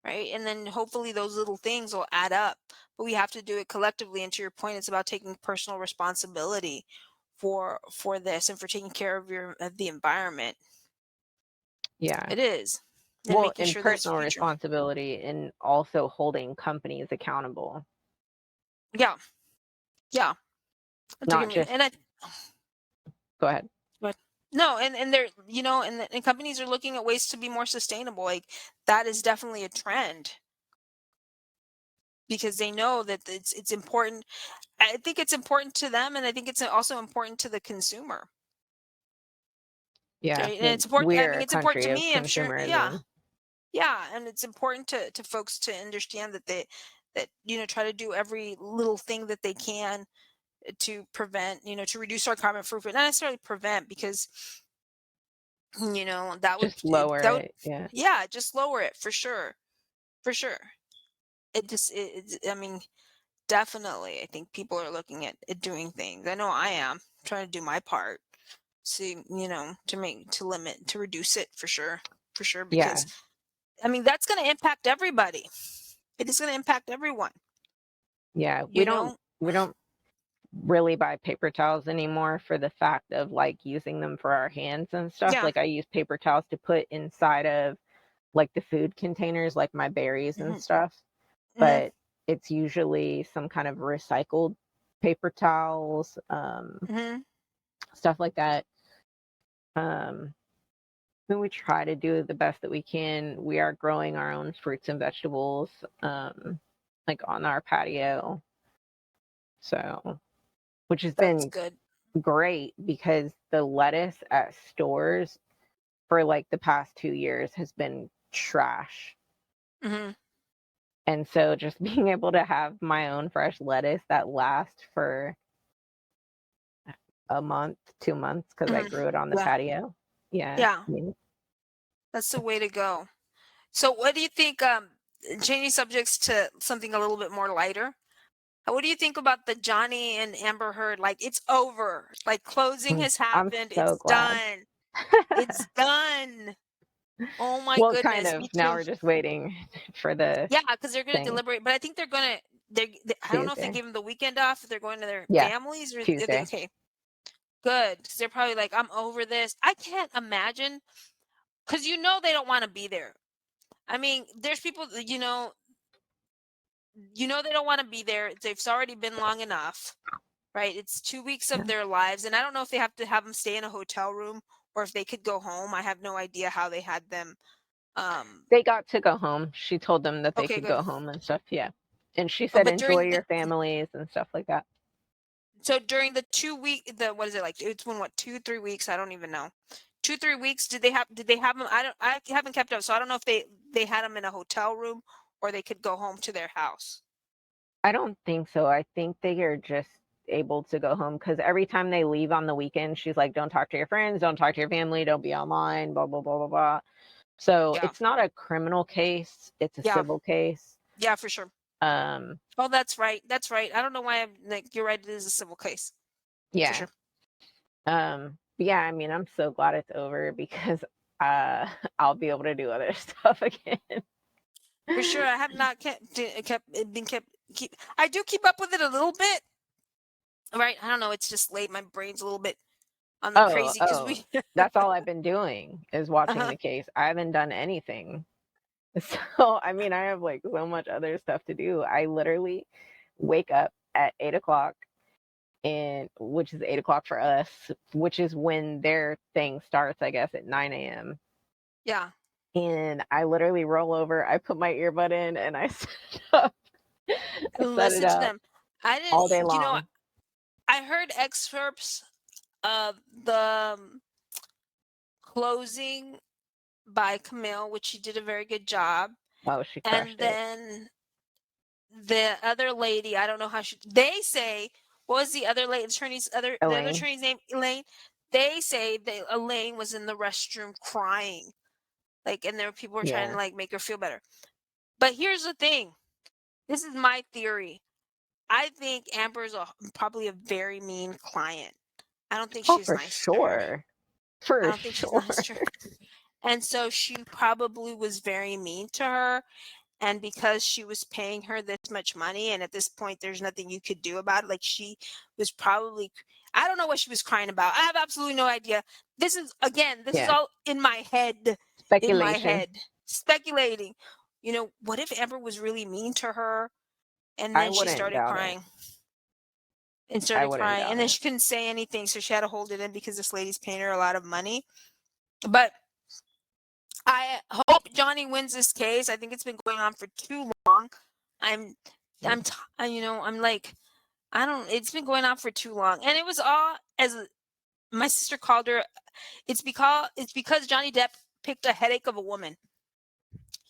right? And then hopefully those little things will add up. But we have to do it collectively. And to your point, it's about taking personal responsibility for this and for taking care of the environment. Yeah. It is. And Well, making and sure there's a personal future. responsibility and also holding companies accountable, Yeah. Yeah. That's a not good, just and I go ahead. but no, and they're and companies are looking at ways to be more sustainable. Like that is definitely a trend because they know that it's important. I think it's important to them, and I think it's also important to the consumer. Yeah. Right? And Well, it's important. I we're mean, a it's important country to of me. I'm sure. Yeah, consumerism. yeah, and it's important to folks to understand that that try to do every little thing that they can to prevent to reduce our carbon footprint. Not necessarily prevent because Just lower that would it. Yeah. yeah just lower it for sure. It just I mean definitely I think people are looking at doing things. I know I am trying to do my part. See, to limit, to reduce it for sure, because Yeah. I mean, that's going to impact everybody. It is going to impact everyone, Yeah. We you don't know? we don't really buy paper towels anymore for the fact of like using them for our hands and stuff. Yeah. Like I use paper towels to put inside of like the food containers, like my berries and Hmm. stuff. Hmm. But it's usually some kind of recycled paper towels, Hmm. stuff like that. Um, and we try to do the best that we can. We are growing our own fruits and vegetables, like on our patio. So, which has That's been good. great because the lettuce at stores for like the past 2 years has been trash. Hmm. And so just being able to have my own fresh lettuce that lasts for a month, 2 months, because I Hmm. grew it on the Yeah. patio. Yeah. Yeah. I mean, That's the way to go. So what do you think, changing subjects to something a little bit more lighter? What do you think about the Johnny and Amber Heard? Like, it's over. Like, closing has I'm happened. so It's glad. done. It's done. Oh my Well, kind goodness, of. me Now too. we're just waiting for the Yeah, because they're going to thing deliberate, but I think they're going to. I don't know if they Tuesday. gave them the weekend off. If they're going to their Yeah, families, or Tuesday. okay, good. 'Cause they're probably like, I'm over this. I can't imagine, because they don't want to be there. I mean, there's people, they don't want to be there. They've already been long enough, right? It's 2 weeks Yeah. of their lives, and I don't know if they have to have them stay in a hotel room or if they could go home. I have no idea how they had them. They got to go home. She told them that they Okay, could good. go home and stuff. Yeah. And she said, But enjoy during your families and stuff like that. during the 2 week, what is it like? It's been what, 2 3 weeks? I don't even know. 2 3 weeks. Did they have them? I haven't kept up, so I don't know if they had them in a hotel room or they could go home to their house. I don't think so. I think they are just able to go home because every time they leave on the weekend, she's like, don't talk to your friends, don't talk to your family, don't be online, blah, blah, blah, blah, blah. So Yeah, it's not a criminal case, it's a yeah, civil case. yeah, for sure. Um, Oh, that's right. That's right. I don't know why I'm like, you're right. It is a civil case for yeah. sure. Yeah, I mean, I'm so glad it's over because uh I'll be able to do other stuff again. For sure. I have not keep. I do keep up with it a little bit. Right. I don't know. It's just late. My brain's a little bit on the Oh, crazy because oh, we. that's all I've been doing is watching Uh-huh. the case. I haven't done anything. So, I mean, I have like so much other stuff to do. I literally wake up at 8 o'clock, and which is 8 o'clock for us, which is when their thing starts, I guess, at 9 a.m. Yeah. And I literally roll over, I put my earbud in, and I set it up. I And set it listen to up them. I all day didn't. long. I heard excerpts of the closing by Camille, which she did a very good job, Oh, she and crushed it. then the other lady, I don't know how she. They say, what was the other lady attorney's the other Elaine. attorney's name? Elaine. They say that Elaine was in the restroom crying, like, and there were people were trying to Yeah. like make her feel better. But here's the thing. This is my theory. I think Amber is probably a very mean client. I don't think Oh, she's for nice to her. sure. I For don't think she's sure. nice to her. And so she probably was very mean to her. And because she was paying her this much money, and at this point, there's nothing you could do about it. Like, she was probably, I don't know what she was crying about. I have absolutely no idea. This is Yeah. all in my head, Speculation. speculating. What if Amber was really mean to her and I then she wouldn't started doubt it. crying? And I started wouldn't crying, doubt and then it. she couldn't say anything, so she had to hold it in because this lady's paying her a lot of money. But I hope Johnny wins this case. I think it's been going on for too long. I'm, Yeah. I'm like, I don't. It's been going on for too long, and it was all my sister called her. It's because Johnny Depp picked a headache of a woman.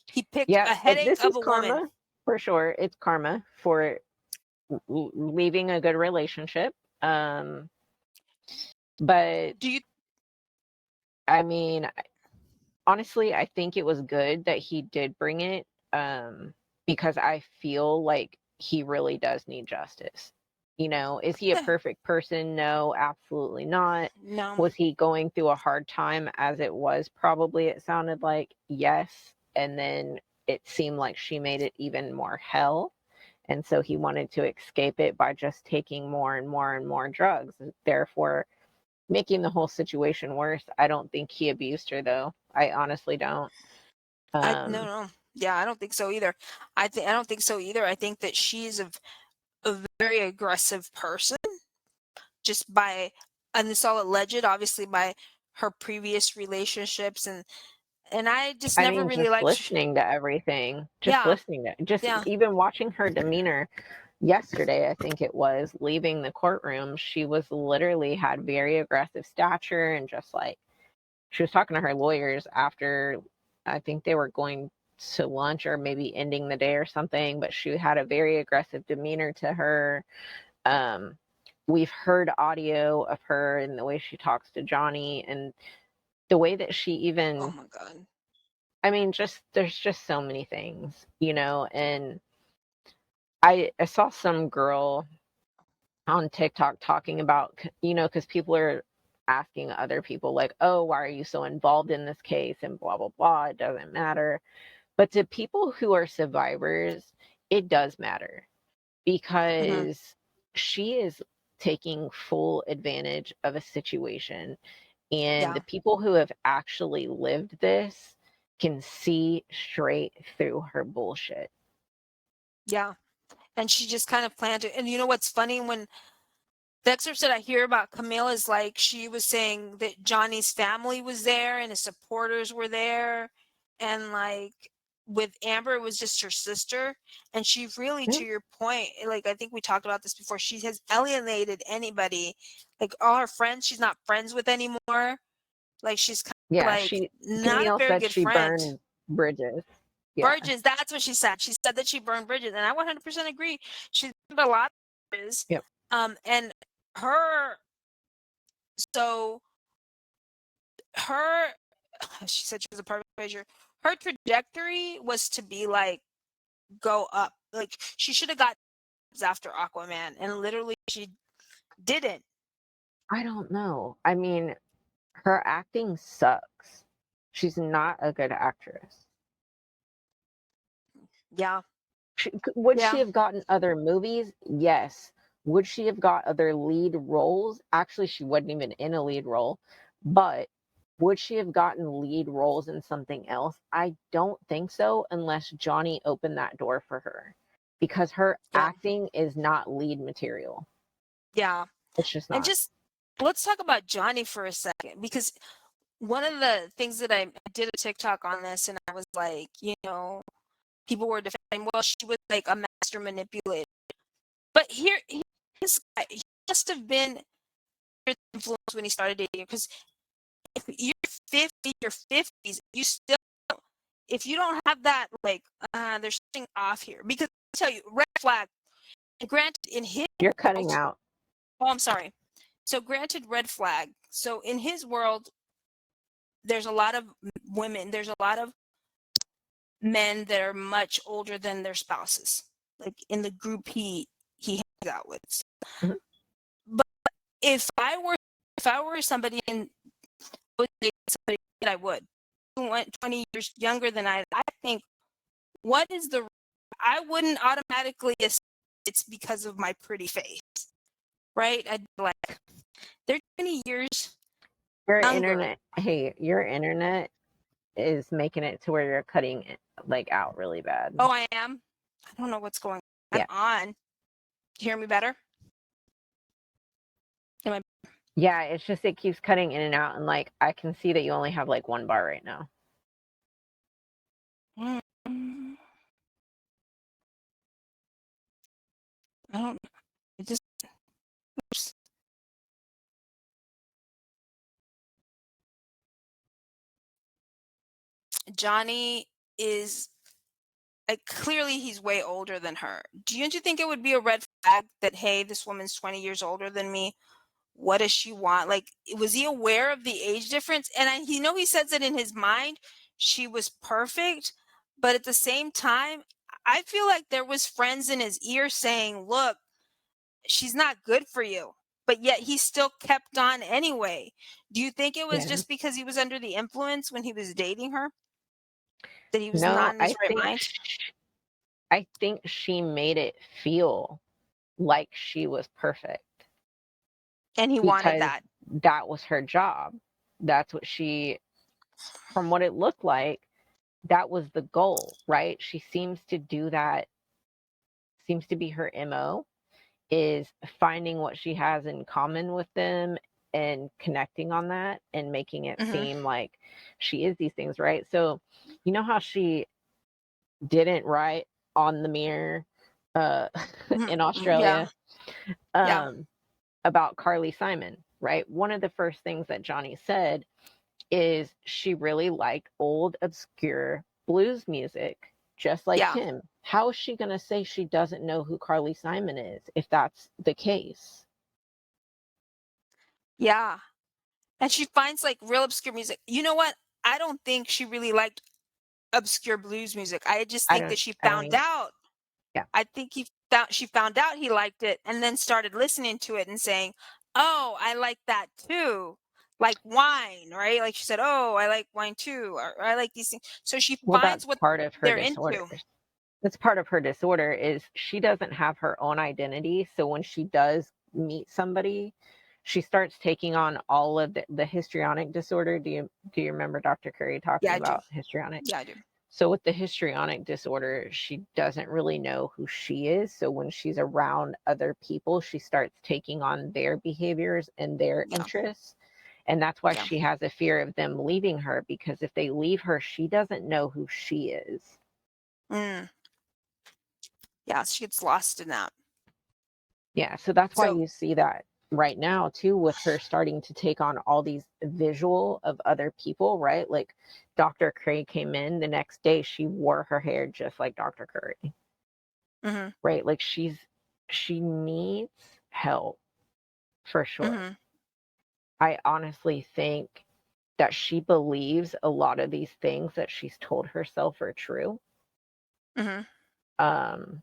He picked Yeah, a headache this of is a woman. karma for sure. It's karma for leaving a good relationship. Um, but Do you? I mean, honestly, I think it was good that he did bring it, because I feel like he really does need justice. Is he a Yeah, perfect person? No, absolutely not. no. Was he going through a hard time as it was? Probably it sounded like yes. And then it seemed like she made it even more hell. And so he wanted to escape it by just taking more and more and more drugs, therefore making the whole situation worse. I don't think he abused her, though. I honestly don't. I no Um, no. Yeah, I don't think so either. I don't think so either. I think that she's a very aggressive person, just by, and it's all alleged, obviously, by her previous relationships, and I just I never mean, really just liked. listening to everything, just Yeah, listening to, just yeah. even watching her demeanor yesterday, I think it was, leaving the courtroom, she was literally had very aggressive stature and just like, she was talking to her lawyers after, I think they were going to lunch or maybe ending the day or something, but she had a very aggressive demeanor to her. Um, we've heard audio of her and the way she talks to Johnny and the way that she Oh even my god. I mean, there's just so many things, and I saw some girl on TikTok talking about, because people are asking other people like, "Oh, why are you so involved in this case?" and blah blah blah. It doesn't matter. But to people who are survivors, it does matter Hmm. because she is taking full advantage of a situation. And Yeah. the people who have actually lived this can see straight through her bullshit. Yeah. And she just kind of planned it. And you know what's funny? When the excerpts that I hear about Camille is like she was saying that Johnny's family was there and his supporters were there. And like with Amber, it was just her sister. And she really, Yeah, to your point, like I think we talked about this before, she has alienated anybody. Like all her friends, she's not friends with anymore. Like she's kind of yeah, like not a Camille very said good she friend. burned bridges. Yeah. Bridges, that's what she said. She said that she burned bridges, and I 100% agree. She burned a lot of bridges. Yep. And her, so her, she said she was a perfect measure. Her trajectory was to be like go up. Like she should have got after Aquaman, and literally she didn't. I don't know. I mean, her acting sucks. She's not a good actress. Yeah, Would she yeah, have gotten other movies? Yes. Would she have got other lead roles? Actually, she wasn't even in a lead role. But would she have gotten lead roles in something else? I don't think so, unless Johnny opened that door for her. Because her yeah, acting is not lead material. yeah. It's just And not. just let's talk about Johnny for a second, because one of the things that I did a TikTok on this, and I was like, people were defending, well, she was like a master manipulator. But this guy, he must have been influenced when he started dating, because if you're 50, you're 50s, you still, if you don't have that, like, there's something off here. Because I tell you, red flag. And granted, in his You're cutting world, out. oh, I'm sorry. So granted, red flag. So in his world, there's a lot of women, there's a lot of men that are much older than their spouses, like in the group he hangs out with. Mhm. But if I were somebody and would date somebody that I would, who went 20 years younger than I think, what is the, I wouldn't automatically assume it's because of my pretty face, right? I'd be like, they're 20 years younger. Your internet is making it to where you're cutting it like out really bad. Oh, I am. I don't know what's going on. Yeah. On. Do you hear me better? Am I? Yeah, it's just it keeps cutting in and out, and like I can see that you only have like one bar right now. Mm, I don't. It just. Johnny is like clearly he's way older than her. Do you think it would be a red flag that, hey, this woman's 20 years older than me? What does she want? Like, was he aware of the age difference? And he says that in his mind she was perfect, but at the same time, I feel like there was friends in his ear saying, "Look, she's not good for you." But yet he still kept on anyway. Do you think it was Yeah. just because he was under the influence when he was dating her? That he was No, not in his right mind? I think she made it feel like she was perfect And he wanted because that. that was her job. That's what from what it looked like, that was the goal, right? She seems to do that, seems to be her MO, is finding what she has in common with them and connecting on that and making it Mhm. seem like she is these things, right? So, you know how she didn't write on the mirror uh, Mhm. in Yeah. Australia Yeah. um, about Carly Simon, right? One of the first things that Johnny said is she really liked old, obscure blues music, just like Yeah. him. How is she going to say she doesn't know who Carly Simon is if that's the case? Yeah. And she finds like real obscure music. You know what? I don't think she really liked obscure blues music. I just I think don't that she I don't found even out. yeah. I think she found out he liked it and then started listening to it and saying, "Oh, I like that too." Like wine, right? Like she said, "Oh, I like wine too," or "I like these things." So she Well, finds that's what part of her they're disorder. into. That's part of her disorder is she doesn't have her own identity. So when she does meet somebody, she starts taking on all of the histrionic disorder. Do you remember Dr. Curry Yeah, talking I do. about histrionic? Yeah, I do. So with the histrionic disorder, she doesn't really know who she is. So when she's around other people, she starts taking on their behaviors and their Yeah, interests. And that's why yeah. she has a fear of them leaving her, because if they leave her, she doesn't know who she is. Mm, yeah, she gets lost in that. Yeah, so that's why So, you see that right now too, with her starting to take on all these visual of other people, right? Like Dr. Curry came in the next day, she wore her hair just like Dr. Curry, mhm, right? Like she needs help for sure. mhm, I honestly think that she believes a lot of these things that she's told herself are true. mhm, Um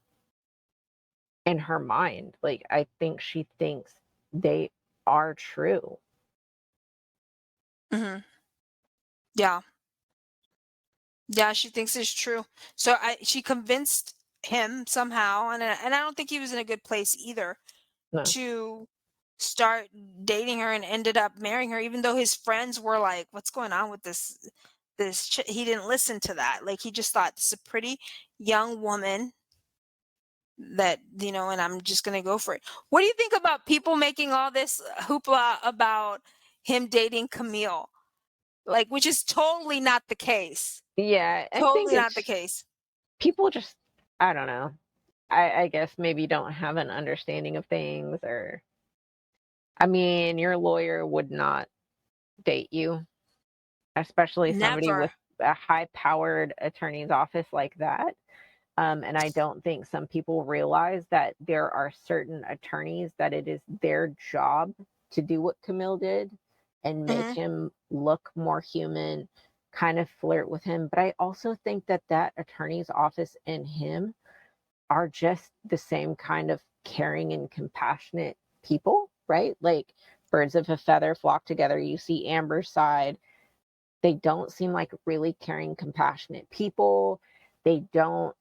in her mind, like I think she thinks they are true. mhm. Yeah. Yeah, she thinks it's true. So she convinced him somehow, and I don't think he was in a good place either, No. to start dating her and ended up marrying her, even though his friends were like, "What's going on with he didn't listen to that. Like he just thought this is a pretty young woman that, and I'm just gonna go for it. What do you think about people making all this hoopla about him dating Camille? Like, which is totally not the case. Yeah, I think Totally not the it's case. people just, I don't know. I guess maybe don't have an understanding of things, or I mean, your lawyer would not date you, especially somebody with Never. a high-powered attorney's office like that. And I don't think some people realize that there are certain attorneys that it is their job to do what Camille did and make Mhm. him look more human, kind of flirt with him. But I also think that that attorney's office and him are just the same kind of caring and compassionate people, right? Like birds of a feather flock together. You see Amber's side. They don't seem like really caring, compassionate people. They don't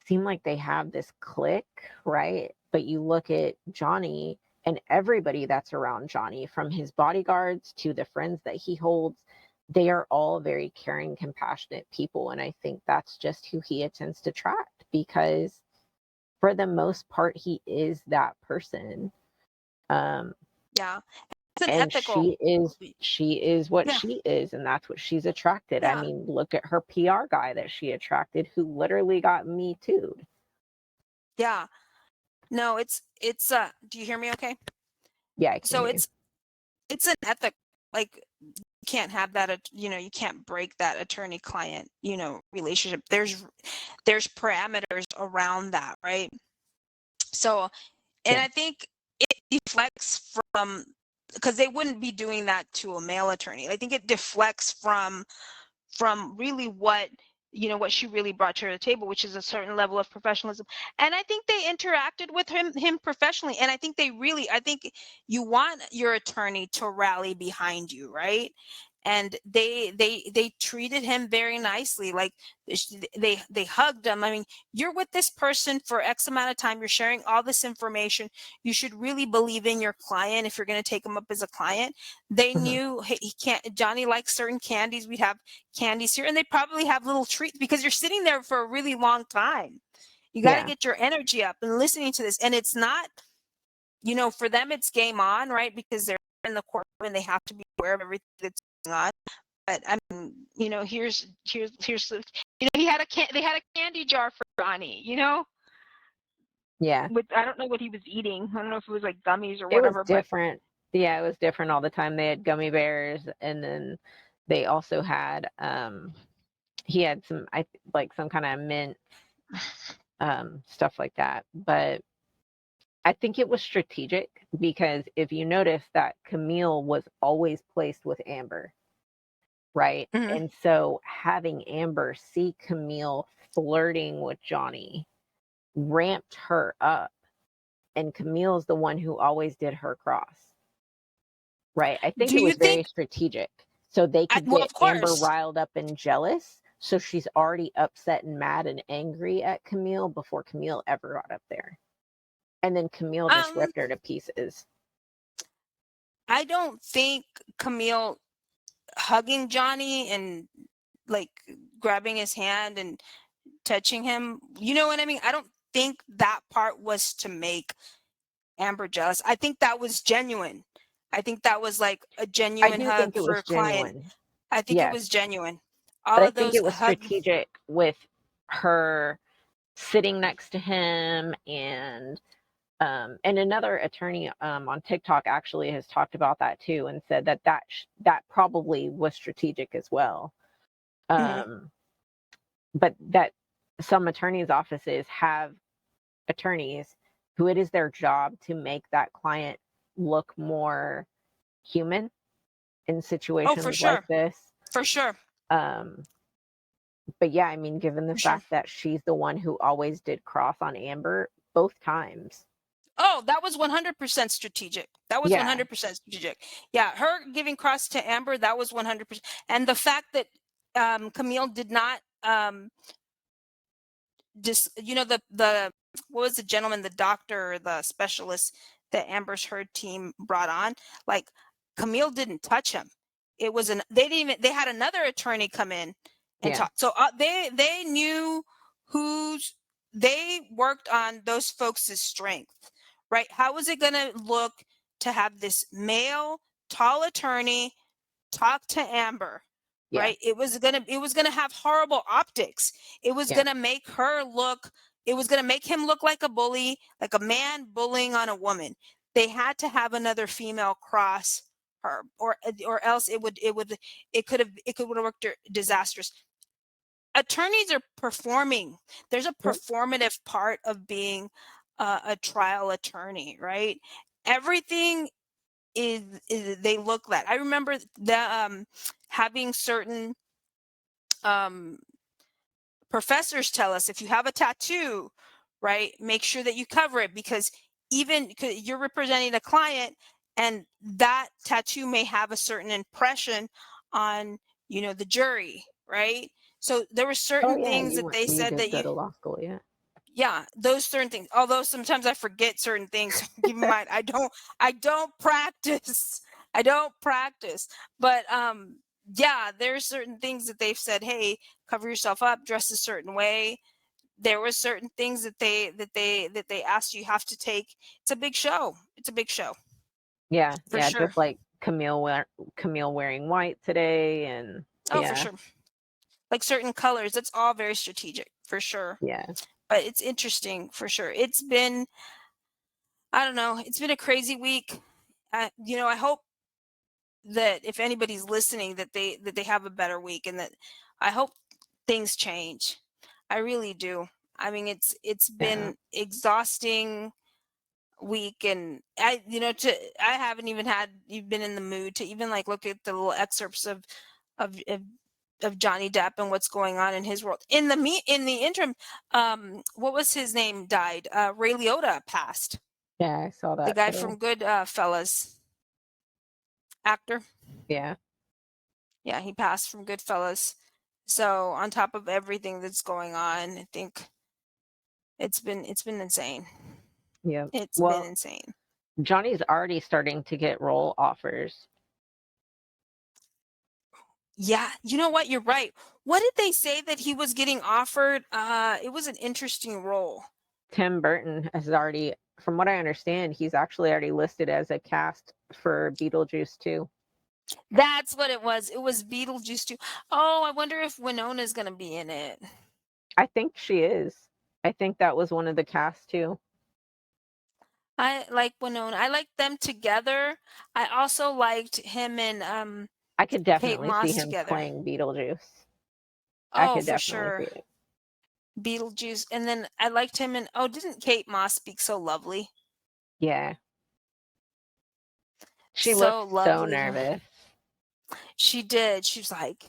seem like they have this click, right? But you look at Johnny and everybody that's around Johnny, from his bodyguards to the friends that he holds, they are all very caring, compassionate people. And I think that's just who he tends to attract, because for the most part, he is that person. Um, Yeah. It's an and ethical. she is what Yeah. she is, and that's what she's attracted. I Yeah. mean, look at her PR guy that she attracted, who literally got me too. Yeah. No, it's do you hear me okay? Yeah, I can So hear you. it's an ethic, like you can't have that you can't break that attorney client, relationship. There's parameters around that, right? So, and Yeah. I think it deflects from, because they wouldn't be doing that to a male attorney. I think it deflects from really what she really brought to the table, which is a certain level of professionalism. And I think they interacted with him professionally, and I think you want your attorney to rally behind you, right? And they treated him very nicely. Like they hugged him. I mean, you're with this person for X amount of time, you're sharing all this information, you should really believe in your client if you're going to take him up as a client. They Mhm. knew he can't, Johnny likes certain candies, we'd have candies here, and they probably have little treats because you're sitting there for a really long time. You got to Yeah. get your energy up and listening to this. And it's not, for them it's game on, right? Because they're in the courtroom and they have to be aware of everything that's going on. But I mean, here's the, they had a candy jar for Johnny, Yeah. with, I don't know what he was eating. I don't know if it was like gummies or It was whatever, but different. Yeah, it was different all the time. They had gummy bears, and then they also had he had some, I like some kind of mint, stuff like that. But I think it was strategic, because if you notice that Camille was always placed with Amber. right? Mhm. And so having Amber see Camille flirting with Johnny ramped her up, and Camille's the one who always did her cross, right? I think Do it you was very think strategic so they could well, get of Amber course. riled up and jealous. So she's already upset and mad and angry at Camille before Camille ever got up there. And then Camille just Um, ripped her to pieces. I don't think Camille hugging Johnny and like grabbing his hand and touching him, you know what I mean? I don't think that part was to make Amber jealous. I think that was genuine. I think that was like a I genuine do think hug it for was a client. genuine. I think it Yes. was genuine. But All I of think those it was hug. strategic with her sitting next to him, and another attorney on TikTok actually has talked about that too and said that probably was strategic as well. Mhm. Um, but that some attorneys' offices have attorneys who it is their job to make that client look more human in Oh, for situations like sure. this. For sure. Um, but yeah, I mean, given the For sure. fact that she's the one who always did cross on Amber both times. Oh, that was 100% strategic. That was Yeah, 100% strategic. Yeah, her giving cross to Amber, that was 100%. And the fact that Camille did not just, the what was the gentleman, the doctor, the specialist that Amber's Heard team brought on, like Camille didn't touch him. It was they didn't even, they had another attorney come in and yeah, talk. So they knew who's, they worked on those folks' strength, right? How was it going to look to have this male tall attorney talk to Amber, yeah, right? It was gonna have horrible optics. It was yeah, gonna make her look, it was gonna make him look like a bully, like a man bullying on a woman. They had to have another female cross her, or else it could have worked disastrous. Attorneys are performing. There's a yep. performative part of being a trial attorney, right? Everything is they look that. I remember the having certain um professors tell us, if you have a tattoo, right, make sure that you cover it, because even 'cause you're representing a client and that tattoo may have a certain impression on, the jury, right? So there were Oh certain yeah, things that they you said did that go to law school, yeah. yeah, those certain things, although sometimes I forget certain things. Keep in mind, I don't practice. I don't practice. But yeah, there's certain things that they've said, hey, cover yourself up, dress a certain way. There were certain things that they asked you have to take. It's a big show. It's a big show. Yeah, For yeah, sure. just like Camille wearing white today, and Oh, for yeah, sure. Like certain colors, that's all very strategic, for sure. yeah, But it's interesting, for sure. It's been, I don't know, it's been a crazy week. I hope that if anybody's listening, that they have a better week, and that I hope things change. I really do. I mean, it's yeah, been exhausting week, and I haven't even been in the mood to even like look at the little excerpts of of, of Johnny Depp and what's going on in his world. In the interim, what was his name died? Ray Liotta passed. yeah. I saw The that guy today. from Goodfellas, actor. Yeah, Yeah, he passed from Goodfellas. So on top of everything that's going on, I think it's been insane. yeah. It's been Well, insane. Johnny's already starting to get role offers. Yeah, you know what? You're right. What did they say that he was getting offered? It was an interesting role. Tim Burton has already, from what I understand, he's actually already listed as a cast for Beetlejuice too. That's what it was. It was Beetlejuice too. Oh, I wonder if Winona's gonna be in it. I think she is. I think that was one of the cast too. I like Winona. I liked them together. I also liked him and I could Kate definitely see Moss him together. playing Beetlejuice. I Oh, could for definitely see sure. it. Beetlejuice. And then I liked him and oh, didn't Kate Moss speak so lovely? Yeah. She So looked so lovely. nervous. She did. She was like,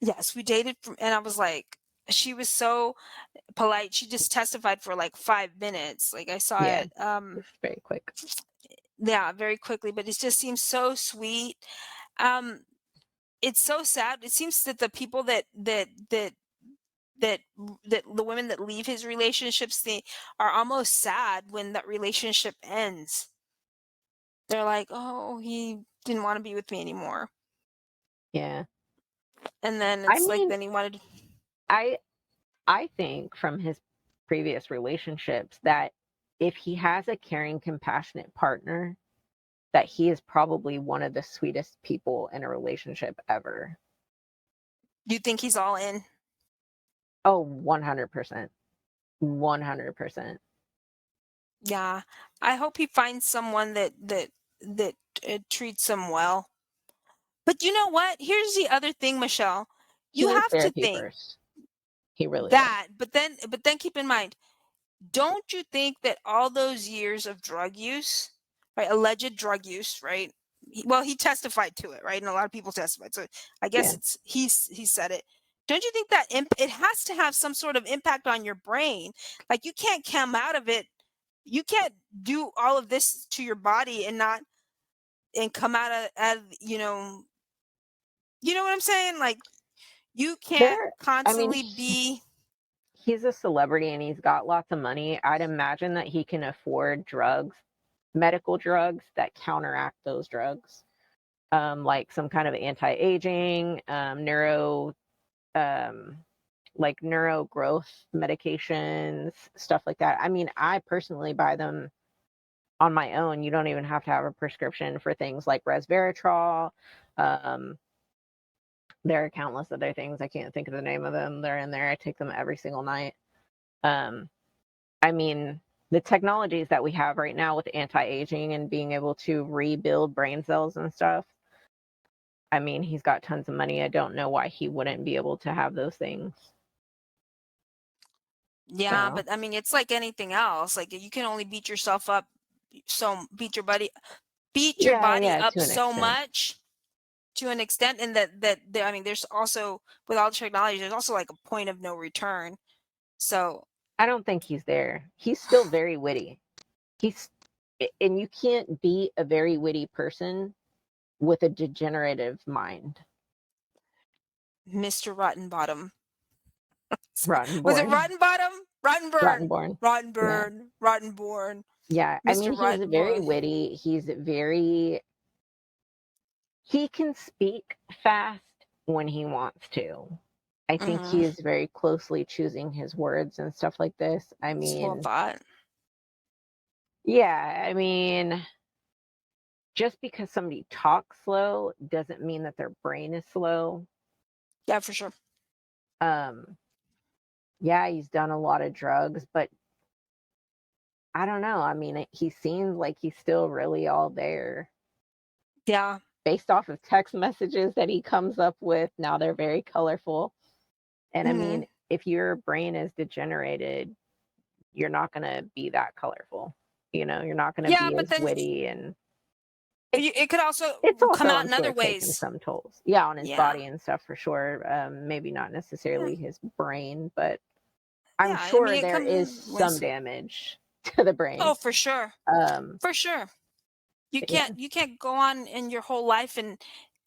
yes, we dated. And I was like, she was so polite. She just testified for like 5 minutes. Like I saw Yeah, it. it's very quick. Yeah, very quickly, but it just seems so sweet. Um, it's so sad. It seems that the people that the women that leave his relationships, they are almost sad when that relationship ends. They're like, oh, he didn't want to be with me anymore. Yeah. And then I it's like, mean, then he wanted. I I think from his previous relationships that if he has a caring, compassionate partner, that he is probably one of the sweetest people in a relationship ever. You think he's all in? Oh, 100%. 100%. Yeah. I hope he finds someone that treats him well. But you know what? Here's the other thing, Michelle. He You needs have to therapy think first. He really does. that, but then keep in mind, don't you think that all those years of drug use, right, alleged drug use, right? Well, he testified to it, right? And a lot of people testified. So I guess Yeah. it's he said it. Don't you think that it has to have some sort of impact on your brain? Like you can't come out of it. You can't do all of this to your body and not and come out of you know what I'm saying? Like you can't There, I mean, constantly be. he's a celebrity and he's got lots of money. I'd imagine that he can afford drugs, medical drugs that counteract those drugs. Like some kind of anti-aging, um, like neuro growth medications, stuff like that. I mean, I personally buy them on my own. You don't even have to have a prescription for things like resveratrol. Um, there are countless other things. I can't think of the name of them. They're in there. I take them every single night. Um, I mean, the technologies that we have right now with anti-aging and being able to rebuild brain cells and stuff. I mean, he's got tons of money. I don't know why he wouldn't be able to have those things. Yeah, So, but I mean, it's like anything else. Like you can only beat yourself up beat your yeah, body yeah, up to an so extent. much to an extent, and I mean, there's also with all the technology, there's also like a point of no return. So I don't think he's there. He's still very witty. He's and you can't be a very witty person with a degenerative mind. Mr. Rotten Bottom. Was it Rottenborn. Rotten Bottom? Rottenburn. Rottenborn. Yeah. Rottenburn. Rottenborn. Yeah. I mean, Mr. he's very Rottenborn. witty. He can speak fast when he wants to. I think he Mm-hmm. is very closely choosing his words and stuff like this. I Slow mean, thought. yeah, I mean, just because somebody talks slow doesn't mean that their brain is slow. Yeah, for sure. Um, yeah, he's done a lot of drugs, but I don't know. I mean, he seems like he's still really all there Yeah. based off of text messages that he comes up with. Now they're very colorful. And I Mm-hmm. mean, if your brain is degenerated, you're not going to be that colorful. You're not going to Yeah, be but as then witty, and it could also it's come also, out I'm in sure, other taken ways. some tolls. Yeah, on his Yeah. body and stuff for sure. Maybe not Yeah. necessarily his brain, but I'm Yeah. I mean, sure it there comes is in some ways. damage to the brain. Oh, for sure. Um, For sure. You yeah, can't go on in your whole life and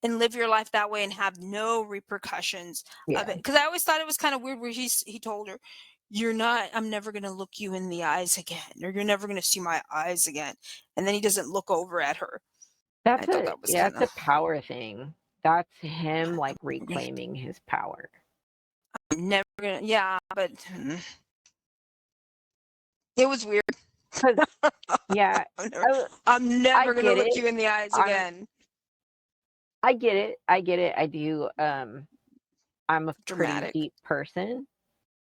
live your life that way and have no repercussions of yeah. it. Because I always thought it was kind of weird where he told her, "You're not. I'm never gonna look you in the eyes again, or you're never gonna see my eyes again." And then he doesn't look over at her. I thought that was kind That's a of power thing. That's him like reclaiming his power. never gonna. Yeah, but it was weird. 'Cause yeah, I'm never, I I'm I never gonna get look it. you in the eyes I'm again. I get it. I get it. I do. I'm a pretty Dramatic. deep person,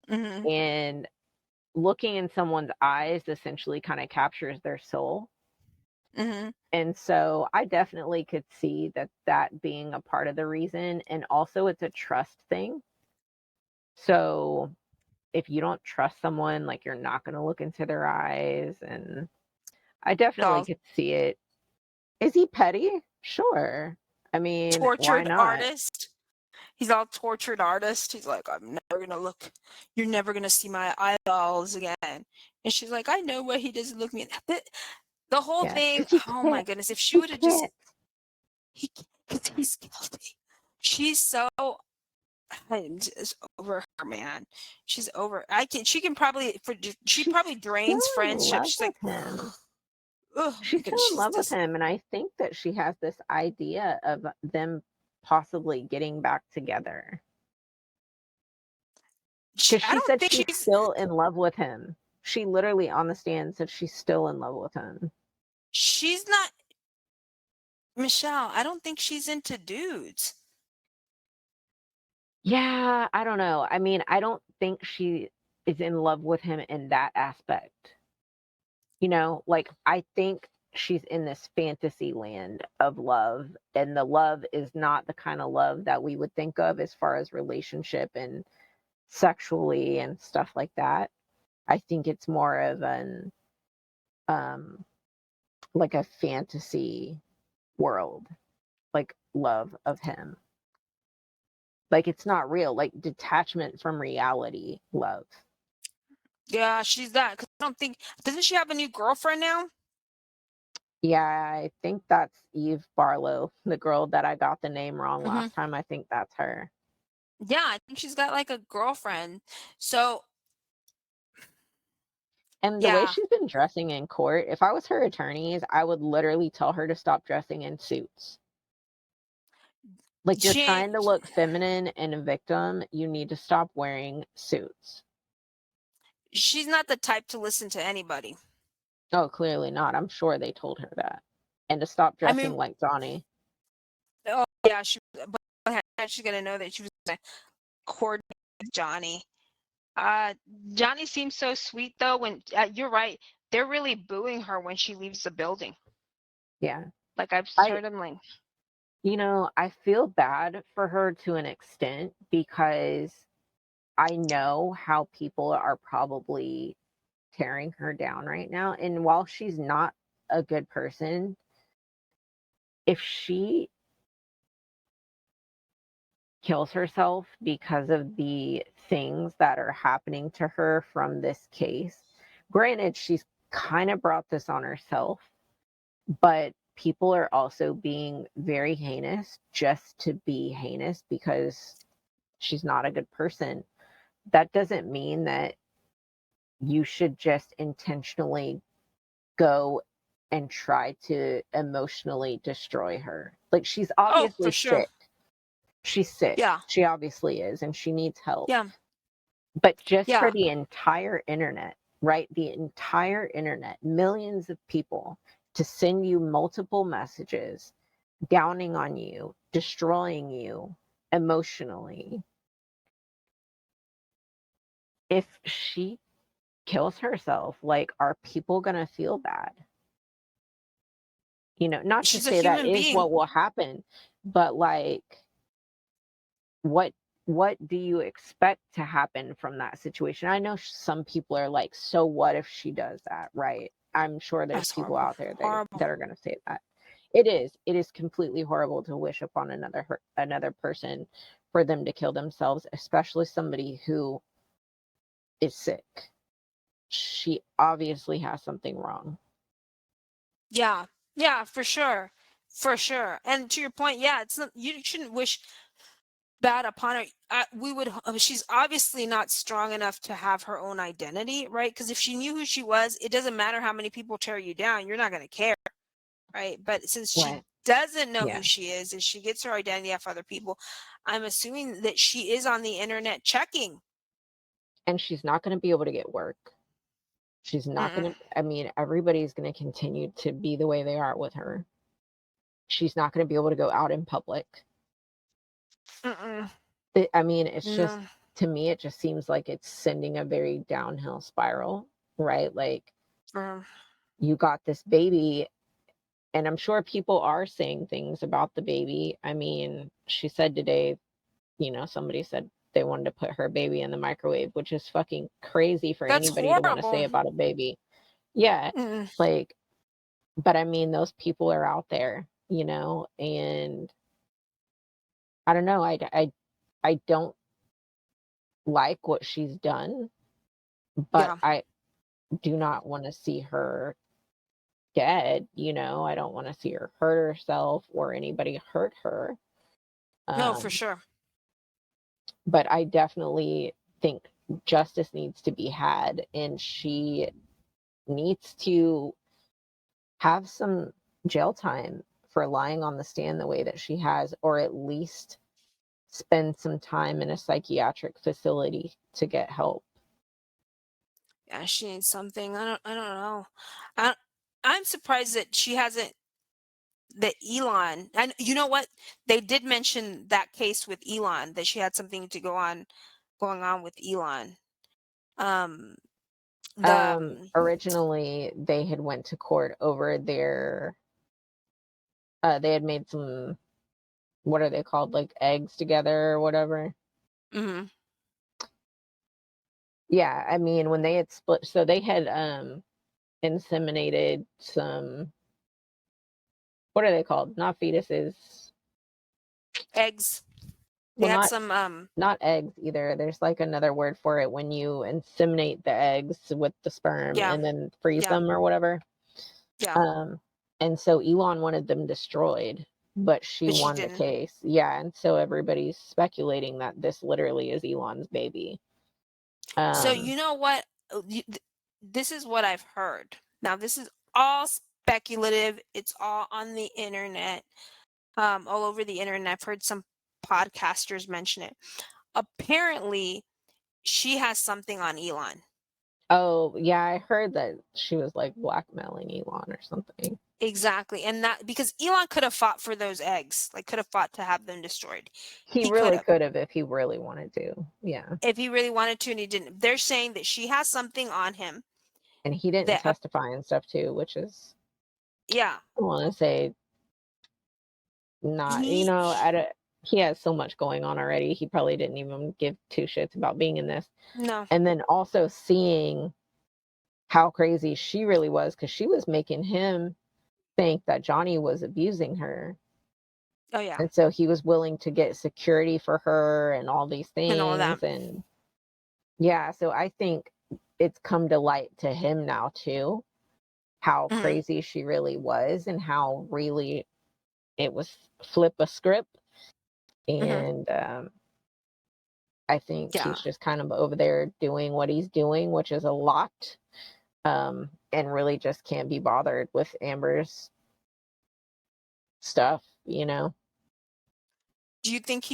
Hmm. and looking in someone's eyes essentially kind of captures their soul. Hmm. And so I definitely could see that being a part of the reason. And also, it's a trust thing. So if you don't trust someone, like you're not going to look into their eyes. And I definitely Dolls. could see it. Is he petty? Sure. I mean, why tortured not? artist. He's all tortured artist. He's like, I'm never gonna look. You're never gonna see my eyeballs again. And she's like, I know why he doesn't look me. The whole Yeah, thing. because he Oh my can't. goodness! If she He would have just, can't. because he's guilty. She's so. I'm just over her, man. She's over. I can. She can probably. She She's probably still drains in friendship. love She's with like, him. oh my She's goodness. still in She's love with just. him, and I think that she has this idea of them possibly getting back together. Because I she don't said think she's she's. still in love with him. She literally on the stand said she's still in love with him. She's not. Michelle, I don't think she's into dudes. Yeah, I don't know. I mean, I don't think she is in love with him in that aspect. Like I think she's in this fantasy land of love, and the love is not the kind of love that we would think of as far as relationship and sexually and stuff like that. I think it's more of an um like a fantasy world, like love of him. Like it's not real, like detachment from reality love. Yeah, she's that. 'Cause I don't think. Doesn't she have a new girlfriend now? Yeah, I think that's Eve Barlow, the girl that I got the name wrong Hmm. last time. I think that's her. Yeah, I think she's got like a girlfriend. So And the way yeah, she's been dressing in court, if I was her attorneys, I would literally tell her to stop dressing in suits. Like you're she trying to look feminine and a victim, you need to stop wearing suits. she's not the type to listen to anybody. Oh, clearly not. I'm sure they told her that. And to stop I dressing mean, like Johnny. oh yeah, but she's gonna know that she was gonna court with Johnny. Uh, Johnny seems so sweet though. When you're right, they're really booing her when she leaves the building. Yeah. Like I've I heard them like, I feel bad for her to an extent because I know how people are probably tearing her down right now. And while she's not a good person, if she kills herself because of the things that are happening to her from this case, granted, she's kind of brought this on herself, but people are also being very heinous just to be heinous because she's not a good person. That doesn't mean that you should just intentionally go and try to emotionally destroy her. Like she's oh, obviously for sure. sick. She's sick. Yeah, She obviously is, and she needs help. yeah, But just for yeah. the entire internet, right? The entire internet, millions of people to send you multiple messages downing on you, destroying you emotionally. If she kills herself, like, are people going to feel bad? Not to She's a say that human is being. what will happen, but like, what what do you expect to happen from that situation? I know some people are like, so what if she does that, right? I'm sure there's That's people horrible. out there Horrible. that are going to say that. It is completely horrible to wish upon another person for them to kill themselves, especially somebody who is sick. She obviously has something wrong. Yeah, yeah, for sure, for sure. And to your point, yeah, it's not. You shouldn't wish bad upon her. We would. She's obviously not strong enough to have her own identity, right? Because if she knew who she was, it doesn't matter how many people tear you down. You're not going to care, right? But since she Right. doesn't know who Yeah. she is and she gets her identity off other people, I'm assuming that she is on the internet checking. And she's not going to be able to get work. She's not Mm-mm, going to, I mean, everybody's going to continue to be the way they are with her. She's not going to be able to go out in public. mm-mm, I mean, it's just, no. to me, it just seems like it's sending a very downhill spiral, right? Like, Um, you got this baby, and I'm sure people are saying things about the baby. I mean, she said today, somebody said they wanted to put her baby in the microwave, which is fucking crazy for that's anybody to want to say horrible. about a baby. Yeah. Mm-mm. Like, but I mean, those people are out there, and I don't know. I don't like what she's done, but Yeah. I do not want to see her dead. I don't want to see her hurt herself or anybody hurt her. No, for Um, sure. but I definitely think justice needs to be had, and she needs to have some jail time for lying on the stand the way that she has, or at least spend some time in a psychiatric facility to get help. Yeah, she needs something. I don't know. I I'm surprised that she hasn't that Elon. And you know what? They did mention that case with Elon, that she had something to go on going on with Elon. Um the Originally, they had went to court over their. They had made some. What are they called? Like eggs together or whatever. mhm. Yeah, I mean when they had split, so they had inseminated some. What are they called? Not fetuses. Eggs. They Well, had not some not eggs either. There's like another word for it when you inseminate the eggs with the sperm yeah. and then freeze Yeah. them or whatever. Yeah. Um, and so Elon wanted them destroyed, but she But she won the didn't. case. Yeah, and so everybody's speculating that this literally is Elon's baby. So Um, you know what? This is what I've heard. Now this is all speculative. It's all on the internet, all over the internet. I've heard some podcasters mention it. Apparently, she has something on Elon. oh yeah, I heard that she was like blackmailing Elon or something. Exactly, and that because Elon could have fought for those eggs, like could have fought to have them destroyed. He He could really have could have if he really wanted to. Yeah. if he really wanted to, and he didn't. They're saying that she has something on him And he didn't that, testify and stuff too, which is yeah, I want to say not, he, he has so much going on already. He probably didn't even give two shits about being in this. no, And then also seeing how crazy she really was because she was making him think that Johnny was abusing her. oh yeah, And so he was willing to get security for her and all these and all that. things. And yeah, so I think it's come to light to him now too, how Hmm. crazy she really was and how really it was flip a script. Hmm. And I think Yeah. he's just kind of over there doing what he's doing, which is a lot, and really just can't be bothered with Amber's stuff. Do you think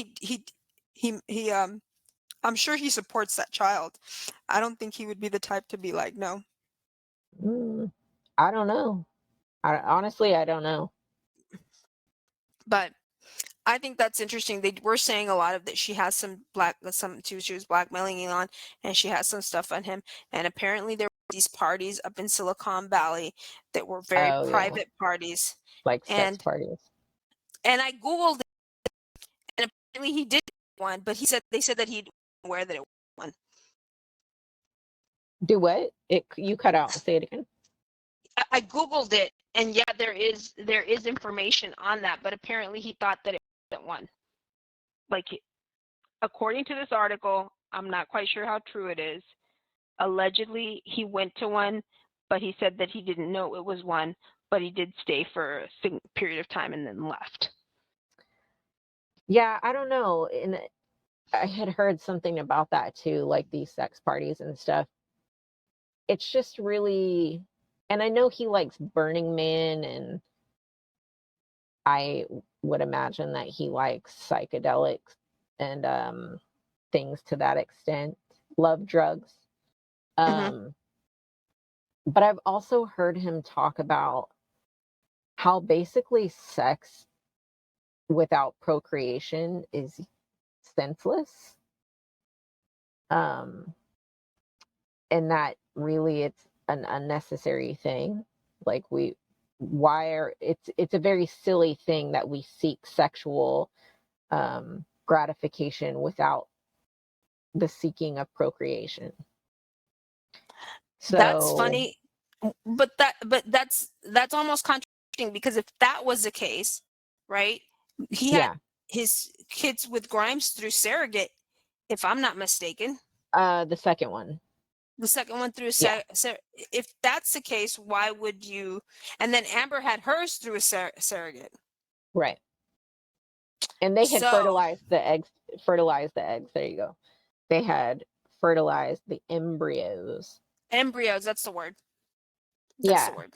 I'm sure he supports that child. I don't think he would be the type to be like, no. Mm, I don't know. Honestly, I don't know. But I think that's interesting. They were saying a lot of that she has she was blackmailing Elon and she has some stuff on him. And apparently there were these parties up in Silicon Valley that were very Oh yeah, private parties. like sex And parties. and I Googled it, and apparently he did one, but they said that he'd aware that it was one. Do what? You cut out. Say it again. I Googled it, and yeah, there is information on that, but apparently he thought that it wasn't one. Like, according to this article, I'm not quite sure how true it is. Allegedly, he went to one, but he said that he didn't know it was one, but he did stay for a period of time and then left. Yeah, I don't know. And I had heard something about that too, like these sex parties and stuff. It's just really, and I know he likes Burning Man, and I would imagine that he likes psychedelics and things to that extent. Love drugs. Mm-hmm. Um, but I've also heard him talk about how basically sex without procreation is senseless. Um, and that really it's an unnecessary thing. Like why are it's a very silly thing that we seek sexual gratification without the seeking of procreation. That's So funny, but that's almost contradicting because if that was the case, right? He had yeah, his kids with Grimes through surrogate, if I'm not mistaken. The second one. The second one through Yeah. if that's the case, why would you? And then Amber had hers through a surrogate. Right. And they had So fertilized the eggs. There you go. They had fertilized the embryos. embryos, that's the word. That's Yeah. the word.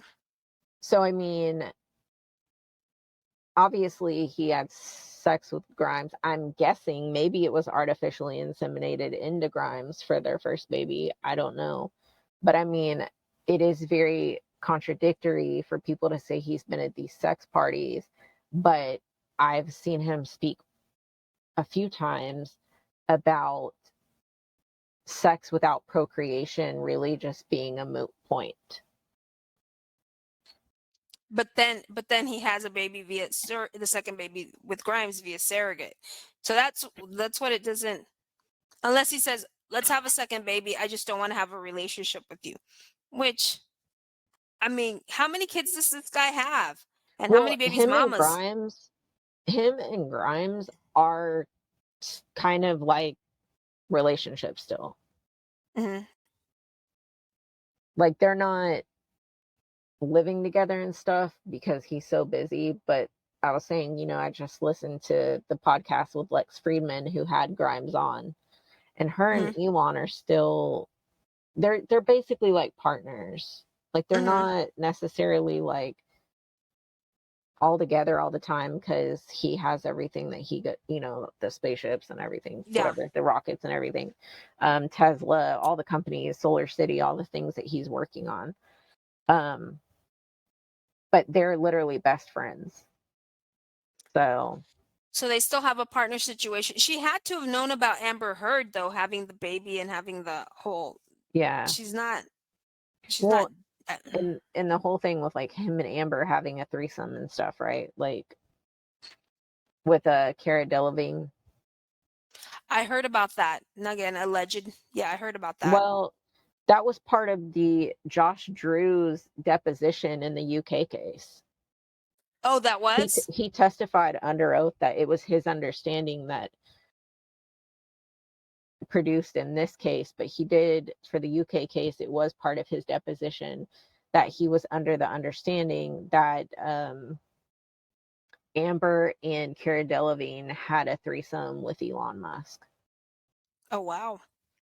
So, I mean, obviously he had sex with Grimes. I'm guessing maybe it was artificially inseminated into Grimes for their first baby. I don't know. But I mean, it is very contradictory for people to say he's been at these sex parties, but I've seen him speak a few times about sex without procreation really just being a moot point. But then he has a baby via the second baby with Grimes via surrogate. So that's what it doesn't, unless he says, let's have a second baby, I just don't want to have a relationship with you. Which, I mean, how many kids does this guy have? And how many babies mamas? Him and Grimes are kind of like relationships still. Mm-hmm. Like they're not living together and stuff because he's so busy. But I was saying, I just listened to the podcast with Lex Friedman who had Grimes on, and her and Elon are still they're basically like partners. Like they're not necessarily like all together all the time because he has everything that he got, the spaceships and everything, whatever, the rockets and everything, Tesla, all the companies, Solar City, all the things that he's working on. But they're literally best friends. So they still have a partner situation. She had to have known about Amber Heard though, having the baby and having the whole. yeah, She's not. and the whole thing with like him and Amber having a threesome and stuff, right? Like with Cara Delevingne. I heard about that. And again, alleged. Yeah, I heard about that. Well, that was part of the Josh Drew's deposition in the UK case. Oh, that was? He testified under oath that it was his understanding that produced in this case, but he did for the UK case, it was part of his deposition that he was under the understanding that Amber and Cara Delevingne had a threesome with Elon Musk. Oh, wow.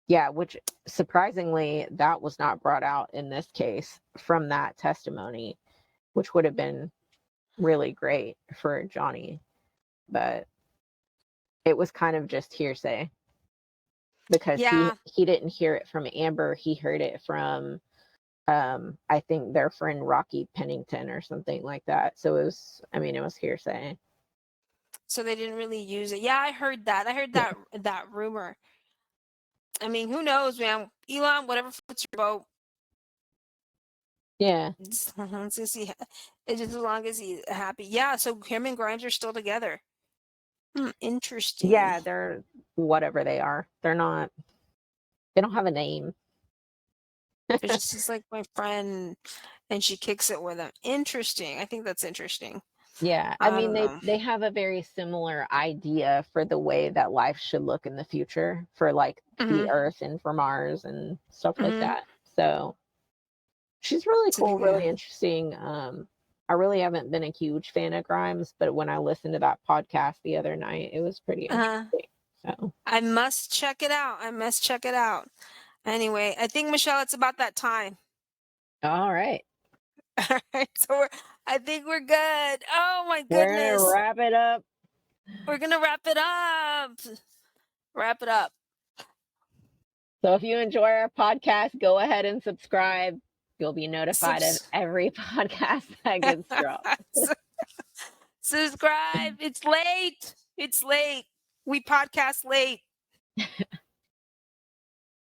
Yeah, which surprisingly, that was not brought out in this case from that testimony, which would have been really great for Johnny. But it was kind of just hearsay because he didn't hear it from Amber. He heard it from, I think, their friend Rocky Pennington or something like that. So it was hearsay. So they didn't really use it. Yeah, I heard that. I heard that rumor. I mean, who knows, man? Elon, whatever floats your boat. Yeah. It's just as long as he's happy. Yeah, so him and Grimes are still together. Interesting. Yeah, they're whatever they are. They don't have a name. They're just he's like my friend, and she kicks it with him. Interesting. I think that's interesting. Yeah, I mean they have a very similar idea for the way that life should look in the future for like the Earth and for Mars and stuff like that. So she's really cool, really interesting. I really haven't been a huge fan of Grimes, but when I listened to that podcast the other night, it was pretty interesting. So I must check it out. Anyway, I think, Michelle, it's about that time. All right. All right, so I think we're good. Oh my goodness. We're gonna wrap it up. We're gonna wrap it up. Wrap it up. So if you enjoy our podcast, go ahead and subscribe. You'll be notified of every podcast that gets dropped. Subscribe. It's late. We podcast late.